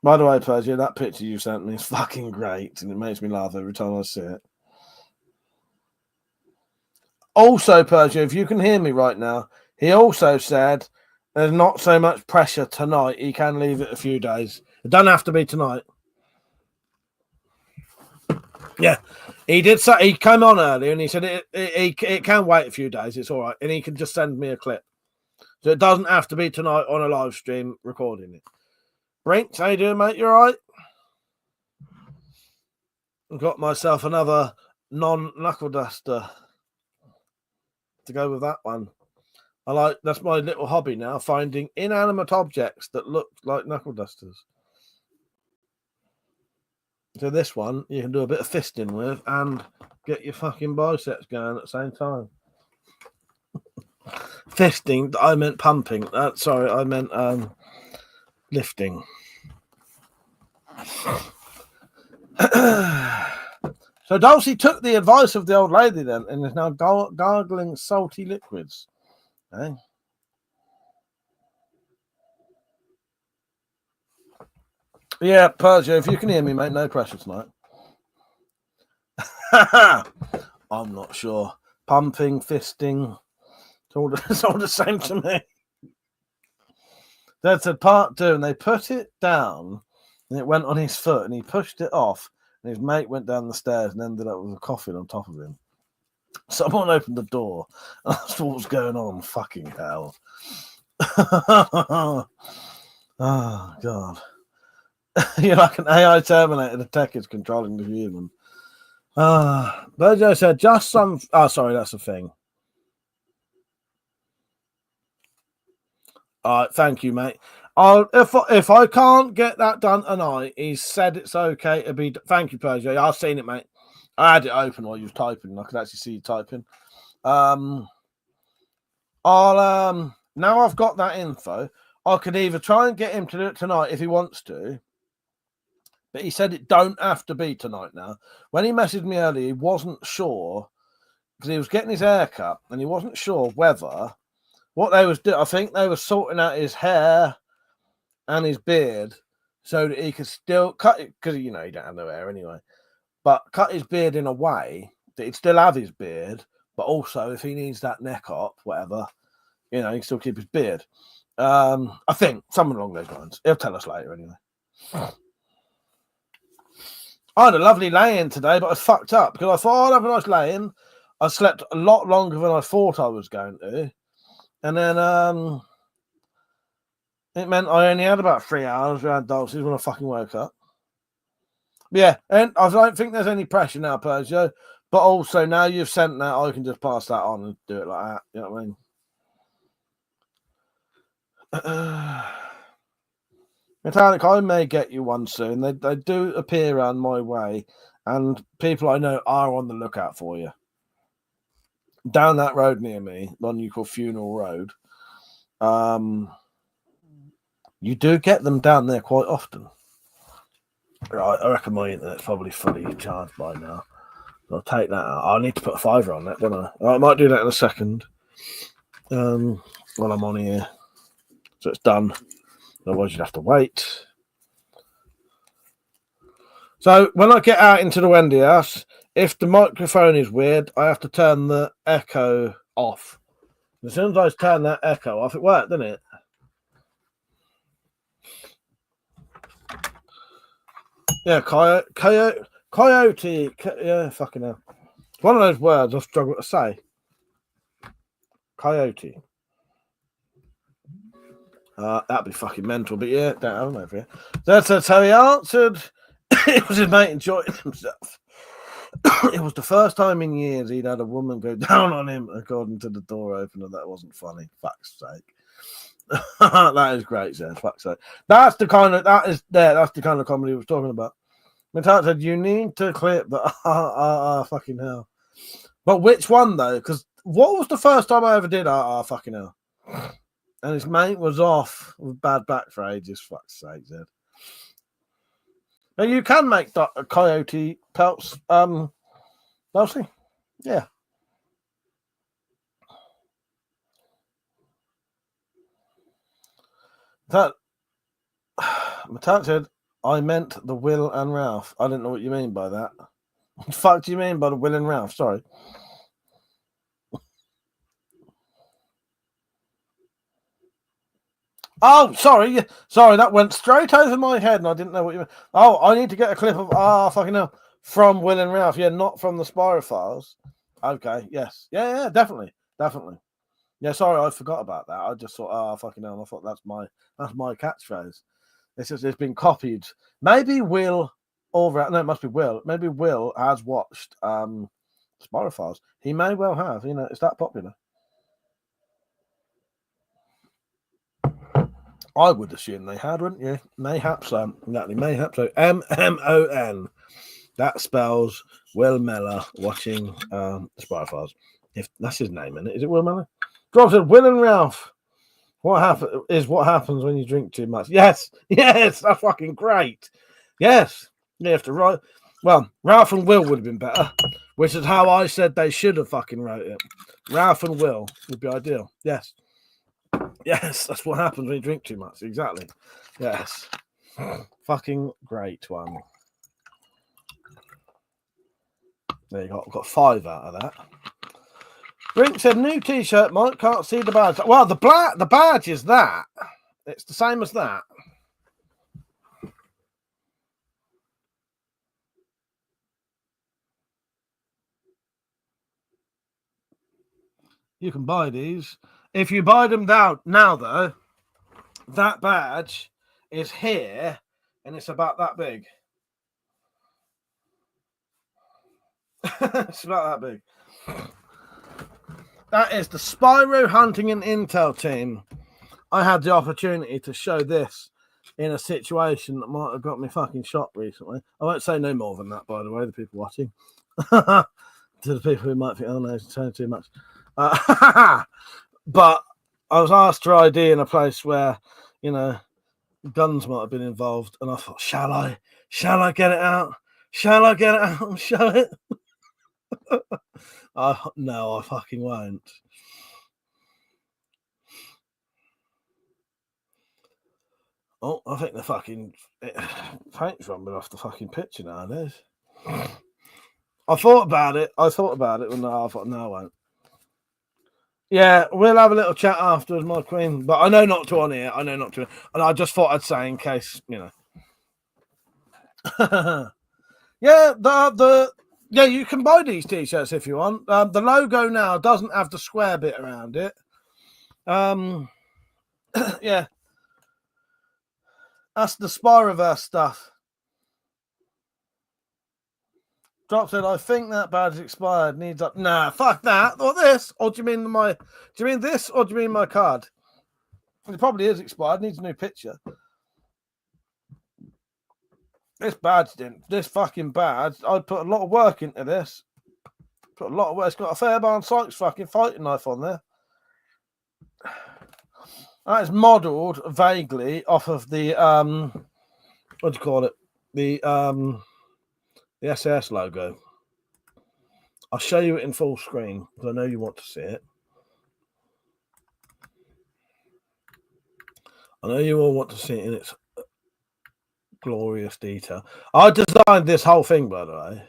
By the way, Persia, that picture you sent me is fucking great, and it makes me laugh every time I see it. Also, Persia, if you can hear me right now, he also said there's not so much pressure tonight. He can leave it a few days. It doesn't have to be tonight. Yeah, he did say he came on earlier and he said it can wait a few days. It's all right, and he can just send me a clip, so it doesn't have to be tonight on a live stream recording it. Brinks, how you doing, mate? You all right? I've got myself another non-knuckle duster to go with that one. That's my little hobby now, finding inanimate objects that look like knuckle dusters. So this one you can do a bit of fisting with and get your fucking biceps going at the same time. Fisting, I meant pumping. Sorry, I meant lifting. So Dulcie took the advice of the old lady then and is now gargling salty liquids. Okay. Yeah, Persia, if you can hear me, mate, no pressure tonight. I'm not sure. Pumping, fisting, it's all the same to me. That's a part 2, and they put it down, and it went on his foot, and he pushed it off, and his mate went down the stairs and ended up with a coffin on top of him. Someone opened the door. That's what was going on. Fucking hell. Oh, God. You're like an AI Terminator. The tech is controlling the human. Bojo said, just some... Oh, sorry, that's a thing. All right, thank you, mate. If I can't get that done tonight, he said it's okay to be... Thank you, Bojo. I've seen it, mate. I had it open while you was typing. I could actually see you typing. Now I've got that info. I could either try and get him to do it tonight if he wants to, but he said it don't have to be tonight now. When he messaged me earlier, he wasn't sure because he was getting his hair cut and he wasn't sure whether what they was doing. I think they were sorting out his hair and his beard so that he could still cut it because you know he don't have no hair anyway. But cut his beard in a way that he'd still have his beard, but also if he needs that neck up, whatever, you know, he can still keep his beard. I think something along those lines. He'll tell us later anyway. I had a lovely lay-in today, but I was fucked up because I thought I'd have a nice lay-in. I slept a lot longer than I thought I was going to. And then it meant I only had about 3 hours around Dulce's when I fucking woke up. Yeah, and I don't think there's any pressure now, Persia. But also, now you've sent that, I can just pass that on and do it like that. You know what I mean? Metallic, I may get you one soon. They do appear around my way, and people I know are on the lookout for you. Down that road near me, one you call Funeral Road, you do get them down there quite often. Right, I reckon my internet's probably fully charged by now. I'll take that out. I need to put a $5 on that, don't I? I might do that in a second. While I'm on here. So it's done. Otherwise, you'd have to wait. So when I get out into the Wendy house, if the microphone is weird, I have to turn the echo off. As soon as I turn that echo off, it worked, didn't it? Yeah, coyote. Yeah, fucking hell. It's one of those words I struggle to say. Coyote. That'd be fucking mental, but yeah, don't have him over here. That's how he answered. It was his mate enjoying himself. It was the first time in years he'd had a woman go down on him, according to the door opener. That wasn't funny. Fuck's sake. That is great, Zed. Fuck's sake. That's the kind of comedy we was talking about. Metallic said, you need to clip the fucking hell. But which one though? Because what was the first time I ever did fucking hell? And his mate was off with bad back for ages. Fuck's sake, Zed. Now you can make coyote pelts, Dulcie. Yeah. That Metallic said, I meant the Will and Ralph. I don't know what you mean by that. What the fuck do you mean by the Will and Ralph? Sorry. Oh, sorry. Sorry, that went straight over my head and I didn't know what you meant. Oh, I need to get a clip of fucking hell. From Will and Ralph, yeah, not from the Spyrophiles. Okay, yes. Yeah, definitely. Yeah, sorry, I forgot about that. I just thought, oh, fucking hell, I thought that's my catchphrase. It's been copied. Maybe Will over. No, it must be Will. Maybe Will has watched Spyrophiles. He may well have. You know, it's that popular. I would assume they had, wouldn't you? Mayhap so. Exactly, mayhap so. MMON. That spells Will Mellor watching Spyrophiles. If that's his name, isn't it? Is it Will Mellor? Drop said Will and Ralph. What happens when you drink too much? Yes, that's fucking great. Yes, you have to write. Well, Ralph and Will would have been better, which is how I said they should have fucking wrote it. Ralph and Will would be ideal. Yes, that's what happens when you drink too much. Exactly. Yes, fucking great one. There you go. Got 5 out of that. Brink said, new t-shirt, Mike. Can't see the badge. Well, the badge is that. It's the same as that. You can buy these. If you buy them now though, that badge is here and it's about that big. It's about that big. That is the Spyro Hunting and Intel team. I had the opportunity to show this in a situation that might have got me fucking shot recently. I won't say no more than that, by the way, the people watching. To the people who might think, oh no, it's saying too much. But I was asked to ID in a place where, you know, guns might have been involved, and I thought, shall I get it out? Shall I get it out and show it? No, I fucking won't. Oh, I think the fucking paint's rubbing off the fucking picture nowadays. I thought about it, and I thought, no, I won't. Yeah, we'll have a little chat afterwards, my queen. But I know not to on here. And I just thought I'd say in case, you know. Yeah, yeah, you can buy these t-shirts if you want. The logo now doesn't have the square bit around it. Yeah. That's the Spyroverse stuff. Drop said, I think that badge expired. Needs up. Nah, fuck that. Or this. Or do you mean this or do you mean my card? It probably is expired. Needs a new picture. This badge didn't. This fucking badge. I put a lot of work into this. Put a lot of work. It's got a Fairbairn Sykes fucking fighting knife on there. That is modelled vaguely off of the what do you call it? The SAS logo. I'll show you it in full screen because I know you want to see it. I know you all want to see it in its glorious detail. I designed this whole thing, by the way.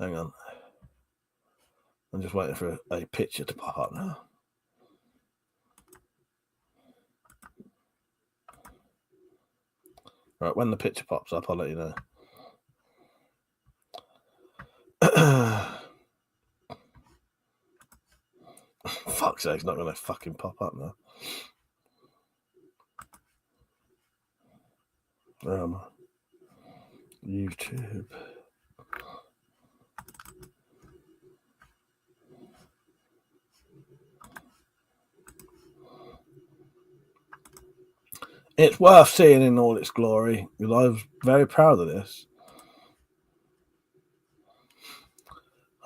Hang on. I'm just waiting for a picture to pop up now. Right, when the picture pops up, I'll let you know. Fuck's sake, it's not going to fucking pop up now. Where am I? YouTube. It's worth seeing in all its glory because I was very proud of this.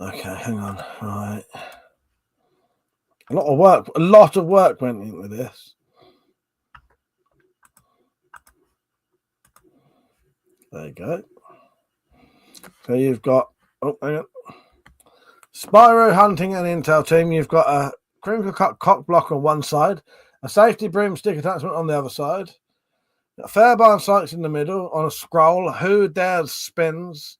Okay, hang on. Right. A lot of work went into this. There you go. So you've got, oh, hang on. Spyro Hunting and Intel team. You've got a crinkle cut cock block on one side, a safety broomstick attachment on the other side, a Fairbairn Sykes in the middle on a scroll. Who dares spins?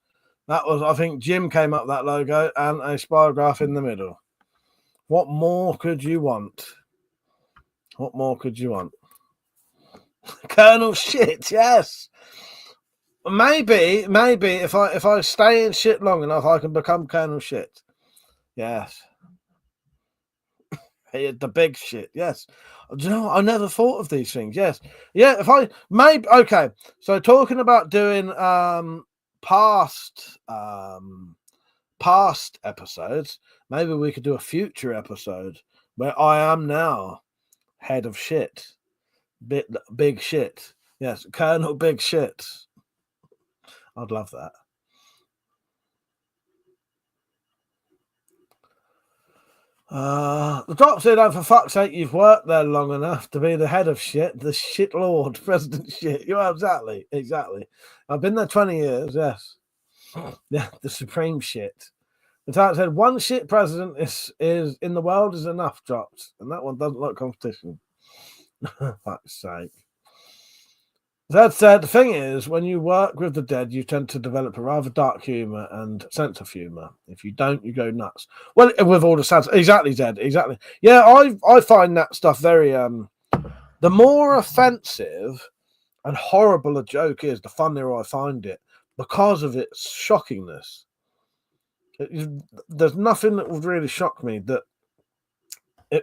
That was, I think, Jim came up with that logo, and a spirograph in the middle. What more could you want? What more could you want? Colonel Shit, yes. Maybe if I stay in shit long enough, I can become Colonel Shit. Yes. The big shit. Yes. Do you know what? I never thought of these things. Yes. Yeah. If I maybe okay. So talking about doing past episodes, maybe we could do a future episode where I am now head of shit. Big shit. Yes, Colonel Big Shit. I'd love that. The top said, "Oh, for fuck's sake, you've worked there long enough to be the head of shit, the shit lord, President Shit." You are exactly. I've been there 20 years. Yes, yeah, the supreme shit. The top said, "One shit president is in the world is enough." Dropped, and that one doesn't like competition. Fuck's sake. That said, the thing is, when you work with the dead, you tend to develop a rather dark humour and sense of humour. If you don't, you go nuts. Well, with all the sad, exactly, Zed, exactly. Yeah, I find that stuff very. The more offensive and horrible a joke is, the funnier I find it because of its shockingness. There's nothing that would really shock me that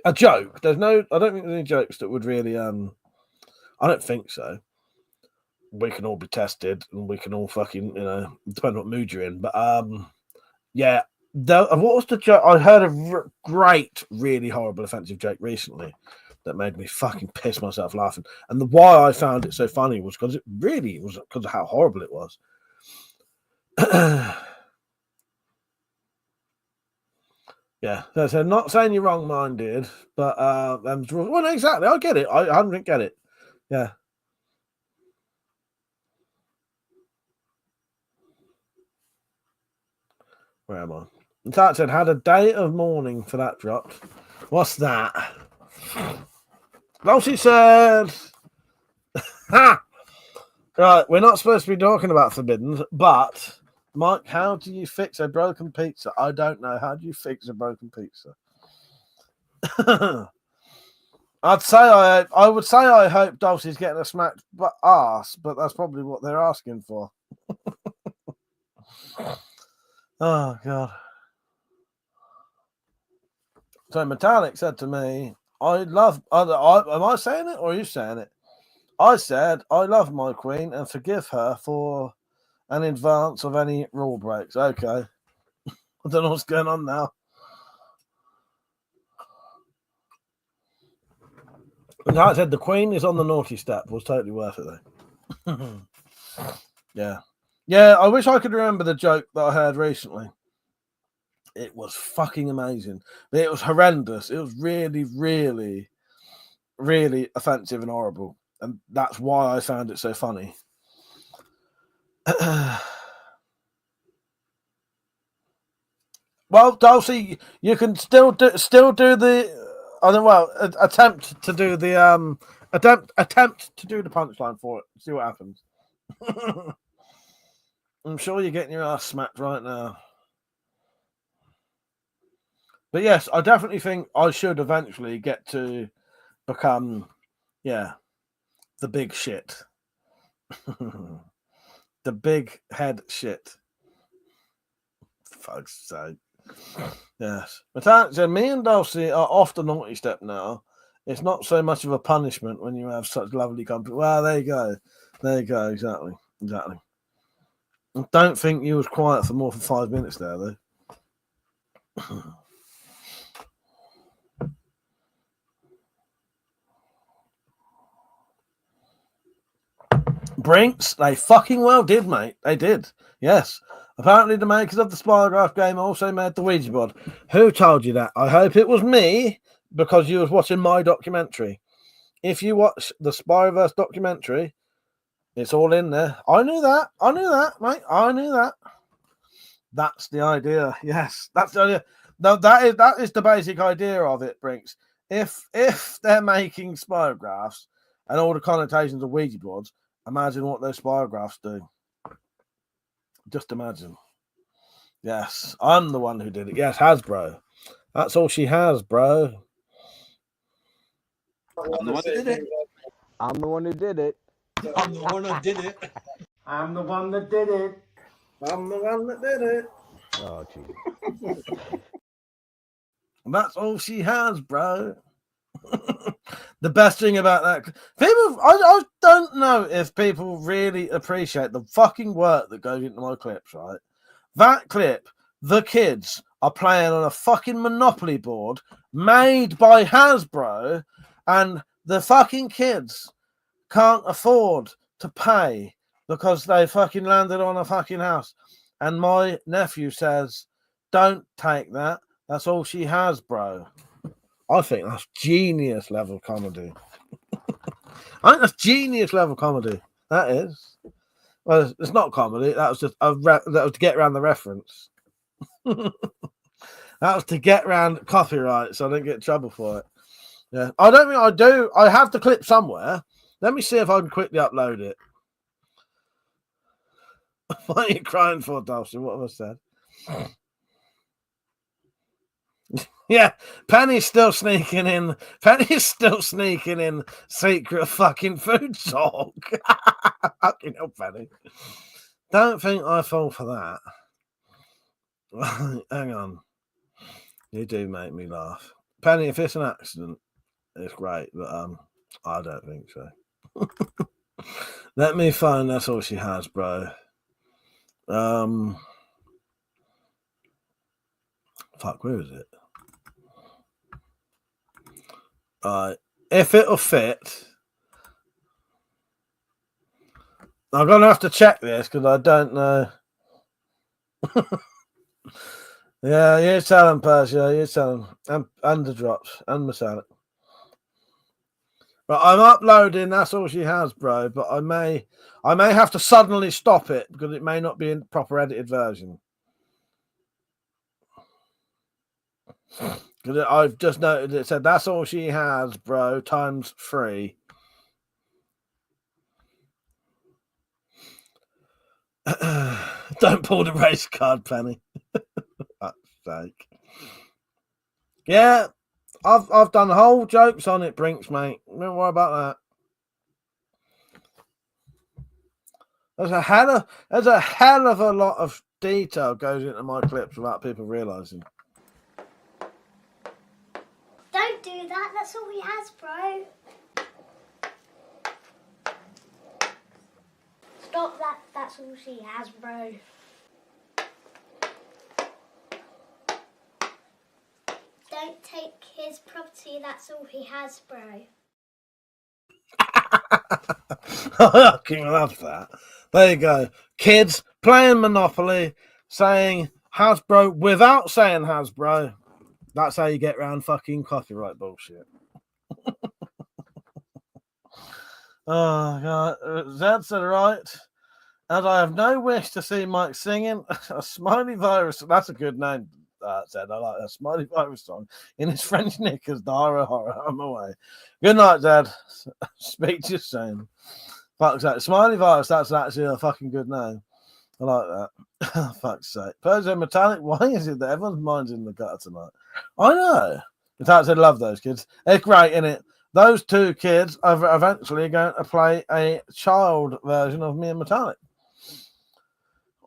a joke. I don't think there's any jokes that would really. I don't think so. We can all be tested and we can all fucking, depending on what mood you're in. But yeah, what was the joke? I heard a great, really horrible, offensive joke recently that made me fucking piss myself laughing. And why I found it so funny was because it really was because of how horrible it was. Yeah, so not saying you're wrong-minded, but well, exactly, I get it. I 100% get it. Yeah. Where am I? In fact, I had a day of mourning for that dropped. What's that? Lucy said, ha! Right, we're not supposed to be talking about forbiddens, but Mike, how do you fix a broken pizza? I don't know. How do you fix a broken pizza? I would say I hope Dulcie's getting a smacked ass, but that's probably what they're asking for. Oh God. So Metallic said to me, am I saying it or are you saying it? I said, I love my queen and forgive her for an advance of any rule breaks. Okay. I don't know what's going on now. And I said the queen is on the naughty step. Was totally worth it though. Yeah. Yeah, I wish I could remember the joke that I heard recently. It was fucking amazing. It was horrendous. It was really, really, really offensive and horrible. And that's why I found it so funny. Well, Dulcie, you can still do the attempt to do the attempt to do the punchline for it. See what happens. I'm sure you're getting your ass smacked right now. But yes, I definitely think I should eventually get to become, the big shit. The big head shit. Fuck's sake. Yes. But me and Dulcie are off the naughty step now. It's not so much of a punishment when you have such lovely company. Well, there you go. Exactly. I don't think you was quiet for more than 5 minutes there, though. Brinks, they fucking well did, mate. They did. Yes. Apparently the makers of the Spyroverse game also made the Ouija board. Who told you that? I hope it was me, because you was watching my documentary. If you watch the Spyroverse documentary, it's all in there. I knew that, mate. I knew that. That's the idea. Yes, that's the idea. No, that is the basic idea of it, Brinks. If they're making spirographs and all the connotations of Ouija boards, imagine what those spirographs do. Just imagine. Yes, I'm the one who did it. Yes, Hasbro. That's all she has, bro. I'm the one who did it. I'm the one who did it. I'm the one who did it. I'm the one that did it. I'm the one that did it. Oh, gee. That's all she has, bro. The best thing about that, people, I don't know if people really appreciate the fucking work that goes into my clips, right? That clip, the kids are playing on a fucking Monopoly board made by Hasbro, and the fucking kids can't afford to pay because they fucking landed on a fucking house. And my nephew says, don't take that. That's all she has, bro. I think that's genius level comedy. I think that's genius level comedy. That is. Well, it's not comedy. That was just that was to get around the reference. That was to get around copyright, so I don't get in trouble for it. Yeah, I don't think I do. I have the clip somewhere. Let me see if I can quickly upload it. What are you crying for, Dulcie? What have I said? Yeah, Penny's still sneaking in. Penny's still sneaking in secret fucking food talk. Fucking hell, Penny. Don't think I fall for that. Hang on. You do make me laugh. Penny, if it's an accident, it's great, but I don't think so. Let me find that's all she has, bro. Fuck, where is it? If it'll fit, I'm gonna have to check this because I don't know. Yeah, you tell him, Persia. You tell him. And the drops and metallic. But I'm uploading. That's all she has, bro. But I may have to suddenly stop it because it may not be in proper edited version. Because I've just noted it said that's all she has, bro, times 3. Don't pull the race card, Penny. Fuck's sake. Yeah, I've done whole jokes on it, Brinks, mate. Don't worry about that. There's a hell of a lot of detail goes into my clips without people realizing. Don't do that. That's all he has, bro. Stop that. That's all she has, bro. Don't take his property. That's all he has, bro. I fucking love that. There you go. Kids playing Monopoly, saying Hasbro without saying Hasbro. That's how you get around fucking copyright bullshit. Oh, God. Zed said, right. As I have no wish to see Mike singing a Smiley Virus. That's a good name, Zed. I like that. Smiley Virus song. In his French knickers, the horror. I'm away. Good night, Zed. Speak to you soon. Fuck's sake. Smiley Virus, that's actually a fucking good name. I like that. Fuck's sake. Persia Metallic, why is it that everyone's mind's in the gutter tonight? I know. In fact, I love those kids. It's great, isn't it? Those two kids are eventually going to play a child version of me and Metallic.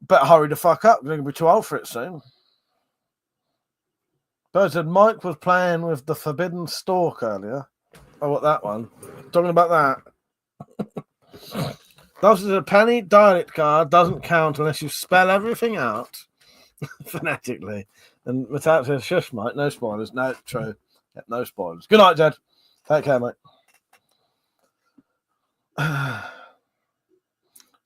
Better hurry the fuck up. We're going to be too old for it soon. Persia, Mike was playing with the Forbidden Stalk earlier. Oh, what, that one? Talking about that. Thus, a penny dialect card doesn't count unless you spell everything out phonetically. And Metallic says, shush, Mike, no spoilers. No, true. Yep, no spoilers. Good night, Jed. Take care, mate.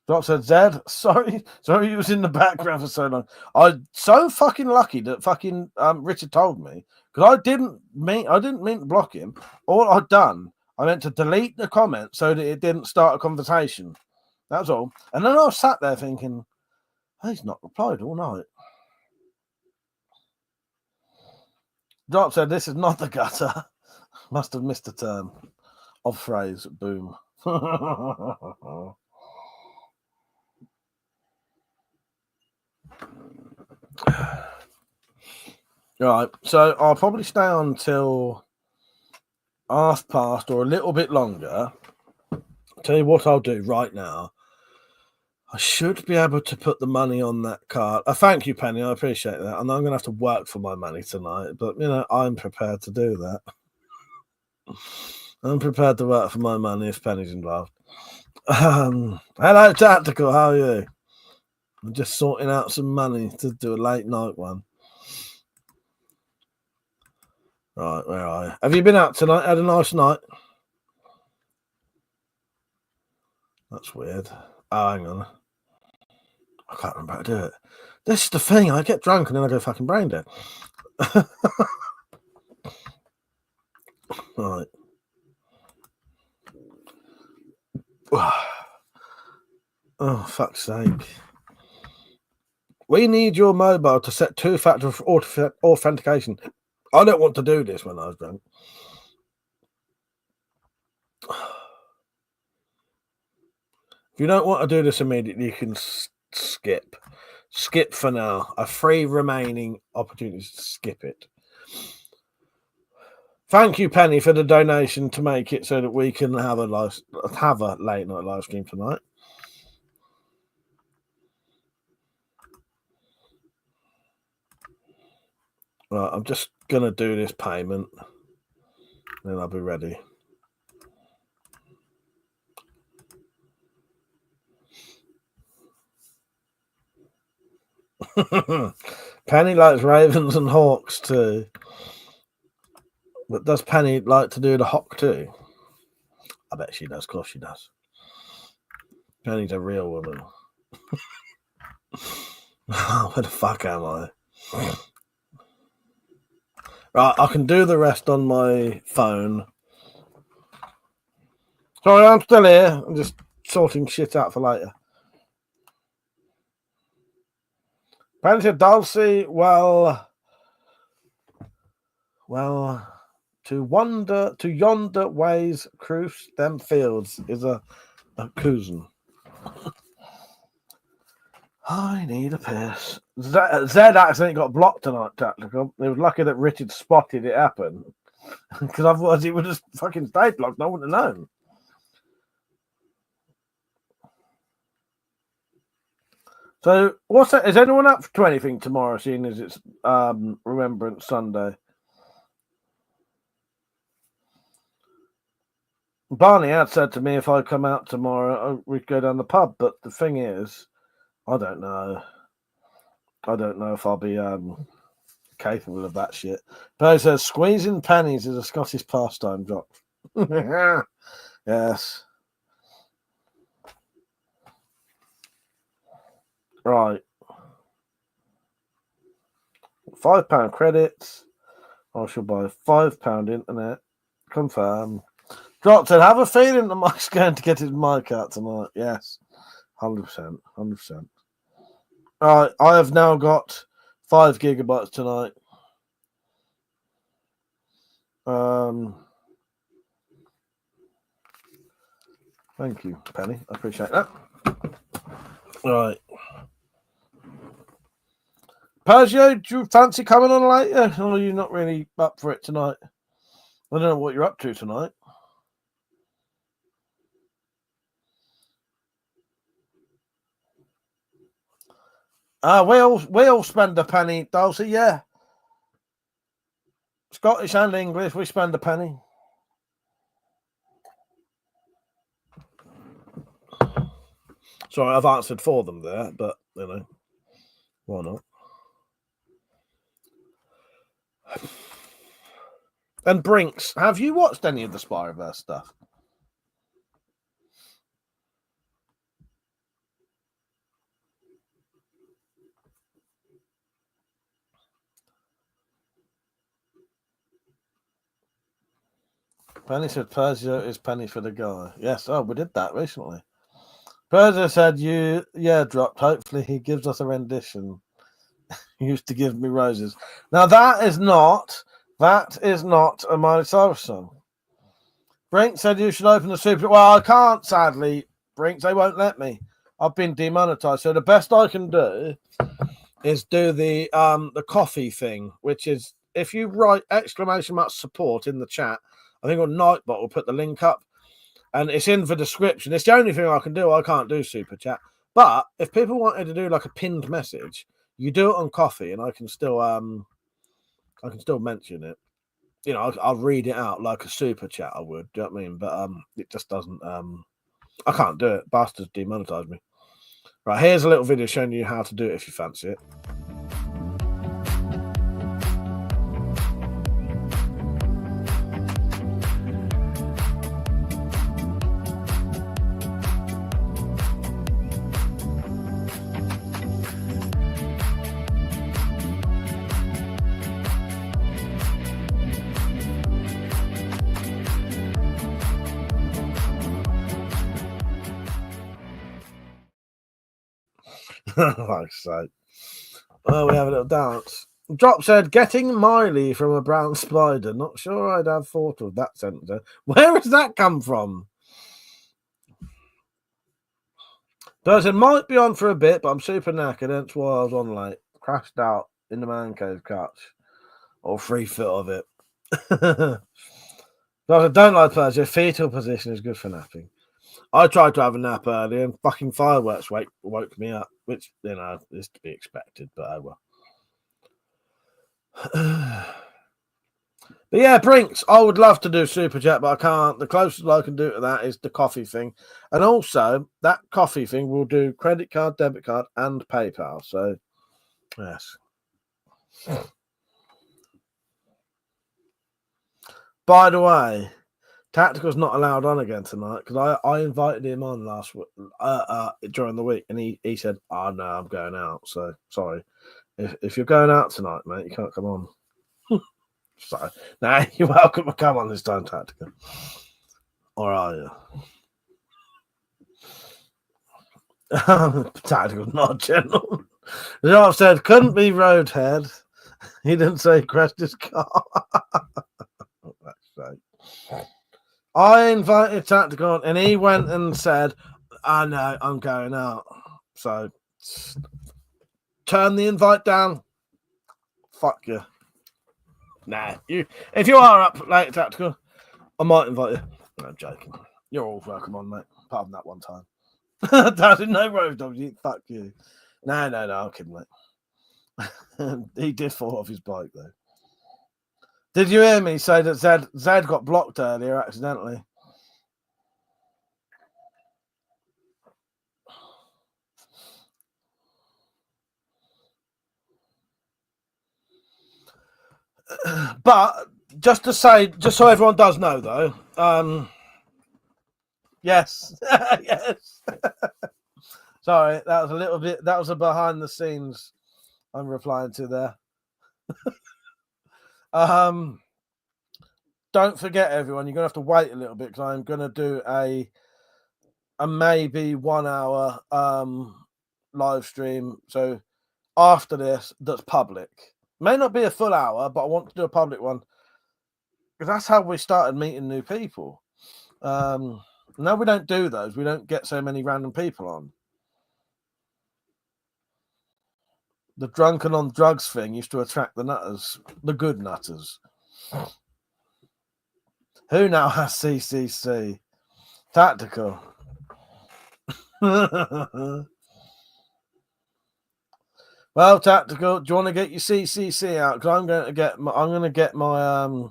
Drop said, Zed, sorry you was in the background for so long. I'm so fucking lucky that fucking Richard told me, because I didn't mean to block him. All I'd done, I meant to delete the comment so that it didn't start a conversation. That was all. And then I was sat there thinking, oh, he's not replied all night. Drop said, this is not the gutter. Must have missed a turn of phrase. Boom. Right. So I'll probably stay on till past or a little bit longer. Tell you what I'll do right now. I should be able to put the money on that card. Thank you, Penny. I appreciate that. And I'm going to have to work for my money tonight. But, I'm prepared to do that. I'm prepared to work for my money if Penny's involved. Hello, Tactical. How are you? I'm just sorting out some money to do a late night one. Right, where are you? Have you been out tonight? Had a nice night? That's weird. Oh, hang on. I can't remember how to do it. This is the thing. I get drunk and then I go fucking brain dead. Right. Oh, fuck's sake. We need your mobile to set 2-factor authentication. I don't want to do this when I was drunk. If you don't want to do this immediately, you can skip. Skip for now. A 3 remaining opportunities to skip it. Thank you, Penny, for the donation to make it so that we can have a late night live stream tonight. Right, I'm just going to do this payment. Then I'll be ready. Penny likes ravens and hawks too. But does Penny like to do the hawk too? I bet she does. Of course she does. Penny's a real woman. Where the fuck am I? Right, I can do the rest on my phone. Sorry, I'm still here. I'm just sorting shit out for later. Penny said, Dulcie, well, to yonder ways cruise them fields is a cousin. I need a piss. Zed accidentally got blocked tonight, Tactical. It was lucky that Richard spotted it happen. Because otherwise he would have fucking stayed blocked. No one would have known. So, what's that? Is anyone up to anything tomorrow, seeing as it's Remembrance Sunday? Barney had said to me if I come out tomorrow, we'd go down the pub. But the thing is, I don't know. I don't know if I'll be capable of that shit. But he says, squeezing pennies is a Scottish pastime, Jock. Yes. Right. £5 credits. I shall buy £5 internet. Confirm. Drop said, have a feeling that Mike's going to get his mic out tonight. Yes. 100%. 100%. Right. I have now got 5 gigabytes tonight. Thank you, Penny. I appreciate that. Right. Persia, do you fancy coming on later? Or are you not really up for it tonight? I don't know what you're up to tonight. We all spend a penny, Dulcie, yeah. Scottish and English, we spend a penny. Sorry, I've answered for them there, but, why not? And Brinks, have you watched any of the Spyroverse stuff? Penny said Persia is penny for the guy. Yes, we did that recently. Persia said dropped. Hopefully he gives us a rendition. He used to give me roses. Now that is not a Miley Cyrus song. Brink said you should open the super. Well, I can't, sadly, Brink. They won't let me. I've been demonetized. So the best I can do is do the coffee thing, which is if you write !support in the chat, I think on Nightbot will put the link up, and it's in the description. It's the only thing I can do. I can't do super chat, But if people wanted to do like a pinned message, you do it on coffee, and I can still mention it. You know, I'll read it out like a super chat. I would. Do you know what I mean? But it just doesn't. I can't do it. Bastards demonetized me. Right, here's a little video showing you how to do it if you fancy it. Like so. Well, we have a little dance. Drop said, getting Miley from a brown spider. Not sure I'd have thought of that sentence. Where has that come from? Person might be on for a bit, but I'm super knackered. That's why I was on late. Crashed out in the man cave couch. All 3 foot of it. I don't like pleasure. Fetal position is good for napping. I tried to have a nap earlier and fucking fireworks woke me up, which, you know, is to be expected, but oh well. But yeah, Brinks, I would love to do Super Chat, but I can't. The closest I can do to that is the coffee thing. And also, that coffee thing will do credit card, debit card, and PayPal. So, yes. By the way, Tactical's not allowed on again tonight because I invited him on last week, during the week, and he said, "Oh no, I'm going out." So sorry, if you're going out tonight, mate, you can't come on. Sorry, nah, you're welcome to come on this time, Tactical. Or are you? Tactical's not a general. I've said couldn't be Roadhead. He didn't say he crashed his car. That's right. I invited Tactical on, and he went and said, "I know, I'm going out." So turn the invite down. Fuck you. Nah, if you are up late, Tactical, I might invite you. No, I'm joking. You're all welcome on, mate. Apart from that one time. That's no road dog. Fuck you. No, I'm kidding, mate. He did fall off his bike, though. Did you hear me say that Zed got blocked earlier accidentally? But just so everyone does know, though, yes, yes. Sorry, that was a little bit. That was a behind the scenes. I'm replying to there. Don't forget, everyone. You're gonna have to wait a little bit because I'm gonna do a maybe 1 hour live stream. So after this, that's public. May not be a full hour, but I want to do a public one because that's how we started meeting new people. Now we don't do those. We don't get so many random people on. The drunken on drugs thing used to attract the nutters, the good nutters. Who now has CCC? Tactical. Well, Tactical, do you want to get your CCC out? Because I'm going to get my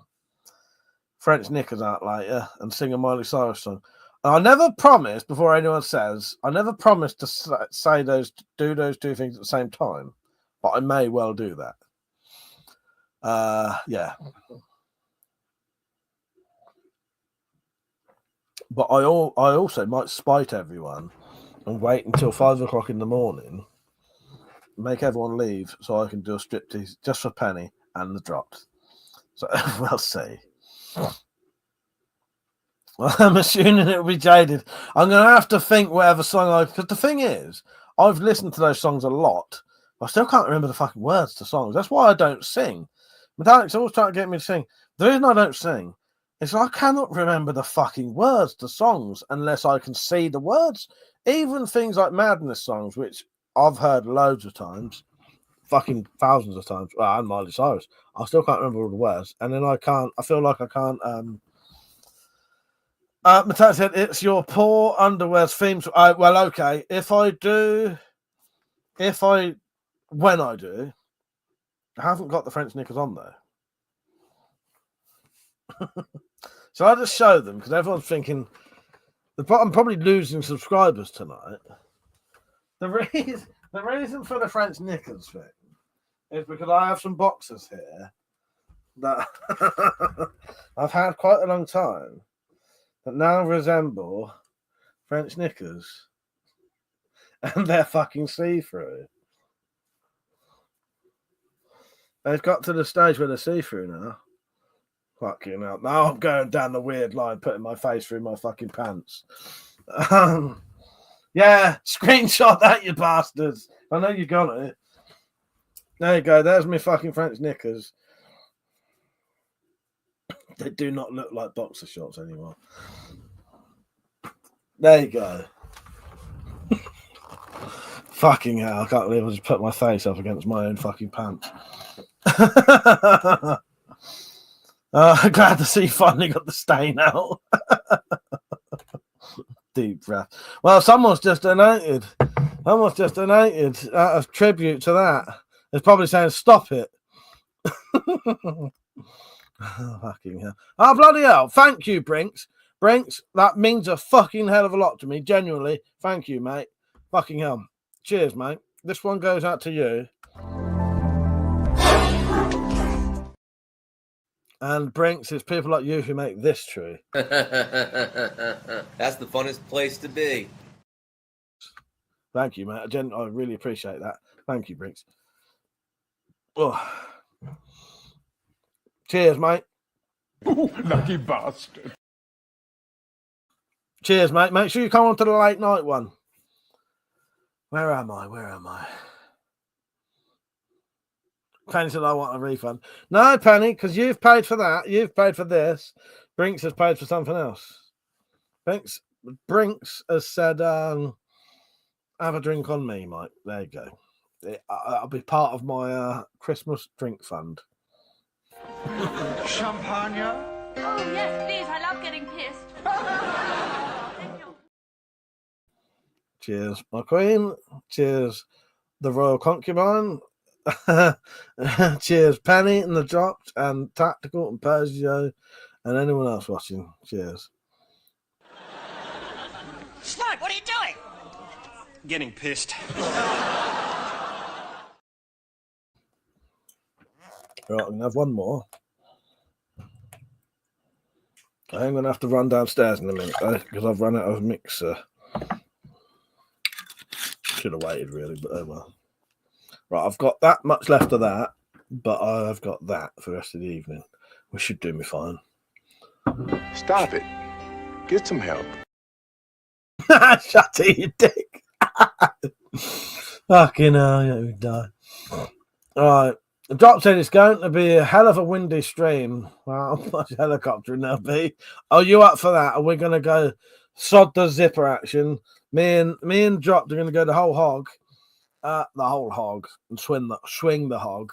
French knickers out later and sing a Miley Cyrus song. And I never promised, before anyone says, I never promised to do those two things at the same time, but I may well do that. Yeah. But I also might spite everyone and wait until 5 o'clock in the morning, make everyone leave so I can do a striptease just for Penny and the drops. So we'll see. Well, I'm assuming it'll be Jaded. I'm going to have to think whatever song because the thing is, I've listened to those songs a lot, but I still can't remember the fucking words to songs. That's why I don't sing. Metallic's always trying to get me to sing. The reason I don't sing is I cannot remember the fucking words to songs unless I can see the words. Even things like Madness songs, which I've heard loads of times, fucking thousands of times, and Miley Cyrus, I still can't remember all the words. And then I feel like I can't Mateo said it's your poor underwear's theme. Well, okay. When I do, I haven't got the French knickers on though. So I just show them because everyone's thinking I'm probably losing subscribers tonight. The reason for the French knickers thing is because I have some boxers here that I've had quite a long time that now resemble French knickers, and they're fucking see-through. They've got to the stage where they're see-through now. Fucking hell. Now I'm going down the weird line, putting my face through my fucking pants. Yeah, screenshot that, you bastards. I know you got it. There you go. There's my fucking French knickers. They do not look like boxer shorts anymore. There you go. Fucking hell. I can't believe I just put my face up against my own fucking pants. Glad to see you finally got the stain out. Deep breath. Well, someone's just donated. Out of tribute to that. It's probably saying, stop it. Oh, fucking hell. Oh, bloody hell. Thank you, Brinks. Brinks, that means a fucking hell of a lot to me. Genuinely. Thank you, mate. Fucking hell. Cheers, mate. This one goes out to you. And Brinks, it's people like you who make this true. That's the funnest place to be. Thank you, mate. I really appreciate that. Thank you, Brinks. Oh. Cheers, mate. Ooh, lucky bastard. Cheers, mate. Make sure you come on to the late night one. Where am I? Penny said, I want a refund. No, Penny, because you've paid for that. You've paid for this. Brinks has paid for something else. Brinks has said, have a drink on me, Mike. There you go. I'll be part of my Christmas drink fund. Champagne? Oh, yes, please. I love getting pissed. Thank you. Cheers, my queen. Cheers, the royal concubine. Cheers, Penny and the Dropped and Tactical and Persio and anyone else watching. Cheers. Snipe, what are you doing? Getting pissed. Right, I'm going to have one more. I'm going to have to run downstairs in a minute because I've run out of mixer. Should have waited really, but oh well. Right, I've got that much left of that, but I've got that for the rest of the evening, which should do me fine. Stop it. Get some help. Shut it, you dick. Fucking hell, yeah, we die. All right. The Drop said it's going to be a hell of a windy stream. Well, how much helicoptering there'll be. Are you up for that? Are we going to go sod the zipper action? Me and Drop are going to go the whole hog. The whole hog. And swing the hog.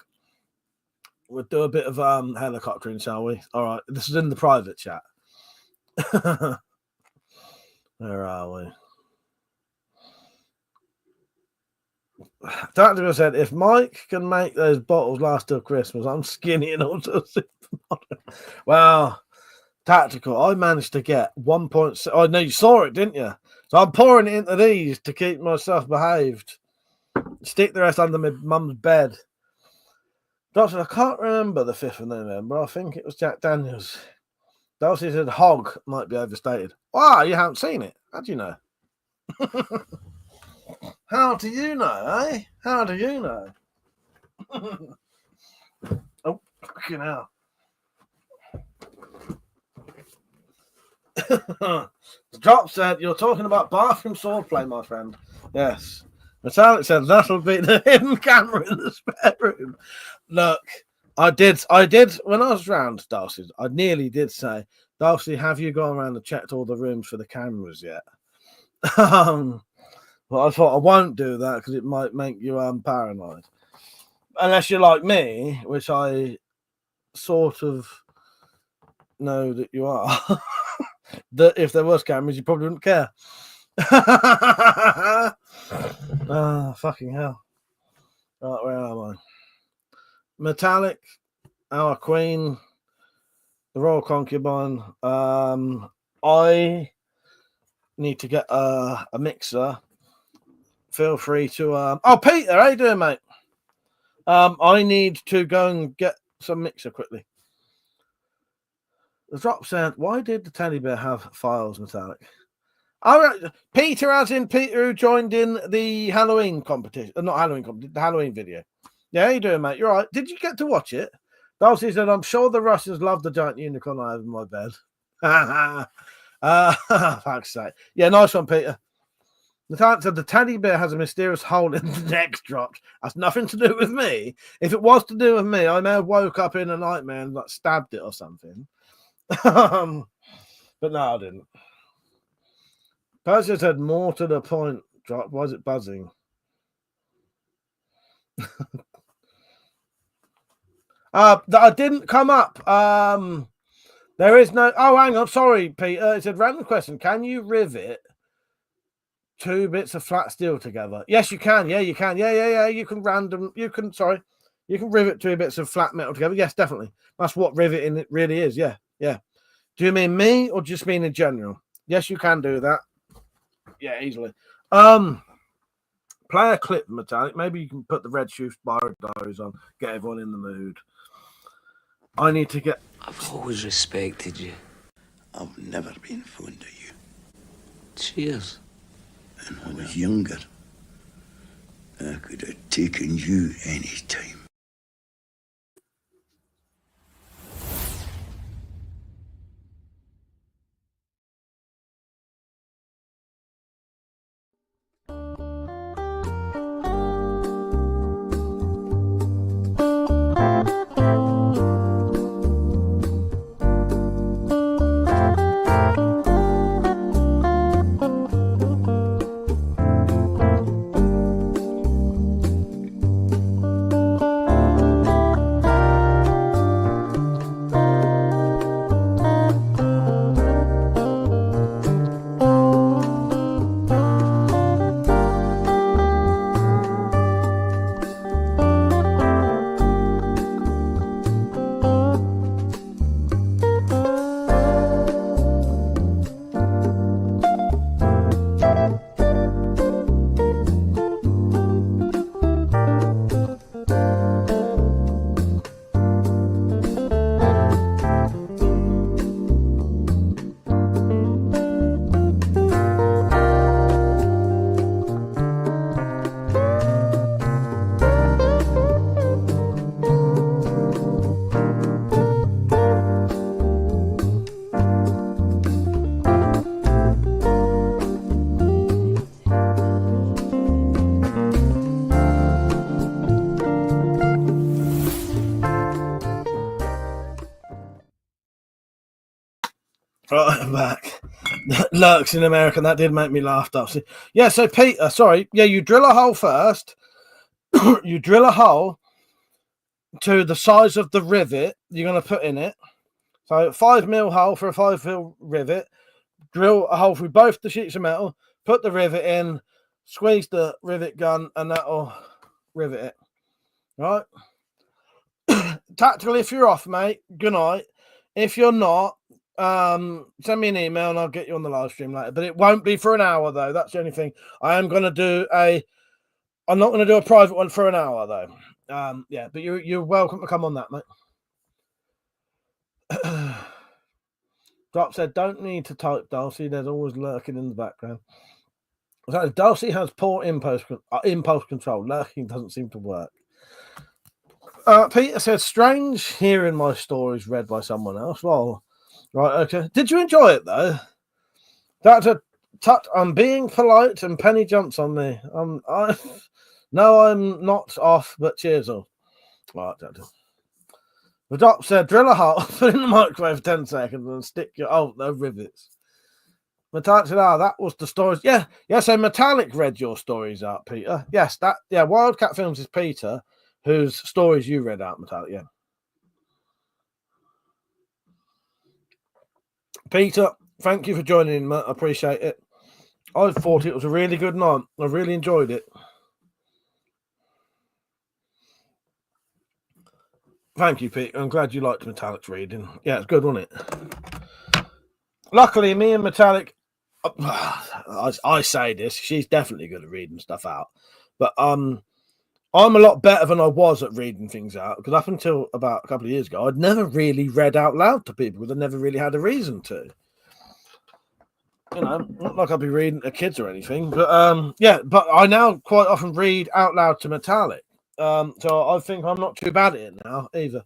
We'll do a bit of helicoptering, shall we? All right. This is in the private chat. Where are we? Tactical said, if Mike can make those bottles last till Christmas, I'm skinny and also supermodel. Well, Tactical, I managed to get 1.6. Oh, no, you saw it, didn't you? So I'm pouring it into these to keep myself behaved. Stick the rest under my mum's bed. Doctor, I can't remember the 5th of November. I think it was Jack Daniels. Dulcie said hog might be overstated. Wow, you haven't seen it. How do you know? How do you know, eh? How do you know? Oh, fucking hell. The Drop said, you're talking about bathroom swordplay, my friend. Yes. Metallic said, that'll be the hidden camera in the spare room. Look, I did, when I was round Darcy, I nearly did say, Darcy, have you gone around and checked all the rooms for the cameras yet? Well, I thought I won't do that because it might make you paranoid. Unless you're like me, which I sort of know that you are. that if there was cameras, you probably wouldn't care. Fucking hell. Right, where am I? Metallic, our queen, the royal concubine. I need to get a mixer. Feel free to oh, Peter, how you doing, mate? I need to go and get some mixer quickly. The drop said, why did the teddy bear have files, Metallic? Oh, Peter, as in Peter, who joined in the Halloween competition. Not Halloween competition, the Halloween video. Yeah, how you doing, mate? You're right. Did you get to watch it? Darcy said, I'm sure the Russians love the giant unicorn I have in my bed. Fuck's sake. Yeah, nice one, Peter. Metallic said, the teddy bear has a mysterious hole in the neck dropped. That's nothing to do with me. If it was to do with me, I may have woke up in a nightmare and like stabbed it or something. But no, I didn't. Persia said, more to the point. Drop. Why is it buzzing? That didn't come up. There is no. Oh, hang on. Sorry, Peter. It said, random question. Can you rivet 2 bits of flat steel together? Yes, you can. Yeah, you can. Yeah. You can You can rivet 2 bits of flat metal together. Yes, definitely. That's what riveting it really is. Yeah. Do you mean me or just mean in general? Yes, you can do that. Yeah, easily. Play a clip, Metallic. Maybe you can put the Red Shoe Spyro Diaries on. Get everyone in the mood. I need to get. I've always respected you. I've never been fond of you. Cheers. And when I was younger, I could have taken you any time. Right, I'm back. Lurks in America. That did make me laugh, Darcy. Yeah, so Peter, sorry. Yeah, you drill a hole first. You drill a hole to the size of the rivet you're going to put in it. So 5mm hole for a 5mm rivet. Drill a hole through both the sheets of metal. Put the rivet in. Squeeze the rivet gun, and that'll rivet it. Right? Tactical, if you're off, mate, good night. If you're not, send me an email and I'll get you on the live stream later. But it won't be for an hour, though. That's the only thing. I'm not going to do a private one for an hour, though. Yeah, but you're welcome to come on that, mate. Drop said, don't need to type, Darcy. There's always lurking in the background. So Darcy has poor impulse control. Lurking doesn't seem to work. Peter said, strange hearing my stories read by someone else. Well, right, okay. Did you enjoy it, though? That's a touch. I'm being polite and Penny jumps on me. No, I'm not off, but cheers all. Right, the doc said, drill a hole, put in the microwave for 10 seconds and stick your... Oh, no rivets. Metallic said, that was the stories. Yeah, so Metallic read your stories out, Peter. Yes, Wildcat Films is Peter, whose stories you read out, Metallic, yeah. Peter, Thank you for joining in, Matt. I appreciate it. I thought it was a really good night. I really enjoyed it. Thank you, Pete. I'm glad you liked Metallic's reading. Yeah, it's good, wasn't it? Luckily, me and Metallic, I say this, she's definitely good at reading stuff out. But I'm a lot better than I was at reading things out, because up until about a couple of years ago, I'd never really read out loud to people because I never really had a reason to. You know, not like I'd be reading to kids or anything, but yeah, but I now quite often read out loud to Metallic. So I think I'm not too bad at it now either.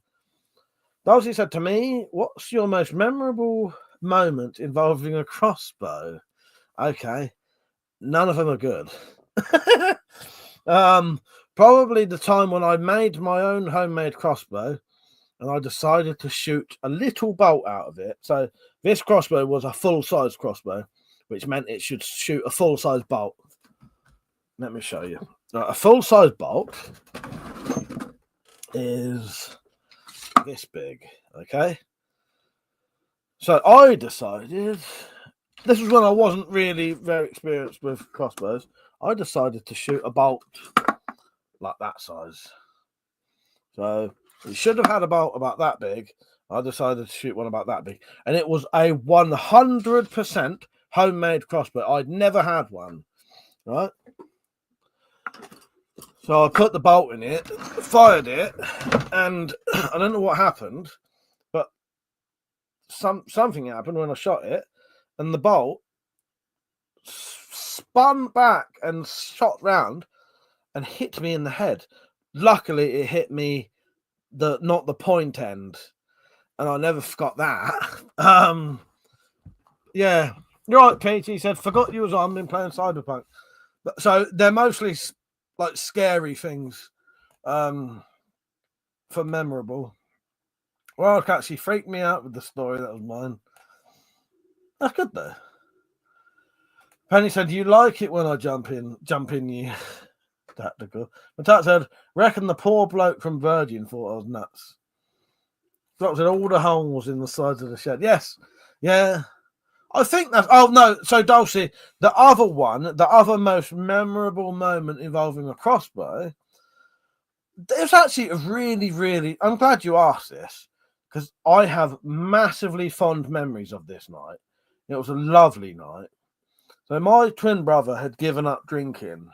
Darcy said to me, "What's your most memorable moment involving a crossbow?" Okay, none of them are good. Probably the time when I made my own homemade crossbow and I decided to shoot a little bolt out of it. So this crossbow was a full-size crossbow, which meant it should shoot a full-size bolt. Let me show you. A full-size bolt is this big, okay? So I decided, this was when I wasn't really very experienced with crossbows, I decided to shoot a bolt like that size. So it should have had a bolt about that big. I decided to shoot one about that big. And it was a 100% homemade crossbow. I'd never had one, right? So I put the bolt in it, fired it, and I don't know what happened, but something happened when I shot it, and the bolt spun back and shot round and hit me in the head. Luckily, it hit me not the point end, and I never forgot that. Yeah, you're right, Pete. He said, "Forgot you was on. Been playing Cyberpunk." But, so they're mostly like scary things, for memorable. Well, actually freaked me out with the story. That was mine. That's good though. Penny said, "You like it when I jump in you." Tactical. Matat said, "Reckon the poor bloke from Virgin thought I was nuts." Dropped in all the holes in the sides of the shed. Yes. Yeah. I think that's... Oh, no. So, Dulcie, the other most memorable moment involving a crossbow, it's actually a really, really... I'm glad you asked this, because I have massively fond memories of this night. It was a lovely night. So, my twin brother had given up drinking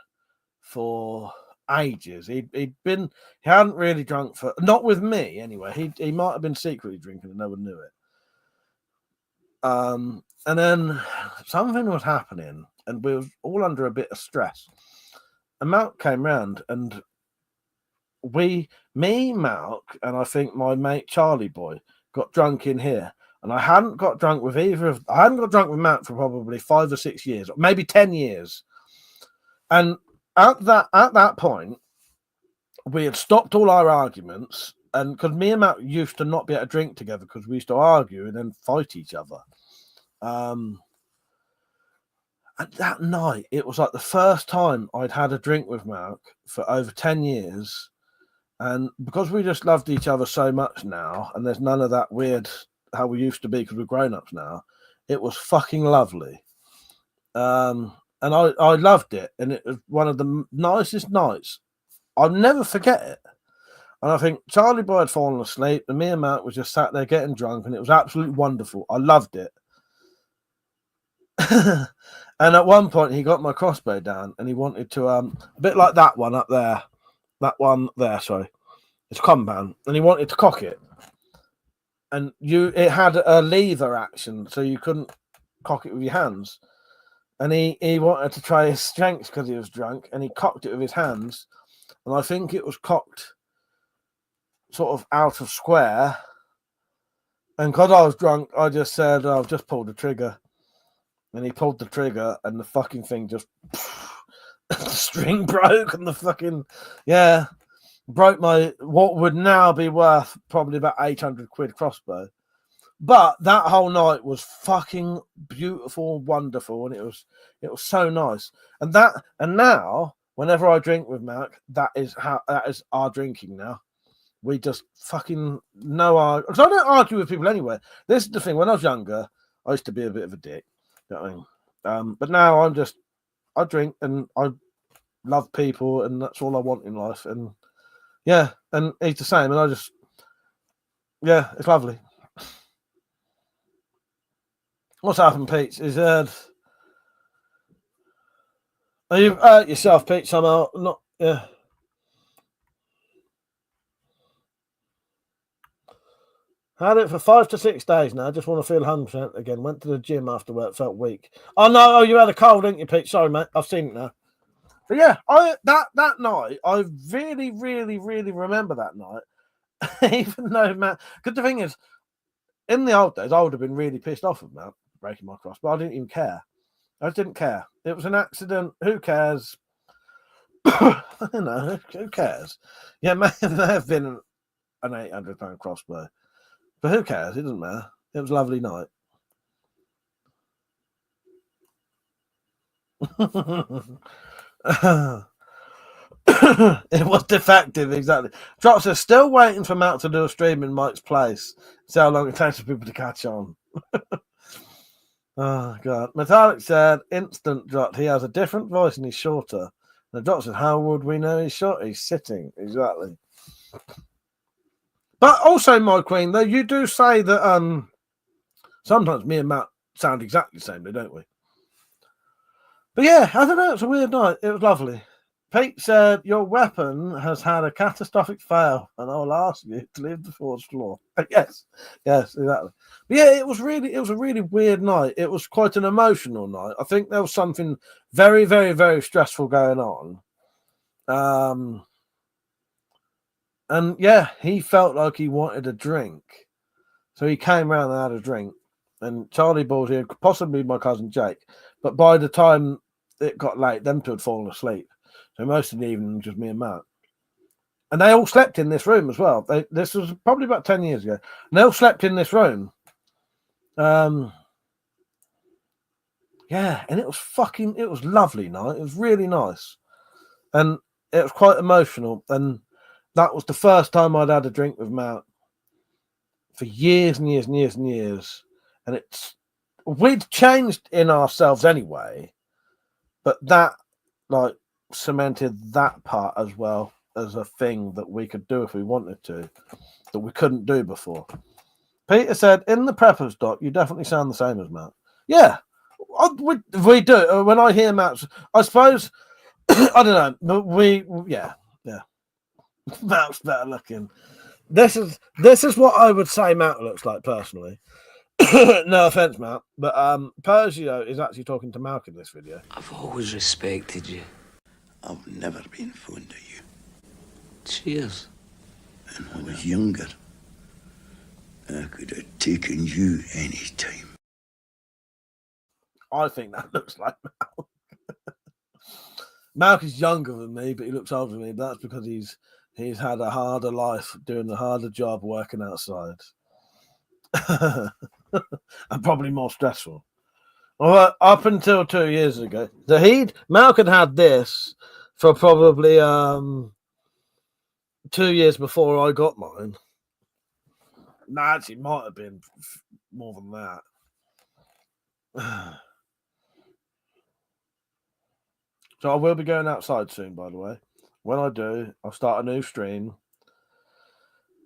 for ages. He hadn't really drunk for... Not with me, anyway. He might have been secretly drinking and no one knew it. And then something was happening, and we were all under a bit of stress. And Malk came round, and me, Malk, and I think my mate Charlie Boy got drunk in here. And I hadn't got drunk with I hadn't got drunk with Malk for probably 5 or 6 years, or maybe 10 years. And at that point, we had stopped all our arguments, and because me and Matt used to not be able to drink together because we used to argue and then fight each other. And that night, it was like the first time I'd had a drink with Mark for over 10 years. And because we just loved each other so much now, and there's none of that weird how we used to be because we're grown-ups now, it was fucking lovely. And I loved it. And it was one of the nicest nights. I'll never forget it. And I think Charlie Boy had fallen asleep, and me and Matt was just sat there getting drunk, and it was absolutely wonderful. I loved it. And at one point, he got my crossbow down, and he wanted to, a bit like that one up there. That one there, sorry. It's compound. And he wanted to cock it. And it had a lever action, so you couldn't cock it with your hands. And he wanted to try his strength because he was drunk, and he cocked it with his hands. And I think it was cocked sort of out of square. And because I was drunk, I just said, "I've just pulled the trigger." And he pulled the trigger, and the fucking thing just... the string broke, and the fucking... Yeah. Broke my... What would now be worth probably about 800 quid crossbow. But that whole night was fucking beautiful, wonderful, and it was so nice. And now, whenever I drink with Mark, that is our drinking now. We just fucking know because I don't argue with people anyway. This is the thing. When I was younger, I used to be a bit of a dick. You know what I mean? But now I drink and I love people, and that's all I want in life. And yeah, and he's the same. And yeah, it's lovely. What's happened, Pete? Is are you hurt yourself, Pete? Somehow, not yeah. Had it for 5 to 6 days now. I just want to feel 100% again. Went to the gym after work, felt weak. Oh no! Oh, you had a cold, didn't you, Pete? Sorry, mate. I've seen it now. But yeah, that night, I really, really, really remember that night. Even though, man, because the thing is, in the old days, I would have been really pissed off about breaking my cross, but I didn't even care. I just didn't care. It was an accident. Who cares? I don't know. Who cares? Yeah, may have been an £800 crossbow. But who cares? It doesn't matter. It was a lovely night. It was defective, exactly. Drops are still waiting for Matt to do a stream in Mike's place. See how long it takes for people to catch on. Oh, God. Metallic said, instant Jot. He has a different voice and he's shorter. And Jot said, how would we know he's short? He's sitting. Exactly. But also, my queen, though, you do say that sometimes me and Matt sound exactly the same, don't we? But yeah, I don't know. It's a weird night. It was lovely. Pete said, your weapon has had a catastrophic fail, and I'll ask you to leave the forged floor. Yes, exactly. But yeah, it was a really weird night. It was quite an emotional night. I think there was something very, very, very stressful going on. And yeah, he felt like he wanted a drink. So he came round and had a drink. And Charlie Ball's here, possibly my cousin Jake. But by the time it got late, them two had fallen asleep. So most of the evening, just me and Matt. And they all slept in this room as well. This was probably about 10 years ago. And they all slept in this room. Yeah, and it was lovely night. It was really nice. And it was quite emotional. And that was the first time I'd had a drink with Matt for years and years and years and years. And we'd changed in ourselves anyway, but that cemented that part as well as a thing that we could do if we wanted to, that we couldn't do before. Peter said, in the preppers doc, you definitely sound the same as Matt. Yeah, we do. When I hear Matt's, I suppose, I don't know, yeah. Matt's better looking. This is what I would say Matt looks like personally. No offense, Matt, but Persio is actually talking to Malk in this video. I've always respected you. I've never been fond of you. Cheers. And when I was younger, I could have taken you any time. I think that looks like Malk. Malk is younger than me, but he looks older than me. But that's because he's had a harder life, doing a harder job, working outside. And probably more stressful. Well, up until 2 years ago, Malk had this for probably 2 years before I got mine. No, actually, it might have been more than that. So I will be going outside soon, by the way. When I do, I'll start a new stream,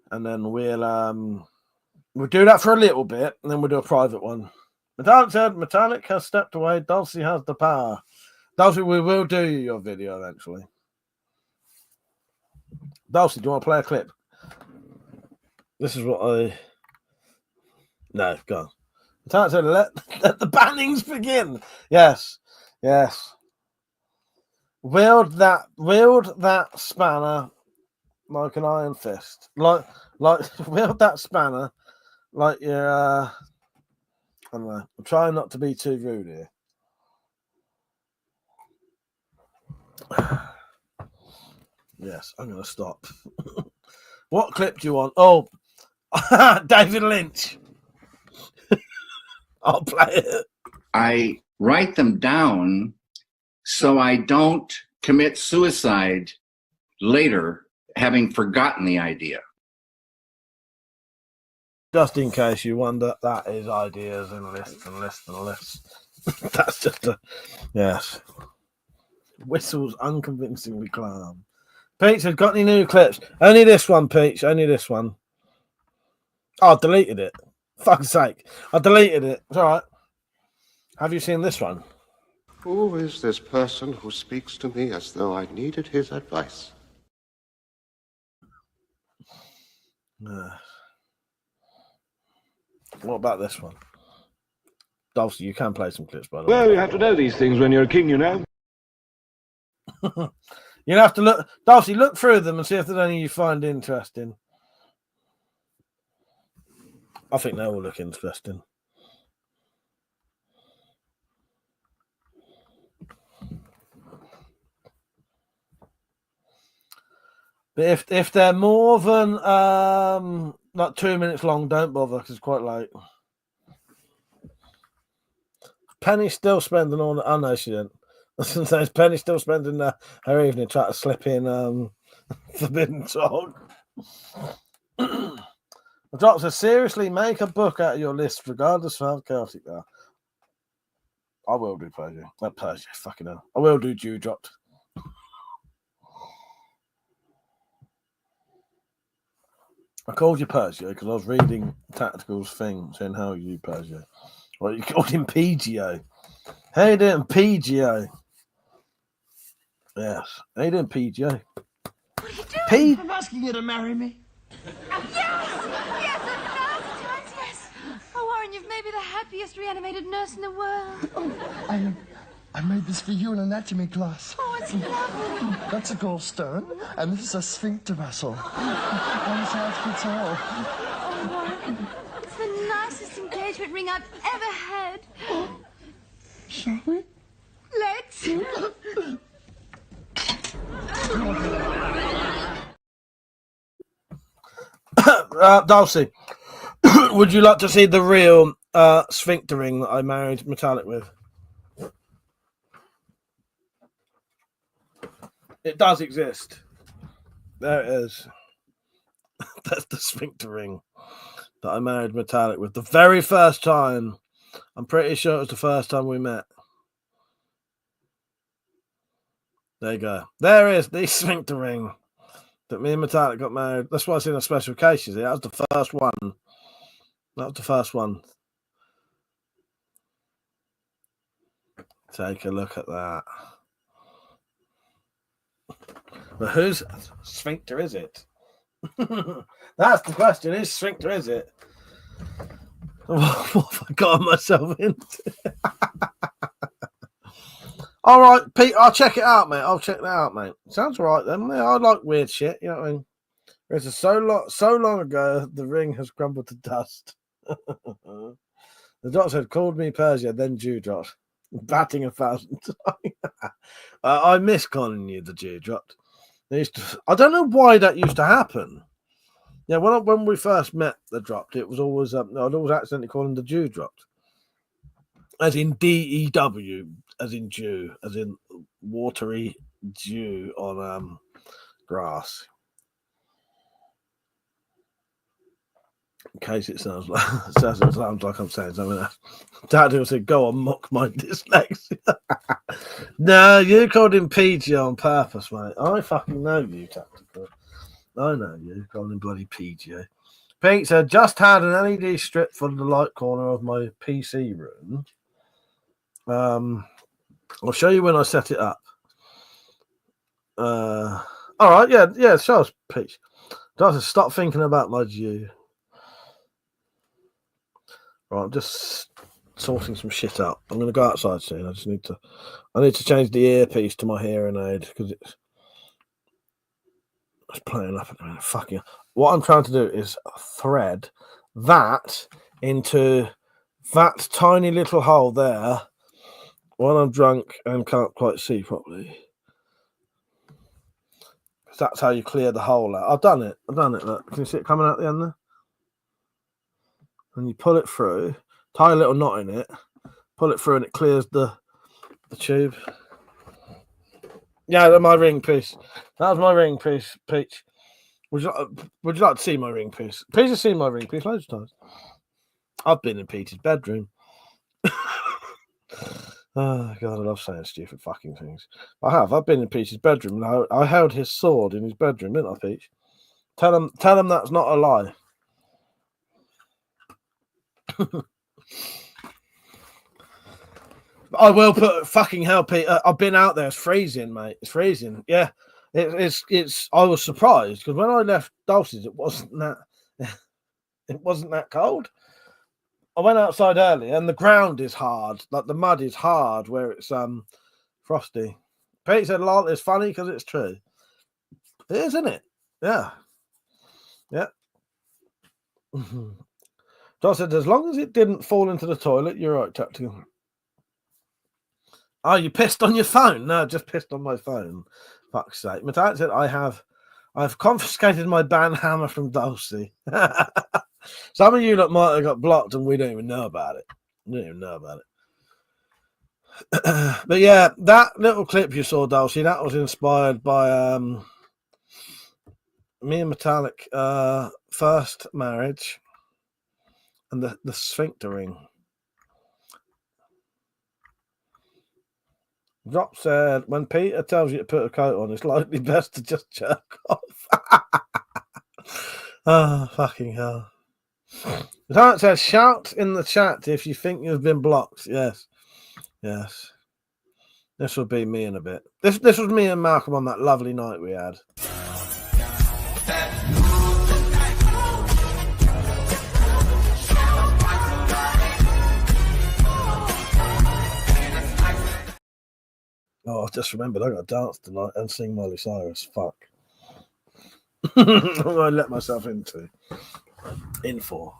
and then we'll do that for a little bit, and then we'll do a private one. Metallic said, Metallic has stepped away. Dulcie has the power. Dulcie, we will do your video eventually. Dulcie, do you want to play a clip? This is what No, go on. Metallic said, let the bannings begin. Yes. Wield that spanner like an iron fist. Like wield that spanner like you're I don't know. I'm trying not to be too rude here. Yes, I'm gonna stop. What clip do you want? Oh, David Lynch. I'll play it. I write them down so I don't commit suicide later, having forgotten the idea. Just in case you wonder, that is ideas and lists and lists and lists. That's just a yes. Whistles unconvincingly calm. Peach has got any new clips? Only this one, Peach. Only this one. Oh, I deleted it. Fuck's sake. I deleted it. It's alright. Have you seen this one? Who is this person who speaks to me as though I needed his advice? What about this one? Dulcie, you can play some clips, by the Well, way. you have to know these things when you're a king, you know. You have to look, Dulcie, look through them and see if there's any you find interesting. I think they all look interesting. But if they're more than like 2 minutes long, don't bother because it's quite late. Penny's still spending all the... Oh, no, she didn't. I was going to say, is Penny still spending her evening trying to slip in forbidden talk? The doctor, seriously, make a book out of your list, regardless of how chaotic they are. I will do Persia. Not Persia, fucking hell. I will do Dewdropped. I called you Persia because I was reading Tactical's thing saying how you Persia. Well, you called him PGO. How you doing, PGO? Yes. How you doing, PGO? What are you doing? I'm asking you to marry me. Yes! Yes, 1,000 times yes! Oh, Warren, you've made me the happiest reanimated nurse in the world. Oh, I made this for you in anatomy class. Oh, it's lovely. That's a gallstone, and this is a sphincter muscle. That's how it fits all. Oh, Warren, it's the nicest engagement ring I've ever had. Shall we? Let's. Dulcie, would you like to see the real sphincter ring that I married Metallic with? It does exist. There it is. That's the sphincter ring that I married Metallic with. The very first time. I'm pretty sure it was the first time we met. There you go. There is the sphincter ring that me and Metallic got married. That's why it's in a special case. You see, that was the first one. That was the first one. Take a look at that. But whose sphincter is it? That's the question. Whose sphincter is it? What have I gotten myself into? All right, Pete, I'll check it out, mate. I'll check that out, mate. Sounds all right then. Yeah, I like weird shit. You know what I mean? It's so long ago, the ring has crumbled to dust. The doctor had called me Persia, then Dewdrop, batting 1,000 times. I miss calling you the Dewdrop. I don't know why that used to happen. Yeah, when we first met the Dropped, it was always I'd always accidentally call him the Dewdrop, as in DEW, as in dew, as in watery dew on grass. In case it sounds like I'm saying something else. Dad will say, "Go on, mock my dyslexia." No, you called him PG on purpose, mate. I fucking know you, Tactical. I know you called him bloody PG. Pete said, "Just had an LED strip for the light corner of my PC room. I'll show you when I set it up." All right, yeah. Show us, Pete. Don't stop thinking about my Jew. Right, I'm just sorting some shit out. I'm going to go outside soon. I need to change the earpiece to my hearing aid because it's playing up at the minute. Fucking. What I'm trying to do is thread that into that tiny little hole there when I'm drunk and can't quite see properly. That's how you clear the hole out. I've done it. Look. Can you see it coming out the end there? And you pull it through, tie a little knot in it, pull it through, and it clears the tube. Yeah, that's my ring piece. That was my ring piece, Peach. Would you like to see my ring piece? Pete's has seen my ring piece loads of times. I've been in Peter's bedroom. Oh God, I love saying stupid fucking things. I have. I've been in Peter's bedroom. And I held his sword in his bedroom, didn't I, Peach? Tell him that's not a lie. I will put fucking hell, Peter. I've been out there. It's freezing, mate. It's freezing. Yeah, it's. I was surprised because when I left Dulce's, it wasn't that cold. I went outside early, and the ground is hard. Like the mud is hard where it's frosty. Pete said, "Lol, it's funny because it's true." It is, isn't it? Yeah. Yeah. Josh said, as long as it didn't fall into the toilet, you're right, Tactical. Oh, you pissed on your phone? No, just pissed on my phone. Fuck's sake. Matthias said, I've confiscated my band hammer from Dulcie. Some of you look might have got blocked and we don't even know about it. But yeah, that little clip you saw, Dulcie, that was inspired by me and Metallic first marriage and the sphincter ring. Drop said, when Peter tells you to put a coat on, it's likely best to just jerk off. Oh, fucking hell. It says, shout in the chat if you think you've been blocked. Yes. This will be me in a bit. This was me and Malcolm on that lovely night we had. Oh, I just remembered I got to dance tonight and sing Miley Cyrus. Fuck. What I let myself in for.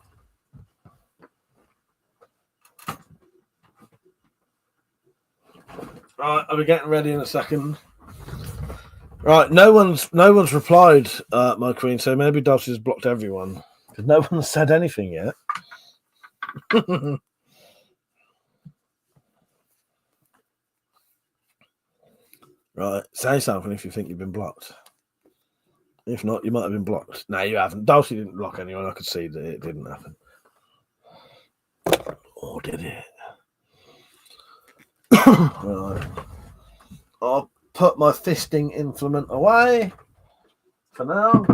Right, I'll be getting ready in a second. Right, no one's replied, my queen, so maybe Dulcie's blocked everyone. Because no one's said anything yet. Right, say something if you think you've been blocked. If not, you might have been blocked. No, you haven't. Dulcie didn't block anyone. I could see that it didn't happen. Or did it? Right. I'll put my fisting implement away for now.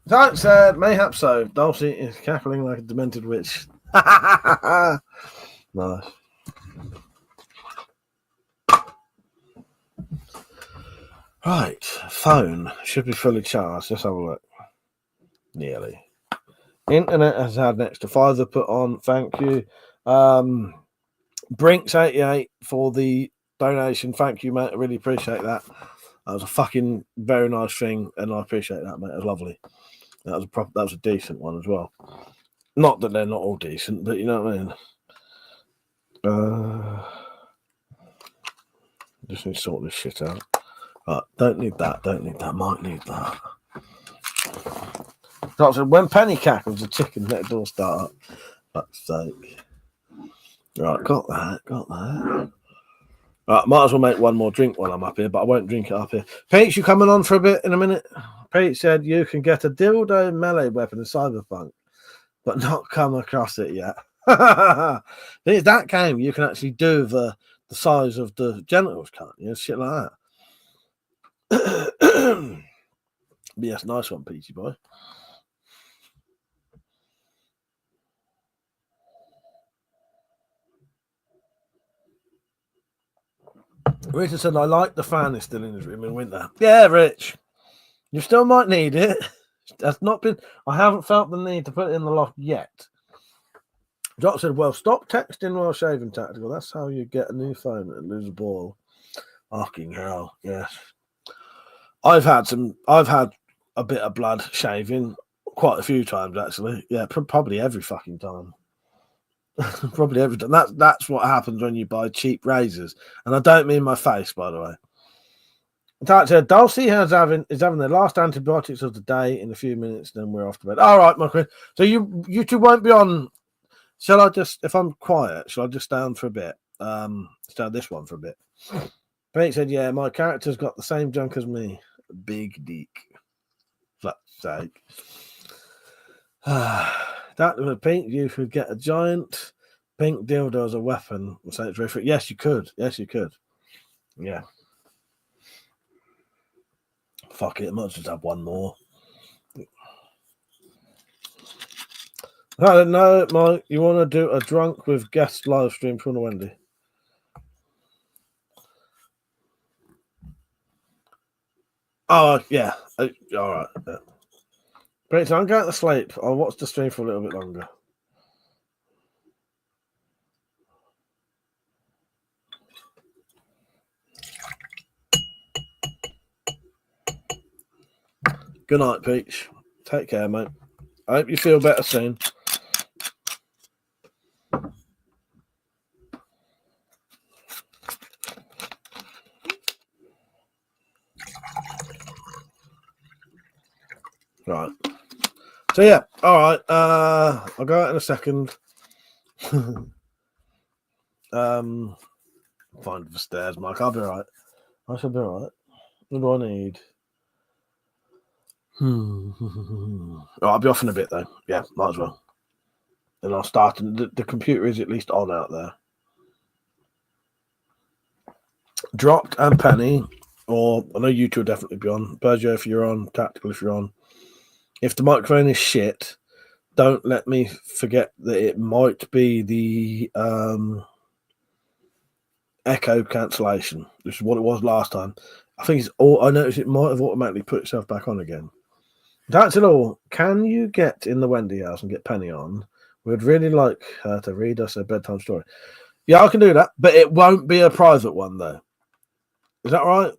Don't said, mayhap so. Dulcie is cackling like a demented witch. Nice. Right, phone should be fully charged. Let's have a look. Nearly. Internet has had an extra $5 put on. Thank you. Brinks88 for the donation. Thank you, mate. I really appreciate that. That was a fucking very nice thing, and I appreciate that, mate. It was lovely. That was a decent one as well. Not that they're not all decent, but you know what I mean. Just need to sort this shit out. Right, don't need that. Might need that. So when Penny cackles, the chicken let the door start up. Fuck's sake. Right, got that. Right, might as well make one more drink while I'm up here, but I won't drink it up here. Pete, you coming on for a bit in a minute? Pete said you can get a dildo melee weapon in Cyberpunk, but not come across it yet. There's that game you can actually do the size of the genitals, can't you? Shit like that. But yes, nice one, Peachy boy. Richard said, I like the fan is still in his room in winter. Yeah, Rich. You still might need it. I haven't felt the need to put it in the loft yet. Jock said, well, stop texting while shaving, Tactical. That's how you get a new phone and lose a ball. Fucking hell, yes. I've had a bit of blood shaving quite a few times, actually. Yeah, probably every fucking time. Probably every time. That's what happens when you buy cheap razors. And I don't mean my face, by the way. Dulcie is having their last antibiotics of the day in a few minutes, then we're off to bed. All right, my friend. So you two won't be on. Shall I just, if I'm quiet, shall I just stay on for a bit? Stay on this one for a bit. Pete said, yeah, my character's got the same junk as me. Big dick. fuck's sake. That with a pink, you could get a giant pink dildo as a weapon. So it's terrific. Yes, you could. Yes, you could. Yeah. Fuck it, I might just have one more. I don't know, Mike. You want to do a drunk with guest live stream from Wendy? Oh, yeah. All right. Yeah. Great, so I'm going to sleep. I'll watch the stream for a little bit longer. Good night, Peach. Take care, mate. I hope you feel better soon. Right. So yeah, all right. I'll go out in a second. Find the stairs, Mike. I'll be all right. I shall be all right. What do I need? Oh, I'll be off in a bit though. Yeah, might as well. And I'll start. The computer is at least on out there. Dropped and Penny, or I know you two will definitely be on. Berger, if you're on. Tactical, if you're on. If the microphone is shit, don't let me forget that it might be the echo cancellation, which is what it was last time. I think it's all. I noticed it might have automatically put itself back on again. That's it all. Can you get in the Wendy house and get Penny on? We'd really like her to read us a bedtime story. Yeah, I can do that, but it won't be a private one though. Is that right?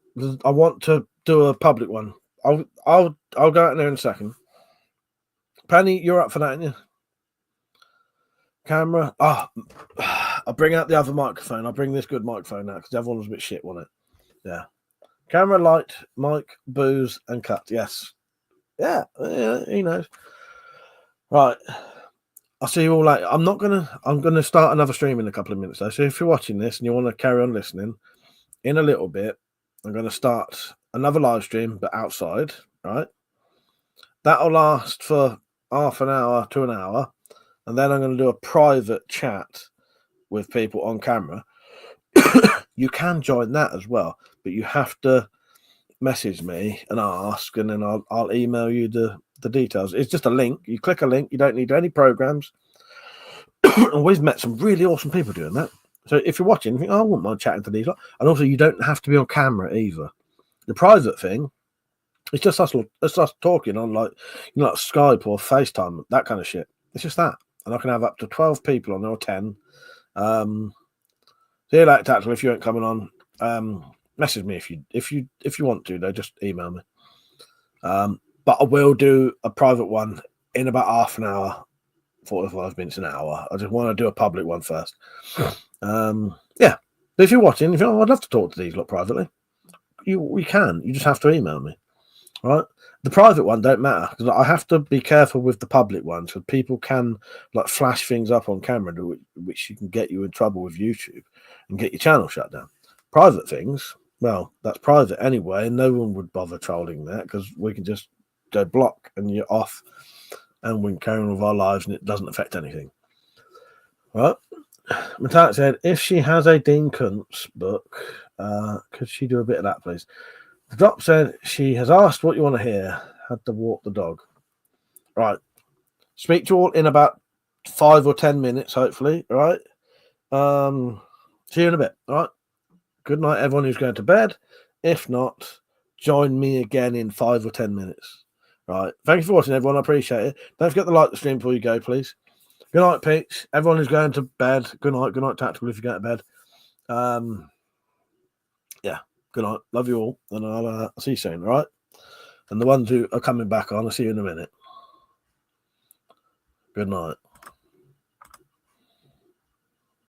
I want to do a public one. I'll go out there in a second. Penny, you're up for that, aren't you? Camera. I'll bring out the other microphone. I'll bring this good microphone out because the other one was a bit shit, wasn't it? Yeah. Camera, light, mic, booze, and cut. Yes. Yeah, he knows. Right. I'll see you all later. I'm gonna start another stream in a couple of minutes though. So if you're watching this and you want to carry on listening, in a little bit, I'm gonna start another live stream, but outside, right? That'll last for half an hour to an hour, and then I'm gonna do a private chat with people on camera. You can join that as well, but you have to message me and ask, and then I'll email you the details. It's just a link. You click a link. You don't need any programs. And we've met some really awesome people doing that. So if you're watching, you think, oh, I wouldn't mind chatting to these lot. And also, you don't have to be on camera either. The private thing, it's just us talking on like Skype or FaceTime, that kind of shit. It's just that, and I can have up to 12 people on there or 10. See you later, Tactical. If you ain't coming on, message me if you want to. Though, just email me. But I will do a private one in about half an hour, 45 minutes, an hour. I just want to do a public one first. Yeah. But if you're watching, if you I'd love to talk to these lot privately. We can. You just have to email me. Right? The private one don't matter because I have to be careful with the public ones because people can like flash things up on camera, which you can get you in trouble with YouTube and get your channel shut down. Private things, well, that's private anyway, and no one would bother trolling that because we can just go block and you're off, and we can carry on with our lives and it doesn't affect anything. Right? Metallic said, if she has a Dean Kuntz book, could she do a bit of that, please? The Drop said, she has asked what you want to hear. Had to walk the dog. Right. Speak to you all in about 5 or 10 minutes, hopefully. All right. See you in a bit. All right. Good night, everyone who's going to bed. If not, join me again in 5 or 10 minutes. Right. Thank you for watching, everyone. I appreciate it. Don't forget to like the stream before you go, please. Good night, Peach. Everyone who's going to bed. Good night. Good night, Tactical, if you go to bed. Yeah. Good night. Love you all. And I'll see you soon, all right? And the ones who are coming back on, I'll see you in a minute. Good night.